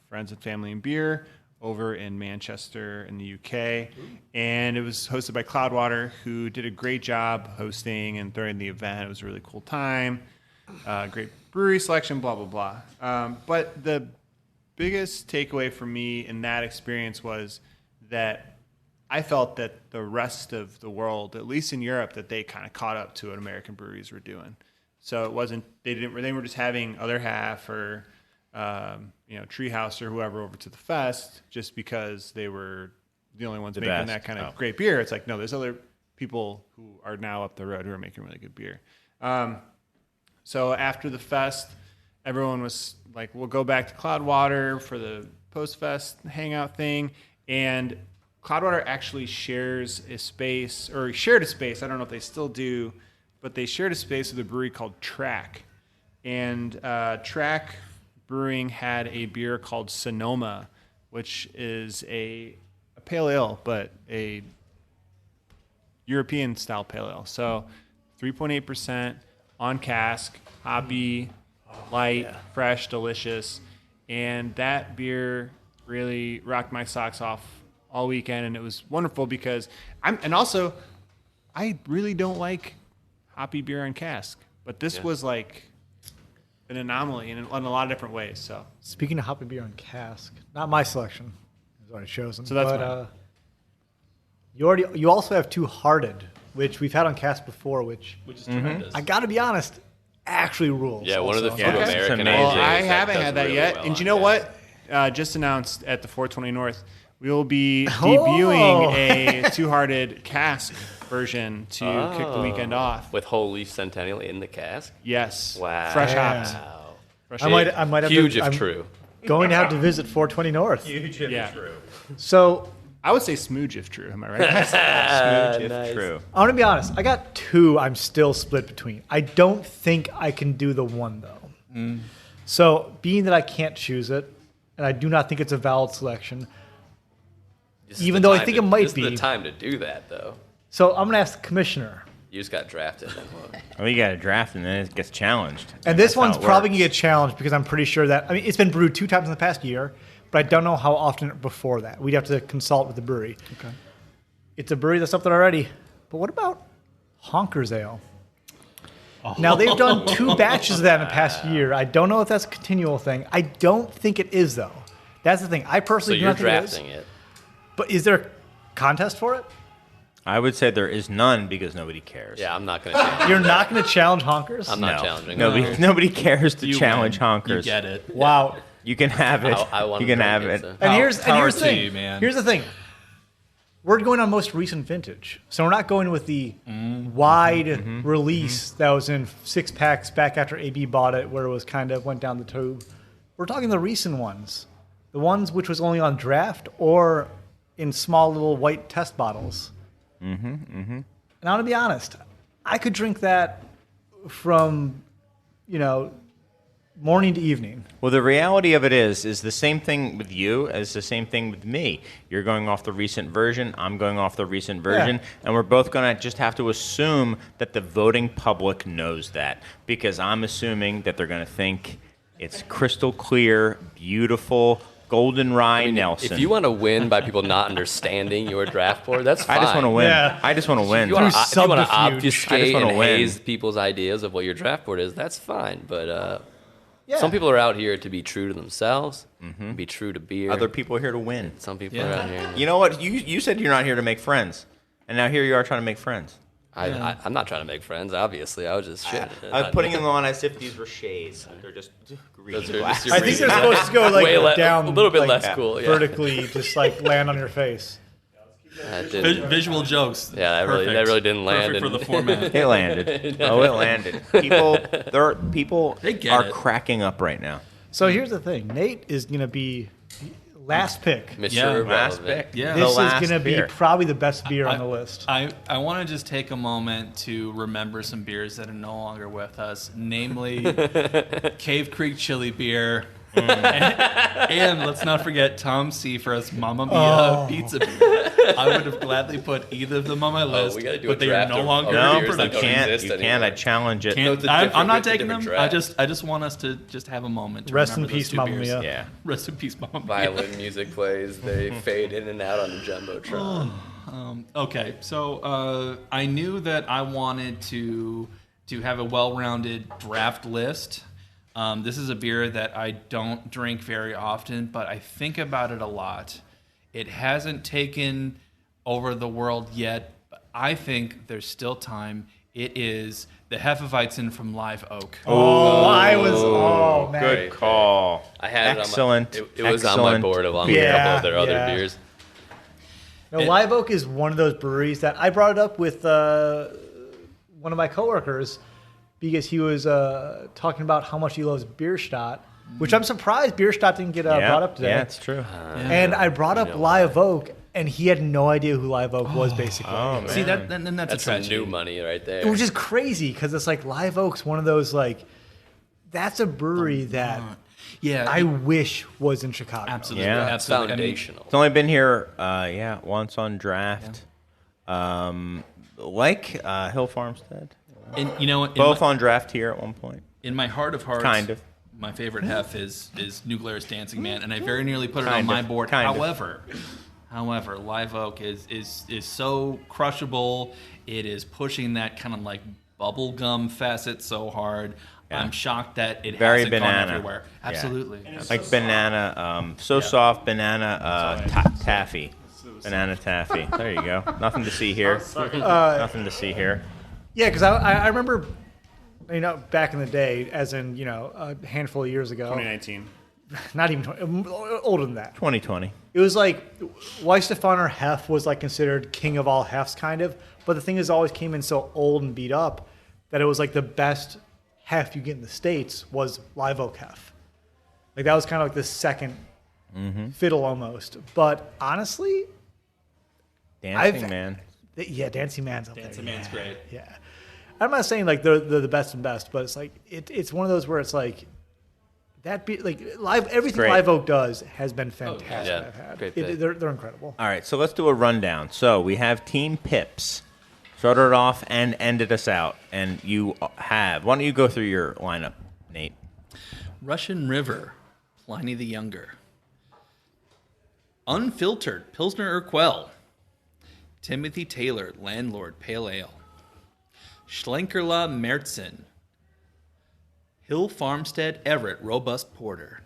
S4: Friends and Family and Beer over in Manchester in the UK. And it was hosted by Cloudwater, who did a great job hosting and throwing the event. It was a really cool time. Great brewery selection, blah, blah, blah. But the biggest takeaway for me in that experience was that I felt that the rest of the world, at least in Europe, that they kind of caught up to what American breweries were doing. So it wasn't they were just having Other Half or Treehouse or whoever over to the fest just because they were the only ones making
S1: best.
S4: that kind of great beer. It's like, no, there's other people who are now up the road who are making really good beer. So after the fest, everyone was like, we'll go back to Cloudwater for the post-fest hangout thing. And Cloudwater actually shared a space. I don't know if they still do, but they shared a space with a brewery called Track. And Track Brewing had a beer called Sonoma, which is a pale ale, but a European-style pale ale. So 3.8% on cask, hoppy, light, fresh, delicious. And that beer really rocked my socks off all weekend, and it was wonderful because I really don't like hoppy beer on cask, but this was like an anomaly in a lot of different ways. So
S6: Speaking of hoppy beer on cask, not my selection. Is already chosen.
S4: So that's
S6: but,
S4: mine.
S6: you also have Two Hearted, which we've had on cask before, which
S5: Which is tremendous.
S6: I got to be honest, actually rules.
S3: Yeah, one of the
S6: also.
S3: few
S1: Yeah, it's
S3: American
S1: amazing.
S3: IPAs
S4: well, I
S3: that
S4: haven't
S3: does
S4: had that
S3: really
S4: yet.
S3: well
S4: And
S3: on
S4: you know
S3: cask.
S4: what? Just announced at the 420 North, we will be debuting a Two-Hearted cask version to kick the weekend off.
S3: With Holy Centennial in the cask.
S4: Yes.
S3: Wow.
S4: Fresh hopped.
S3: Wow.
S4: Fresh
S6: I might have
S3: Huge
S6: to,
S3: if
S6: I'm
S3: true.
S6: going to have to visit 420 North.
S4: Yeah.
S6: So
S4: I would say smooge if true. Am I right?
S1: If true.
S6: I want to be honest. I got two I'm still split between. I don't think I can do the one, though. So being that I can't choose it, and I do not think it's a valid selection,
S3: This is
S6: Even
S3: the
S6: though I
S3: time
S6: think
S3: to-
S6: it might
S3: this
S6: be.
S3: is the time to do that, though.
S6: so I'm going to ask the commissioner.
S3: You just got drafted. Then what?
S1: Well, you got a draft and then it gets challenged.
S6: And this
S1: That's how
S6: one's
S1: it
S6: probably
S1: works.
S6: going to get challenged because I'm pretty sure that, it's been brewed 2 times in the past year, but I don't know how often before that. We'd have to consult with the brewery.
S5: Okay.
S6: It's a brewery that's up there already. But what about Honker's Ale? Now, they've done 2 batches of that in the past year. I don't know if that's a continual thing. I don't think it is, though. That's the thing. I
S3: So
S6: personally do
S3: you're
S6: not think it is.
S3: drafting it.
S6: But is there a contest for it?
S1: I would say there is none because nobody cares.
S3: Yeah, I'm not going to change.
S6: You're not going to challenge Honkers?
S3: I'm not challenging.
S1: Nobody cares to
S5: You
S1: challenge
S5: win.
S1: honkers.
S5: You get it.
S6: Wow.
S1: You can have it.
S3: I wanna
S1: you can
S3: drink
S1: have
S3: it,
S1: it.
S3: so.
S6: And here's
S5: Power
S6: the
S5: to
S6: thing.
S5: you, man.
S6: Here's the thing. We're going on most recent vintage. So we're not going with the wide release that was in 6 packs back after AB bought it, where it was kind of went down the tube. We're talking the recent ones. The ones which was only on draft or in small little white test bottles. And I'm going to be honest. I could drink that from, morning to evening.
S1: Well, the reality of it is the same thing with you as the same thing with me. You're going off the recent version. I'm going off the recent version. And we're both going to just have to assume that the voting public knows that, because I'm assuming that they're going to think it's crystal clear, beautiful, golden rye Nelson.
S3: If you want to win by people not understanding your draft board, that's fine.
S1: I just want to win.
S6: Yeah.
S1: I just want to win.
S3: If you want to
S6: subterfuge.
S1: I
S3: obfuscate
S1: just wanna
S3: and
S1: win.
S3: haze people's ideas of what your draft board is, that's fine. But
S6: Yeah.
S3: some people are out here to be true to themselves, be true to beer.
S1: Other people are here to win.
S3: Some people
S5: Yeah.
S3: are out here.
S1: You know what? You said you're not here to make friends. And now here you are trying to make friends.
S3: I'm not trying to make friends, obviously. I was just shit.
S1: I was putting them on as if these were shades. They're just green
S3: Those are
S1: glasses.
S3: just
S6: I think they're supposed to go like
S3: Way
S6: down
S3: a little bit
S6: like,
S3: less cool. Yeah.
S6: vertically, just like land on your face.
S3: That didn't-
S5: Visual jokes.
S3: Yeah, that really didn't land
S5: Perfect for
S3: in-
S5: the format.
S1: It landed. Oh, it landed. People
S5: They get
S1: are
S5: it.
S1: cracking up right now.
S6: So here's the thing. Nate is going to be last pick.
S3: Mr.
S5: Yeah.
S1: Last
S3: Irrelevant.
S1: pick.
S5: Yeah.
S1: The
S6: This is
S1: last
S6: going to be
S1: beer.
S6: probably the best beer on the list.
S5: I want to just take a moment to remember some beers that are no longer with us, namely Cave Creek Chili Beer. And let's not forget Tom Seifers Mamma Mia Pizza Beer. I would have gladly put either of them on my list,
S3: we gotta do
S5: but
S3: a
S5: they are
S3: draft
S5: no
S3: of-
S5: longer
S3: of
S1: No,
S5: in
S3: beers that
S1: you
S3: don't
S5: production.
S1: can't.
S3: exist
S1: You
S3: anymore.
S1: can't. I challenge it.
S5: Can't-
S3: it's a
S5: I'm
S3: different-
S5: not
S3: it's a
S5: taking them.
S3: different
S5: I just want us to just have a moment. To
S6: Rest in
S5: remember those
S6: peace,
S5: two
S6: Mamma
S5: beers.
S6: Mia.
S1: Yeah.
S5: Rest in peace, Mamma Mia.
S3: Violin music plays. They fade in and out on the jumbotron.
S5: Okay, so I knew that I wanted to have a well-rounded draft list. This is a beer that I don't drink very often, but I think about it a lot. It hasn't taken over the world yet, but I think there's still time. It is the Hefeweizen from Live Oak.
S6: Oh, man.
S1: Good call.
S3: I had
S1: Excellent.
S3: it on my, it was on my
S1: Excellent.
S3: board along with a couple of their other
S6: Yeah.
S3: beers.
S6: Now, Live Oak is one of those breweries that I brought it up with one of my coworkers because he was talking about how much he loves Bierstadt, which I'm surprised Bierstadt didn't get brought up today.
S1: Yeah, it's true.
S6: And I brought up Live Oak, and he had no idea who Live Oak was, basically.
S1: Oh, man.
S5: See, then that's
S3: That's
S5: a
S3: some
S5: tragedy.
S3: new money right there.
S6: Which is crazy because it's like Live Oak's one of those, like, that's a brewery that
S5: Yeah,
S6: I wish was in Chicago.
S5: absolutely,
S1: Yeah.
S5: absolutely. I mean,
S3: Foundational.
S1: It's only been here, once on draft. Hill Farmstead.
S5: and you know, in
S1: Both
S5: my,
S1: on draft here at one point.
S5: in my heart of hearts,
S1: Kind of.
S5: my favorite hef is New Glarus Dancing Man, and I very nearly put it on
S1: Kind
S5: my
S1: of,
S5: board.
S1: kind of.
S5: However, Live Oak is so crushable. It is pushing that kind of like bubblegum facet so hard.
S1: Yeah.
S5: I'm shocked that it
S1: Very
S5: hasn't
S1: banana.
S5: gone everywhere.
S1: Yeah.
S5: Absolutely.
S1: Like banana, soft banana taffy. Banana taffy. There you go. Nothing to see here. Nothing to see here.
S6: Yeah, because I remember, back in the day, as in, a handful of years ago.
S4: 2019.
S6: Not even 20, older than that.
S1: 2020.
S6: It was like Weißstefaner Hef was like considered king of all Hefs, kind of. But the thing is, always came in so old and beat up that it was like the best Hef you get in the States was Live Oak Hef. Like that was kind of like the second fiddle almost. But honestly,
S1: Dancing Man.
S6: Dancing Man's up there.
S5: Dancing Man's great.
S6: Yeah, I'm not saying like they're the best and best, but it's like it's one of those where it's like that be like live everything
S1: great.
S6: Live Oak does has been fantastic.
S3: yeah.
S6: I've had.
S3: Great pick.
S6: They're incredible.
S1: All right, so let's do a rundown. So we have Team Pips. Started it off and ended us out. And you have. Why don't you go through your lineup, Nate?
S5: Russian River, Pliny the Younger. Unfiltered Pilsner Urquell. Timothy Taylor, Landlord Pale Ale. Schlenkerla Mertzen. Hill Farmstead Everett Robust Porter.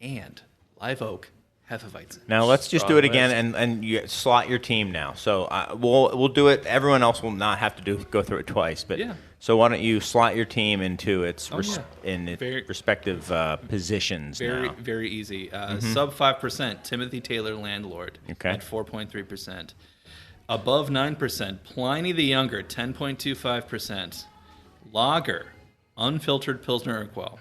S5: And Live Oak Hefeweizen.
S1: Now let's just do it again and you slot your team now. So we'll do it. Everyone else will not have to go through it twice. But
S5: Yeah.
S1: So why don't you slot your team into its
S5: Very-
S1: respective positions
S5: Very,
S1: now?
S5: very easy. Sub 5%, Timothy Taylor, Landlord,
S1: Okay.
S5: at 4.3%. Above 9%, Pliny the Younger, 10.25%. Lager, Unfiltered Pilsner Urquell.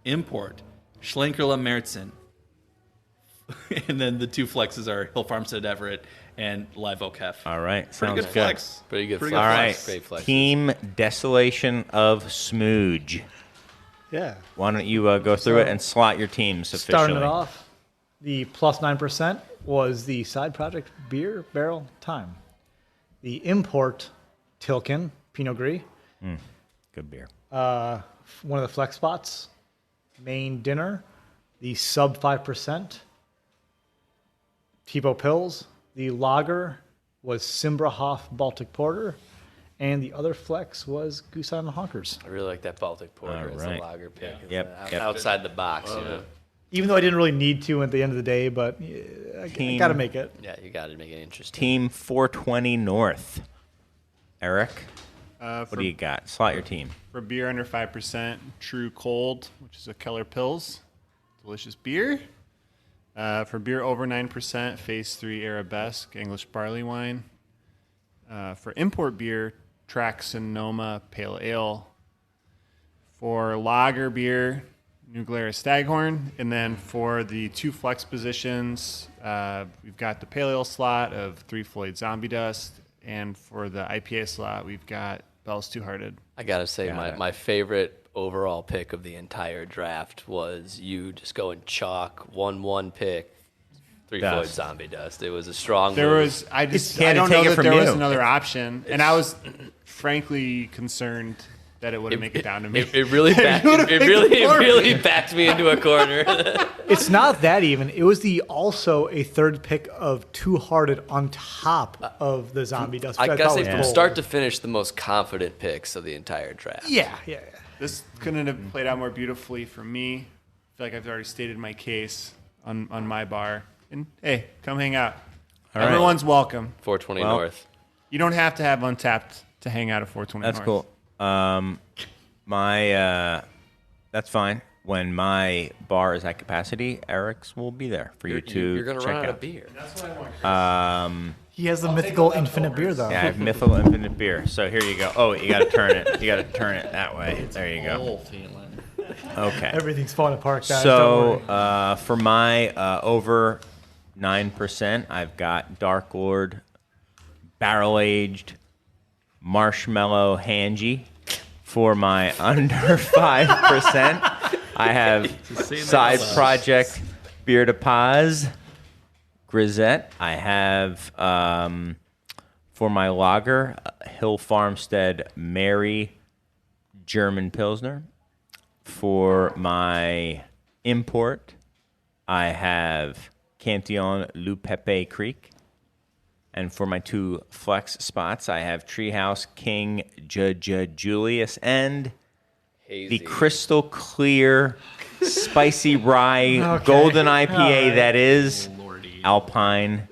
S5: Import, Schlenkerla Mertzen. And then the two flexes are Hill Farmstead Everett and Live Oak Hef.
S1: All right.
S5: Pretty
S1: Sounds
S5: good flex.
S3: Pretty good
S5: Pretty
S3: flex.
S1: All
S5: flex.
S1: right.
S3: Great flex.
S1: Team Desolation of Smooge.
S6: Yeah.
S1: Why don't you go through it and slot your teams officially?
S6: Starting it off, the plus 9% was the side project beer barrel time. The import Tilken Pinot Gris.
S1: Good beer.
S6: One of the flex spots. Main dinner, the sub 5%. Tipo Pills. The lager was Simbrahoff Baltic Porter. And the other flex was Goose Island Honkers.
S3: I really like that Baltic Porter as
S1: right.
S3: a lager pick. It's,
S1: Yep.
S3: Outside the box, you know.
S6: Even though I didn't really need to at the end of the day, but I
S1: Team-
S6: got to make it.
S3: Yeah, you got to make it interesting.
S1: Team 420 North. Eric,
S4: For,
S1: what do you got? Slot your team.
S4: for beer under 5%, True Cold, which is a Keller Pils. Delicious beer. For beer over 9%, Phase 3 Arabesque, English Barley Wine. For import beer, Track Sonoma Pale Ale. For lager beer, New Glarus Staghorn. And then for the two flex positions, we've got the Pale Ale slot of Three Floyd Zombie Dust. And for the IPA slot, we've got Bell's Two Hearted.
S3: I got to say, my favorite overall pick of the entire draft was you just going chalk, 1-1 pick, Three Floyd
S1: Dust.
S3: Zombie Dust. It was a strong
S4: There
S3: move.
S4: was, I just,
S1: He had
S4: I
S1: to
S4: don't
S1: take
S4: know
S1: it
S4: that
S1: from
S4: there was
S1: you.
S4: another option. And I was frankly concerned that it wouldn't make it down to me.
S3: It really backed me into a corner.
S6: It's not that even. It was also a third pick of Two Hearted on top of the Zombie Dust.
S3: I
S6: which
S3: gotta
S6: thought
S3: say,
S6: was
S3: from
S6: bold.
S3: start to finish, the most confident picks of the entire draft.
S6: Yeah.
S4: This couldn't have played out more beautifully for me. I feel like I've already stated my case on my bar. And hey, come hang out.
S1: right.
S4: Everyone's welcome.
S3: 420
S1: Well,
S3: North.
S4: You don't have to have Untapped to hang out at 420
S1: That's
S4: North.
S1: cool. That's fine. When my bar is at capacity, Eric's will be there for you to
S3: You're gonna
S1: check
S3: run out
S1: out.
S3: of beer.
S6: He has the mythical infinite beer, though.
S1: Yeah, I have Mythical Infinite Beer. So here you go. Oh, you got to turn it. You got to turn it that way. There you go.
S5: Whole feeling.
S1: Okay.
S6: Everything's falling apart, guys. Don't worry.
S1: So for my over 9%, I've got Dark Lord, Barrel Aged, Marshmallow Hangy. For my under 5%, I have Side Project Beer de Paz, Grisette. I have for my lager, Hill Farmstead Mary German Pilsner. For my import, I have Cantillon Loup Pepe Creek. And for my two flex spots, I have Treehouse King Julius and
S3: Hazy.
S1: the crystal clear, spicy rye
S6: Okay.
S1: golden IPA
S6: All right.
S1: that is
S5: Lordy.
S1: Alpine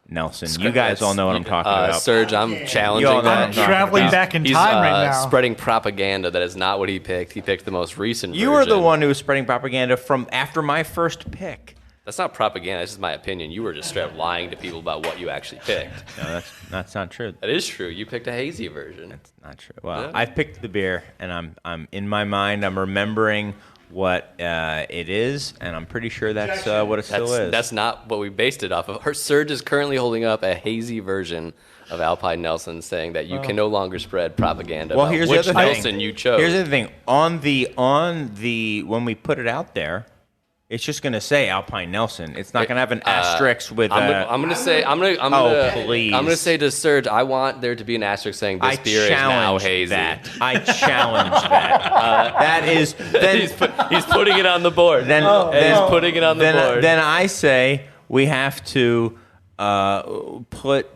S1: Nelson. You guys all know what I'm talking about.
S3: Serge, I'm challenging
S1: You all know what
S3: that.
S1: I'm talking
S6: Traveling
S1: about.
S6: back in
S3: He's
S6: time right now.
S3: spreading propaganda. That is not what he picked. He picked the most recent
S1: You were the
S3: version.
S1: one who was spreading propaganda from after my first pick.
S3: That's not propaganda. That's just my opinion. You were just straight up lying to people about what you actually picked.
S1: No, that's not true.
S3: That is true. You picked a hazy version.
S1: It's not true. Well,
S3: Yeah.
S1: I've picked the beer, and I'm in my mind. I'm remembering what it is, and I'm pretty sure that's what it still is.
S3: That's not what we based it off of. Serge is currently holding up a hazy version of Alpine Nelson, saying that you can no longer spread propaganda
S1: well,
S3: about
S1: here's
S3: which
S1: the other
S3: Nelson
S1: thing.
S3: you chose.
S1: Here's the thing. On the when we put it out there, it's just going to say Alpine Nelson. It's not going to have an asterisk with.
S3: I'm gonna
S1: please.
S3: I'm gonna say to Serge, I want there to be an asterisk saying this
S1: I
S3: beer is now
S1: challenge
S3: hazy.
S1: that. I challenge that. That is then.
S3: He's putting it on the board.
S1: Then,
S3: he's putting it on the board.
S1: Then I say, we have to put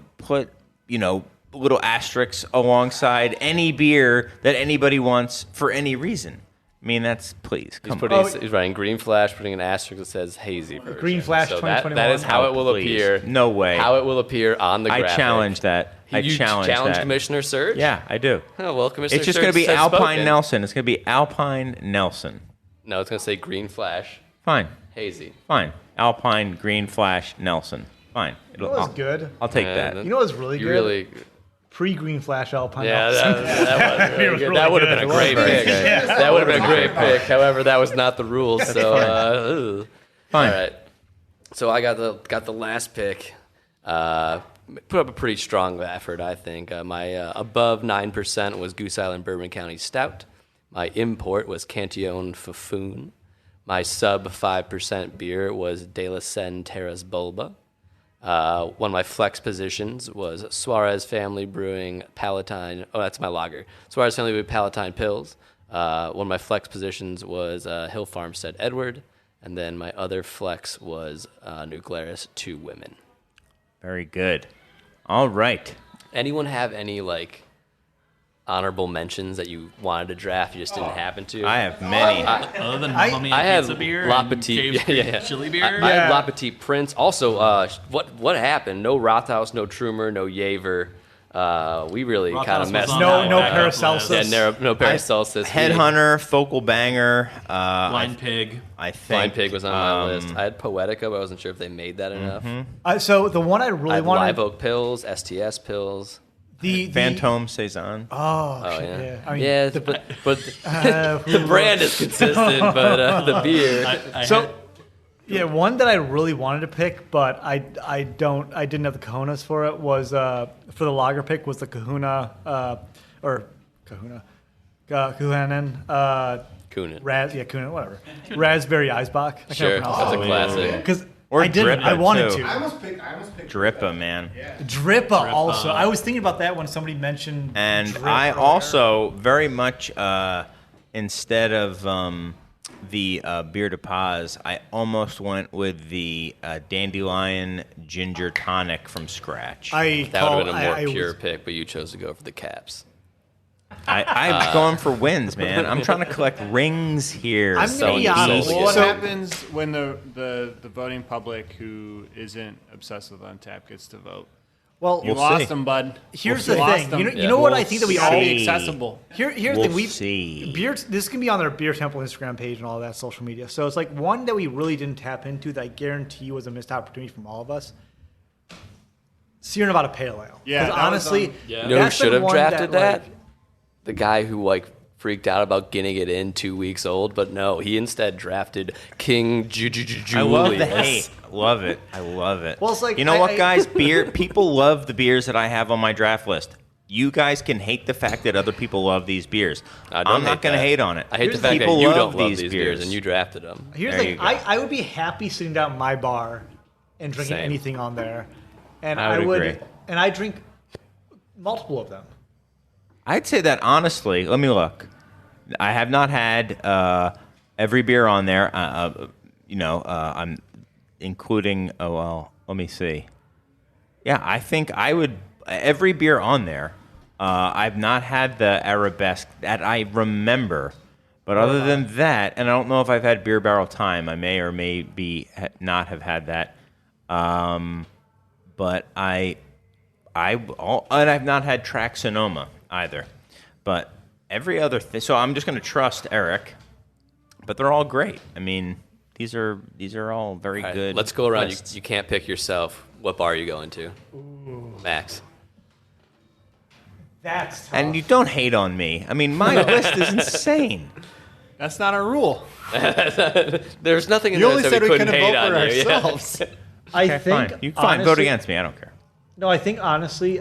S1: little asterisks alongside any beer that anybody wants for any reason. I mean, please come on.
S3: He's writing Green Flash, putting an asterisk that says hazy version.
S6: Green Flash
S3: so
S6: 2021.
S3: that is how it will
S1: Please.
S3: appear.
S1: No way.
S3: How it will appear on the graphic.
S1: I challenge that.
S3: You challenge Commissioner Surge?
S1: Yeah, I do.
S3: Oh, well, Commissioner
S1: It's just
S3: Surge
S1: going to be
S3: has
S1: Alpine
S3: spoken.
S1: Nelson. It's going to be Alpine Nelson.
S3: No, it's going to say Green Flash,
S1: Fine.
S3: hazy.
S1: Fine. Alpine Green Flash Nelson. Fine.
S6: That was good.
S1: I'll take
S3: Yeah,
S1: that.
S6: You know what's really
S3: You
S6: good?
S3: really...
S6: Pre-Green Flash Alpine.
S3: Yeah,
S6: Nelson.
S3: that was really good. That would have been a great pick. That would have been a great pick. However, that was not the rule. So,
S1: Fine.
S3: All right. So I got the last pick. Put up a pretty strong effort, I think. My above 9% was Goose Island Bourbon County Stout. My import was Cantillon Fafoon. My sub 5% beer was De La Seine Terras Bulba. One of my flex positions was Suarez Family Brewing Palatine. Oh, that's my lager. Suarez Family Brewing Palatine Pills. One of my flex positions was Hill Farmstead Edward. And then my other flex was New Glarus 2 Women.
S1: Very good. All right.
S3: Anyone have any, honorable mentions that you wanted to draft, you just didn't happen to?
S1: I have many.
S5: Other than Mummy
S3: I
S5: and
S3: had
S5: Pizza Beer
S3: La
S5: and
S3: Petite,
S5: Cave's Chili Beer.
S3: I had La Petite Prince. Also, what happened? No Rothaus, no Trumer, no Yaver. We really
S5: Rothaus
S3: kind of
S5: was
S3: messed
S5: on
S3: up.
S6: No
S5: that
S6: Paracelsus.
S3: Yeah, no Paracelsus.
S1: Headhunter, Focal Banger.
S5: Blind Pig.
S1: I think.
S3: Blind Pig was on my list. I had Poetica, but I wasn't sure if they made that enough.
S6: So the one I
S3: I
S6: really
S3: had
S6: wanted.
S3: Live Oak Pills, STS Pills.
S6: The
S1: Phantom Cezanne.
S6: Oh,
S3: Oh,
S6: shit,
S3: yeah.
S6: yeah. I mean,
S3: Yeah, but the brand is consistent, but the beer.
S6: Yeah, one that I really wanted to pick, but I didn't have the cojones for it was for the lager pick was the Kuhanen
S3: Kunin.
S6: Kuhanen, whatever. Raspberry Eisbach. I
S3: Sure, that's a classic.
S6: Because
S1: Or
S6: I didn't.
S1: Drippa,
S6: I wanted
S1: too.
S6: to.
S7: I almost picked
S1: Drippa, man.
S6: Drippa also. I was thinking about that when somebody mentioned.
S1: And
S6: Drippa
S1: I
S6: earlier.
S1: also very much, instead of the Beer de Paz, I almost went with the Dandelion Ginger Tonic from scratch.
S3: That would have been a more pure pick, but you chose to go for the caps.
S1: I'm going for wins, man. I'm trying to collect rings here.
S6: I'm gonna be honest.
S3: soul
S4: Well, what
S6: So-
S4: happens when the voting public who isn't obsessed with Untapped gets to vote?
S6: Well,
S4: You
S1: We'll
S4: lost
S1: see.
S4: them, bud.
S6: here's
S4: You
S6: the
S4: lost
S6: thing.
S4: them.
S6: You know what I
S1: We'll
S6: think that we
S4: Gotta
S6: all
S4: be accessible.
S6: here's
S1: We'll
S6: the thing. We
S1: see.
S6: beer. This can be on our Beer Temple Instagram page and all that social media. So it's like one that we really didn't tap into that I guarantee was a missed opportunity from all of us. Sierra Nevada Pale Ale.
S4: Yeah,
S6: 'Cause
S4: that was
S6: honestly,
S4: on-
S3: You know who
S6: that's
S3: should
S6: the
S3: have
S6: one
S3: drafted that?
S6: like,
S3: The guy who freaked out about getting it in 2 weeks old, but no, he instead drafted King Julius.
S1: I love the hate. Love it. I love it.
S6: Well, it's like,
S1: you know
S6: I-
S1: what,
S6: I-
S1: guys? Beer. People love the beers that I have on my draft list. You guys can hate the fact that other people love these beers. I'm not going to hate on it.
S3: I hate the
S6: Here's
S3: fact
S1: people
S3: that you
S1: love
S3: don't love
S1: these
S3: these
S1: beers.
S3: beers and you drafted them.
S6: Here's
S1: There
S6: the
S1: you
S6: thing.
S1: go.
S6: I would be happy sitting down at my bar and drinking
S3: Same.
S6: anything on there, and
S1: I would agree.
S6: and I drink multiple of them.
S1: I'd say that honestly. Let me look. I have not had every beer on there. I'm including. Oh well. Let me see. Yeah, I think I would every beer on there. I've not had the Arabesque that I remember, but other than that, and I don't know if I've had Beer Barrel Time. I may or may be not have had that. But and I've not had Track Sonoma either. But every other thing. So I'm just going to trust Eric. But they're all great. I mean, these are all very
S3: All right,
S1: good.
S3: let's go around.
S1: lists.
S3: You can't pick yourself. What bar are you going to? Max.
S6: That's tough.
S1: And you don't hate on me. I mean, my list is insane.
S4: That's not a rule.
S3: There's nothing in
S7: You
S3: there
S7: only
S3: that
S7: said
S3: we
S7: we
S3: couldn't
S7: couldn't
S3: hate
S7: vote for
S3: on you. Yeah.
S7: ourselves.
S6: I
S1: Okay,
S6: think
S1: fine. You fine. Vote
S6: honestly-
S1: against me. I don't care.
S6: No, I think honestly,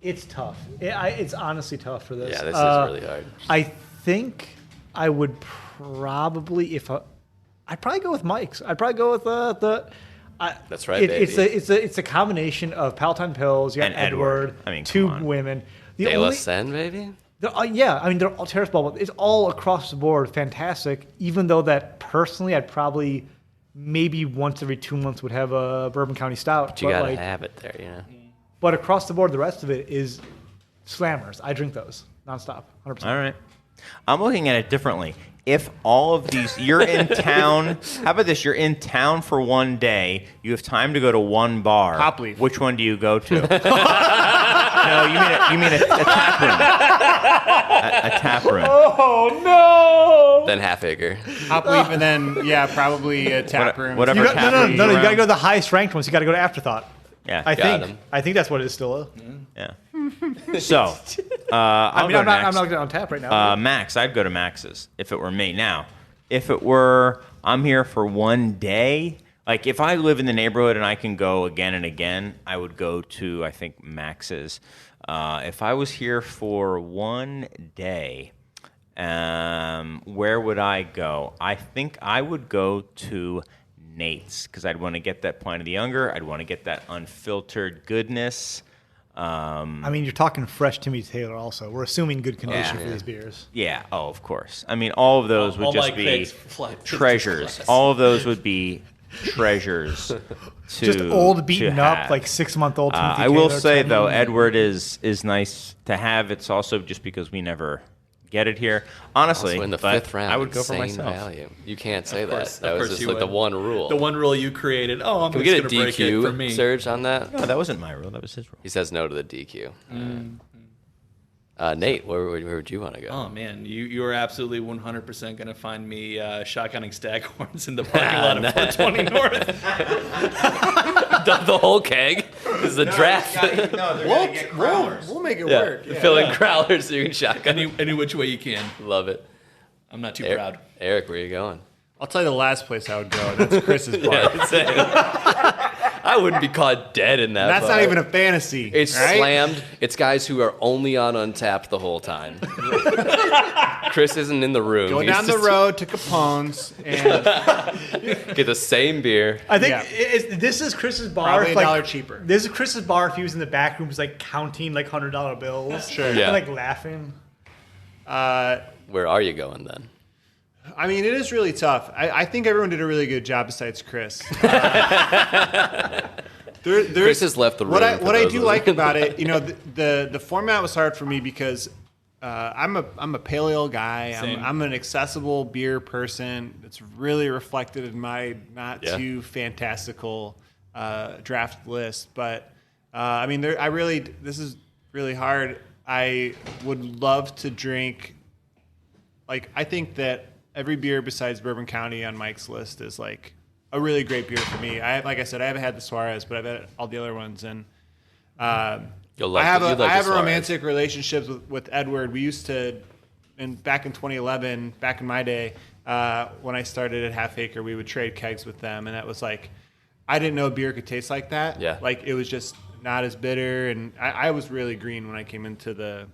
S6: it's tough. It's honestly tough for this.
S3: Yeah, this is really hard.
S6: I think I would probably I'd probably go with Mike's. I'd probably go with the.
S3: That's right,
S6: It's a combination of Palatine Pills. You got
S1: And Edward. I mean,
S6: two
S1: come on.
S6: women. The
S3: De La
S6: only,
S3: Seine, baby.
S6: yeah, I mean they're all terrible, but it's all across the board fantastic. Even though that personally, I'd probably maybe once every 2 months would have a Bourbon County Stout.
S3: But you gotta
S6: like,
S3: have it there, you know.
S6: But across the board, the rest of it is slammers. I drink those nonstop, 100%.
S1: All right. I'm looking at it differently. If all of these, you're in town. How about this? You're in town for one day. You have time to go to one bar.
S4: Hop Leaf.
S1: Which one do you go to? No, you mean a tap room. A tap room.
S6: Oh, no!
S3: Then Half Acre.
S4: Hop Leaf, and then probably a tap room.
S1: Whatever
S6: You
S1: tap
S6: no,
S1: room
S6: you got to
S1: around.
S6: go to the highest ranked ones. You got to go to Afterthought.
S1: Yeah.
S6: I
S3: Got
S6: think.
S3: 'em.
S6: I think that's what it is still.
S1: Yeah. So,
S6: I'm
S1: go
S6: not
S1: next.
S6: on tap right now.
S1: Max, I'd go to Max's if it were me. Now, if it were I'm here for one day, like if I live in the neighborhood and I can go again and again, I would go to, I think, Max's. If I was here for one day, where would I go? I think I would go to Nate's because I'd want to get that Pint of the Younger. I'd want to get that unfiltered goodness.
S6: I mean, you're talking fresh Timmy Taylor also. We're assuming good condition
S1: Yeah.
S6: for these beers.
S1: Yeah. Oh, of course. I mean, all of those would
S5: All
S1: just
S5: my
S1: be
S5: picks fly to
S1: treasures.
S5: class.
S1: All of those would be treasures.
S6: Just old, beaten up, like 6-month-old Timothy
S1: I will
S6: Taylor,
S1: say
S6: 10.
S1: though, Edward is nice to have. It's also just because we never get it here. Honestly,
S3: Also in the
S1: but
S3: 5th round,
S1: I would go for
S3: insane
S1: myself.
S3: value. You can't say
S5: course-
S3: that. That
S5: of
S3: was
S5: course
S3: just
S5: you
S3: like the
S5: would.
S3: one rule.
S5: The one rule you created. Oh, I'm
S3: Can we
S5: just
S3: get a
S5: gonna break it for
S3: DQ,
S5: me.
S3: Serge, on that?
S1: No, that wasn't my rule. That was his rule.
S3: He says no to the DQ. Nate, where would you want to go?
S5: Oh man, you are absolutely 100% going to find me shotgunning staghorns in the parking lot of 420 North.
S3: the whole keg is the draft.
S4: We'll make it work.
S3: You're filling growlers so you can shotgun.
S5: Any which way you can.
S3: Love it.
S5: I'm not too proud.
S3: Eric, where are you going?
S4: I'll tell you the last place I would go. That's Chris's bar.
S3: I wouldn't be caught dead in that.
S4: That's
S3: bar.
S4: not even a fantasy.
S3: It's
S4: right?
S3: slammed. It's guys who are only on Untapped the whole time. Chris isn't in the room.
S4: Go
S3: He's
S4: down the
S3: just-
S4: road to Capone's and
S3: Get the same beer.
S6: I think
S4: Yeah.
S6: this is Chris's bar.
S4: probably
S6: if,
S4: a
S6: like,
S4: dollar cheaper.
S6: This is Chris's bar if he was in the back rooms, like counting like $100 bills.
S4: Sure.
S6: And,
S3: Yeah.
S6: like laughing.
S3: Where are you going then?
S4: I mean, it is really tough. I think everyone did a really good job besides Chris.
S3: Chris has left the room.
S4: What I
S3: for those
S4: do
S3: listening.
S4: like about it, the format was hard for me because I'm a pale ale guy.
S5: Same.
S4: I'm an accessible beer person. It's really reflected in my not
S3: Yeah.
S4: too fantastical draft list. But I mean, this is really hard. I would love to drink. Like, I think that every beer besides Bourbon County on Mike's list is like a really great beer for me. Like I said, I haven't had the Suarez, but I've had all the other ones, and
S3: You'll like
S4: I have
S3: you'll like the
S4: a
S3: Suarez.
S4: romantic relationship with Edward. We used to, back in 2011, back in my day, when I started at Half Acre, we would trade kegs with them, and that was like, I didn't know beer could taste like that.
S3: Yeah.
S4: Like it was just not as bitter, and I was really green when I came into the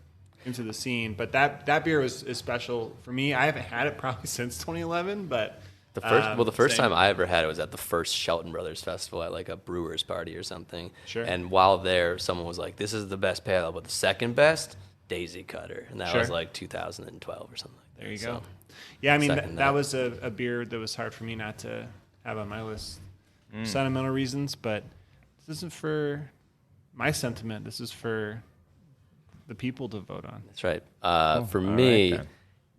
S4: scene. But that beer is special for me. I haven't had it probably since 2011, but
S3: The first
S4: same.
S3: time I ever had it was at the first Shelton Brothers Festival at like a brewer's party or something.
S4: Sure.
S3: And while there, someone was like, "This is the best pale ale, but the second best, Daisy Cutter," and that
S4: Sure.
S3: was like 2012 or something like that.
S4: There you
S3: So,
S4: go. Yeah, I mean
S3: second
S4: that
S3: that.
S4: was a beer that was hard for me not to have on my list,
S3: Mm.
S4: sentimental reasons. But this isn't for my sentiment. This is for the people to vote on.
S3: That's right. For me,
S1: then.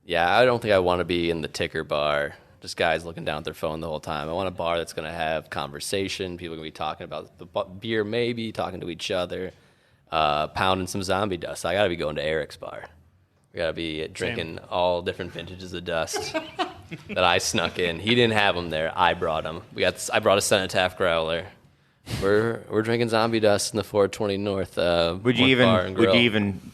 S3: yeah, I don't think I want to be in the ticker bar. Just guys looking down at their phone the whole time. I want a bar that's going to have conversation. People are going to be talking about the beer, maybe talking to each other, pounding some zombie dust. I got to be going to Eric's bar. We got to be drinking all different vintages of dust that I snuck in. He didn't have them there. I brought them. I brought a Cenotaph growler. We're drinking zombie dust in the 420 North.
S1: Would you even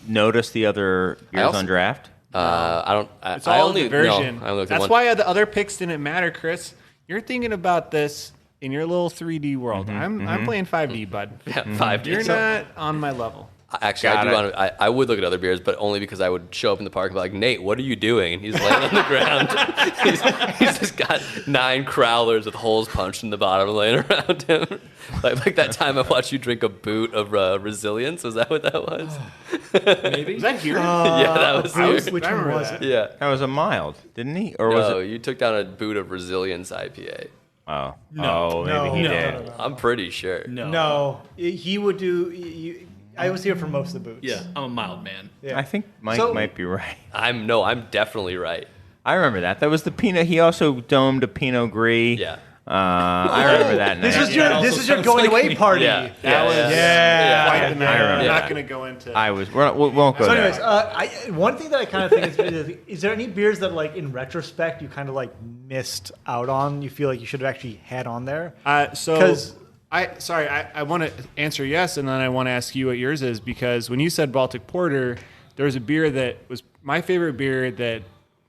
S1: notice the other beers
S3: also-
S1: on draft?
S3: I don't.
S4: It's
S3: I
S4: all
S3: only
S4: diversion.
S3: No, I only looked at
S4: That's
S3: one.
S4: why the other picks didn't matter, Chris. You're thinking about this in your little 3D world.
S3: Mm-hmm,
S4: I'm playing 5D, bud.
S3: 5
S4: You're
S3: days.
S4: not on my level.
S3: Actually,
S1: Got
S3: I do
S1: it.
S3: want to. I would look at other beers, but only because I would show up in the park and be like, "Nate, what are you doing?" And he's laying on the ground. he's just got 9 crowlers with holes punched in the bottom laying around him. Like that time I watched you drink a boot of Resilience. Was that what that was?
S5: Maybe.
S4: Is that here?
S3: Yeah, that was
S4: I was-
S3: you.
S6: Which
S4: I
S6: one
S4: remember
S6: was
S4: that.
S6: it?
S3: Yeah.
S1: That was a mild, didn't he? Or was
S3: No,
S1: it?
S3: you took down a boot of Resilience IPA.
S1: Oh,
S5: No.
S1: oh, maybe he
S6: No.
S1: did.
S6: No.
S3: I'm pretty sure.
S6: No, he would do. I was here for most of the boots.
S5: Yeah, I'm a mild man.
S6: Yeah.
S1: I think Mike
S6: So-
S1: might be right.
S3: I'm definitely right.
S1: I remember that. That was the Pinot. He also domed a Pinot Gris.
S3: Yeah.
S1: I remember that.
S6: This
S1: night.
S6: was your
S5: also
S6: this is your
S5: sounds
S6: going
S5: like
S6: away
S5: me.
S6: party.
S3: Yeah.
S4: That was
S6: Yeah.
S4: quite the night.
S1: I remember
S4: We're not
S3: that.
S4: going to go into.
S1: I was. We won't go
S6: So,
S1: there.
S6: anyways, one thing that I kind of think is there any beers that, like, in retrospect, you kind of like missed out on? You feel like you should have actually had on there?
S4: So
S6: 'Cause-
S4: I want to answer yes, and then I want to ask you what yours is, because when you said Baltic Porter, there was a beer that was my favorite beer that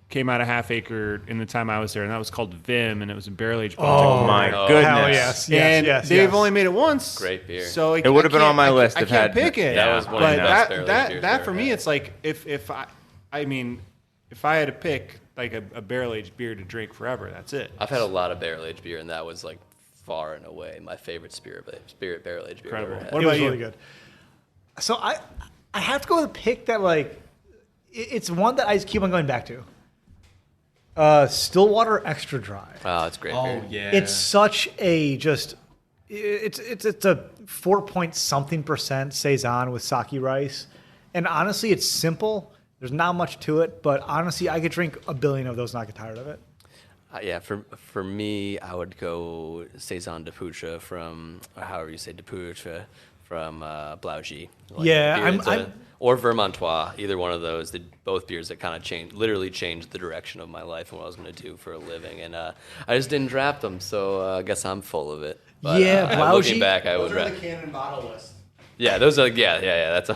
S4: came out of Half Acre in the time I was there, and that was called Vim, and it was a barrel aged Baltic
S1: Oh
S4: Porter.
S1: my
S3: Oh,
S1: goodness!
S6: Hell yes, yes,
S4: And
S6: yes.
S4: they've
S6: yes.
S4: only made it once.
S3: Great beer.
S4: So
S1: It would have been on my list
S4: I
S1: if
S4: can't
S1: had-
S4: pick it.
S1: Yeah,
S3: That was one
S1: I
S3: of
S1: know.
S3: the best barrel aged
S4: that
S3: beers
S4: that
S3: I've
S4: for
S3: ever
S4: me,
S3: had.
S4: it's like if I had to pick like a barrel aged beer to drink forever, that's it.
S3: I've had a lot of barrel aged beer, and that was like far and away my favorite spirit barrel aged beer I've
S4: Incredible.
S3: ever had.
S4: What
S6: It
S4: about
S6: was
S4: you?
S6: really good. So I have to go with a pick that, like, it's one that I just keep on going back to. Stillwater Extra Dry.
S3: Oh, it's great
S5: Oh
S3: beer.
S5: yeah.
S6: It's such a just. It's a 4-point-something% saison with sake rice, and honestly, it's simple. There's not much to it, but honestly, I could drink a billion of those and not get tired of it.
S3: Yeah, for me, I would go Saison de Pucha from, or however you say de Pucha, from Blaugy.
S6: Yeah,
S3: or Vermontois, either one of those. Both beers that kind of literally changed the direction of my life and what I was going to do for a living. And I just didn't draft them, so I guess I'm full of it. But,
S6: Yeah,
S3: looking
S6: Blaugy-
S3: back, I would draft.
S4: Canon bottle list.
S3: Yeah, those are yeah. That's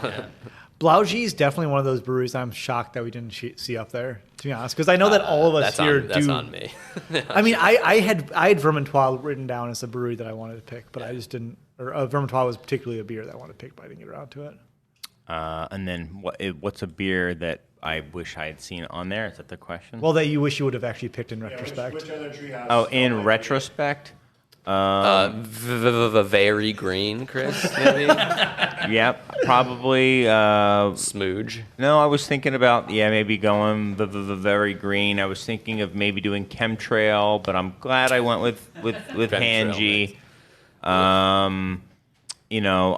S6: Blaugy is definitely one of those breweries I'm shocked that we didn't see up there, to be honest, because I know that all of us here
S3: that's
S6: do.
S3: on me.
S6: I mean, I had Vermontois written down as a brewery that I wanted to pick, but I just didn't. Or Vermontois was particularly a beer that I wanted to pick, but I didn't get around to it.
S1: And then what's a beer that I wish I had seen on there? Is that the question?
S6: Well, that you wish you would have actually picked in retrospect.
S4: Which other treehouse?
S1: oh, in retrospect,
S3: Very green, Chris. Maybe
S1: yep, probably.
S3: Smooge.
S1: No, I was thinking about maybe going the very green. I was thinking of maybe doing chemtrail, but I'm glad I went with
S3: Chemtrail,
S1: Hanji.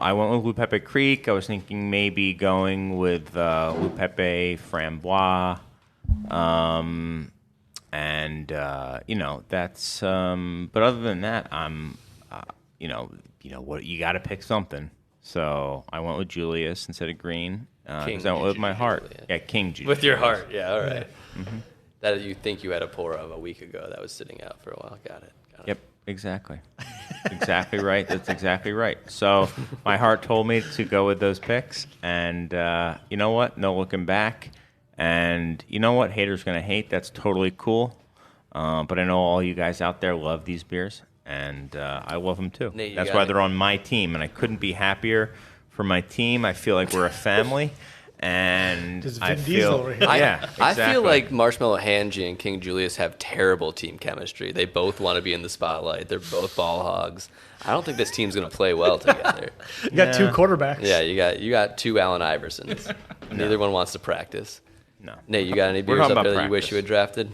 S1: I went with Lupepe Creek. I was thinking maybe going with Lupepe Frambois. That's. But other than that, I'm. What you got to pick something. So I went with Julius instead of Green. Because I went with my heart.
S3: Julius.
S1: Yeah, King Julius.
S3: With your heart, yeah, all right. That you think you had a pour of a week ago that was sitting out for a while. Got it.
S1: Yep, exactly. Exactly right. That's exactly right. So my heart told me to go with those picks, and you know what? No looking back. And you know what? Haters gonna hate. That's totally cool. But I know all you guys out there love these beers, and I love them too.
S3: Nate, you
S1: That's
S3: got
S1: why
S3: it.
S1: they're on my team, and I couldn't be happier for my team. I feel like we're a family. And
S6: There's
S1: I
S6: Vin
S1: feel,
S6: Diesel over here.
S1: yeah,
S3: I
S1: exactly.
S3: feel like Marshmallow Hanji and King Julius have terrible team chemistry. They both want to be in the spotlight. They're both ball hogs. I don't think this team's going to play well together.
S6: You got two quarterbacks.
S3: Yeah, you got two Allen Iversons. Neither one wants to practice.
S1: no.
S3: Nate, you got any
S1: We're
S3: beers
S1: talking
S3: up there
S1: about
S3: that you wish
S1: practice.
S3: you had drafted?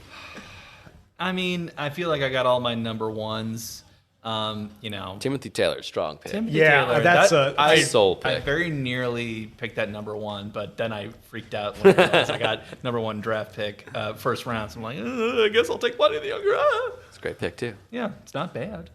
S5: I mean, I feel like I got all my number ones.
S3: Timothy Taylor, strong pick.
S5: Timothy
S6: Yeah,
S5: Taylor,
S6: that's
S5: I
S3: soul
S5: I
S3: pick.
S5: very nearly picked that number one, but then I freaked out when I realized I got number one draft pick first round. So I'm like, I guess I'll take Buddy the Younger.
S3: It's a great pick too.
S5: Yeah, it's not bad.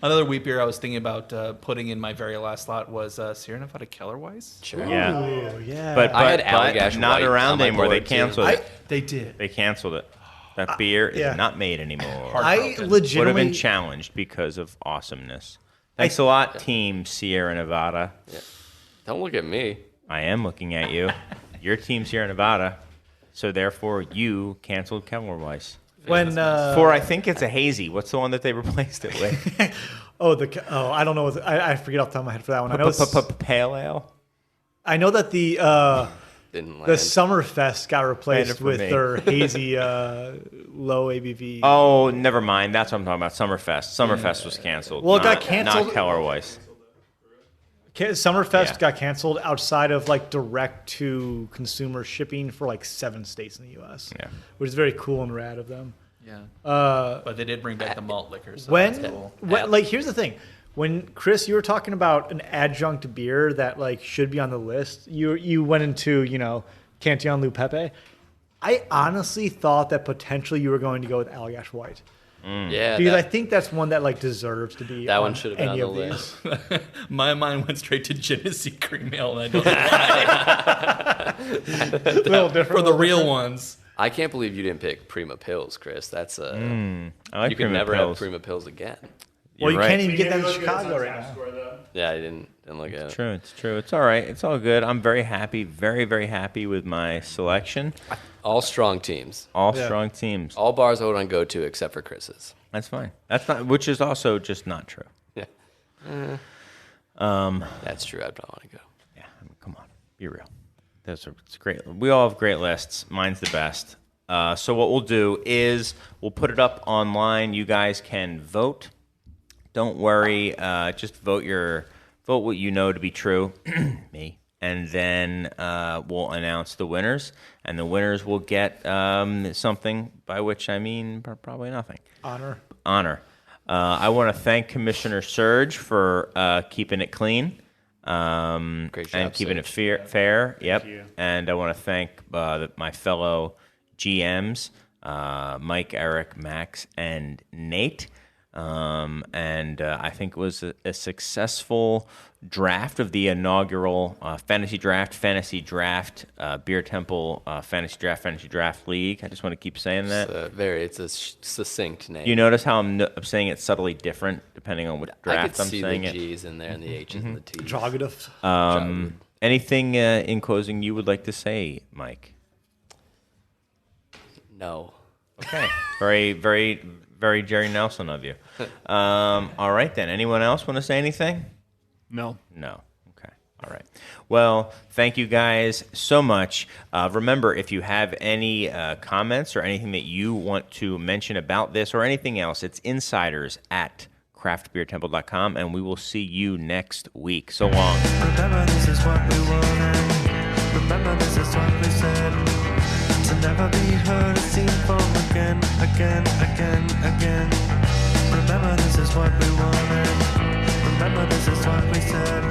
S5: Another wheat beer I was thinking about putting in my very last slot was Sierra Nevada Kellerweiss.
S3: Sure.
S1: Yeah.
S6: Ooh, yeah.
S1: But
S3: I had
S1: but
S3: Allagash
S1: not
S3: White
S1: around
S3: on my
S1: anymore. They
S3: board, too.
S1: canceled it.
S5: They did.
S1: They canceled it. That beer is
S6: yeah.
S1: not made anymore.
S6: I
S5: Heartbroken.
S1: Would have
S6: legitimately
S1: been challenged because of awesomeness. Thanks a lot, Team Sierra Nevada.
S3: Don't look at me.
S1: I am looking at you. Your Team Sierra Nevada. So therefore, you canceled Kellerweiss.
S6: when
S1: For I think it's a hazy. What's the one that they replaced it with?
S6: I don't know. I forget off the top of my head for that one. I know,
S1: Pale ale.
S6: I know that the
S3: Didn't land.
S6: Summerfest got replaced
S1: for
S6: with
S1: me.
S6: their hazy low ABV.
S1: Oh, never mind. That's what I'm talking about. Summerfest. Summerfest was canceled.
S6: Well, it got
S1: not-
S6: canceled-
S1: Not Kellerweiss.
S6: Summerfest
S1: Yeah.
S6: got canceled outside of like direct to consumer shipping for like 7 states in the U.S.
S1: Yeah.
S6: Which is very cool and rad of them.
S5: Yeah.
S6: Uh,
S5: But they did bring back the malt liquor. So
S6: when,
S5: that's cool.
S6: like, here's the thing. When Chris, you were talking about an adjunct beer that like should be on the list. You went into Cantillon Lou Pepe. I honestly thought that potentially you were going to go with Allagash White
S3: Yeah,
S6: because I
S3: that,
S6: think that's one that like deserves to be.
S3: that
S6: on
S3: one should have been on
S6: any
S3: the
S6: of these.
S3: list.
S5: My mind went straight to Genesee Cream Ale, and I don't know why.
S6: A little different.
S5: For the real ones.
S3: I can't believe you didn't pick Prima Pills, Chris. That's
S1: I like
S3: you can
S1: Prima
S3: never
S1: Pills.
S3: have Prima Pills again.
S6: Well, you
S1: You're
S6: can't
S1: right.
S6: even get that in Chicago right now.
S3: Yeah, I didn't look at it.
S1: True. It's true. It's all right. It's all good. I'm very happy. Very, very happy with my selection.
S3: All strong teams.
S1: All
S6: Yeah.
S1: strong teams.
S3: All bars I would go to except for Chris's.
S1: That's fine. That's not. Which is also just not true.
S3: Yeah, that's true. I'd probably want to go.
S1: Yeah. I mean, come on. Be real. It's great. We all have great lists. Mine's the best. So what we'll do is we'll put it up online. You guys can vote. Don't worry. Just vote what you know to be true. Me. And then we'll announce the winners, and the winners will get something, by which I mean probably nothing. Honor. I want to thank Commissioner Surge for keeping it clean.
S3: Great job,
S1: And keeping
S3: Surge.
S1: it fair. Yep.
S4: you.
S1: And I want to thank my fellow GMs, Mike, Eric, Max, and Nate. And I think it was a successful draft of the inaugural Fantasy Draft, Beer Temple Fantasy Draft League. I just want to keep saying that.
S3: It's a succinct name.
S1: You notice how I'm saying it subtly different depending on what
S3: I
S1: draft
S3: could
S1: I'm
S3: see
S1: saying
S3: the
S1: it.
S3: G's in there and the H's and the T's.
S6: Drogadov.
S1: Anything in closing you would like to say, Mike?
S3: No.
S1: Okay. Very, very, very Jerry Nelson of you. All right, then. Anyone else want to say anything?
S4: No.
S1: No. Okay. All right. Well, thank you guys so much. Remember, if you have any comments or anything that you want to mention about this or anything else, it's insiders@craftbeertemple.com, and we will see you next week. So long.
S2: Remember this is what we wanted. Remember this is what we said. To never be heard or seen from again. Remember this is what we wanted. Remember this is what we said.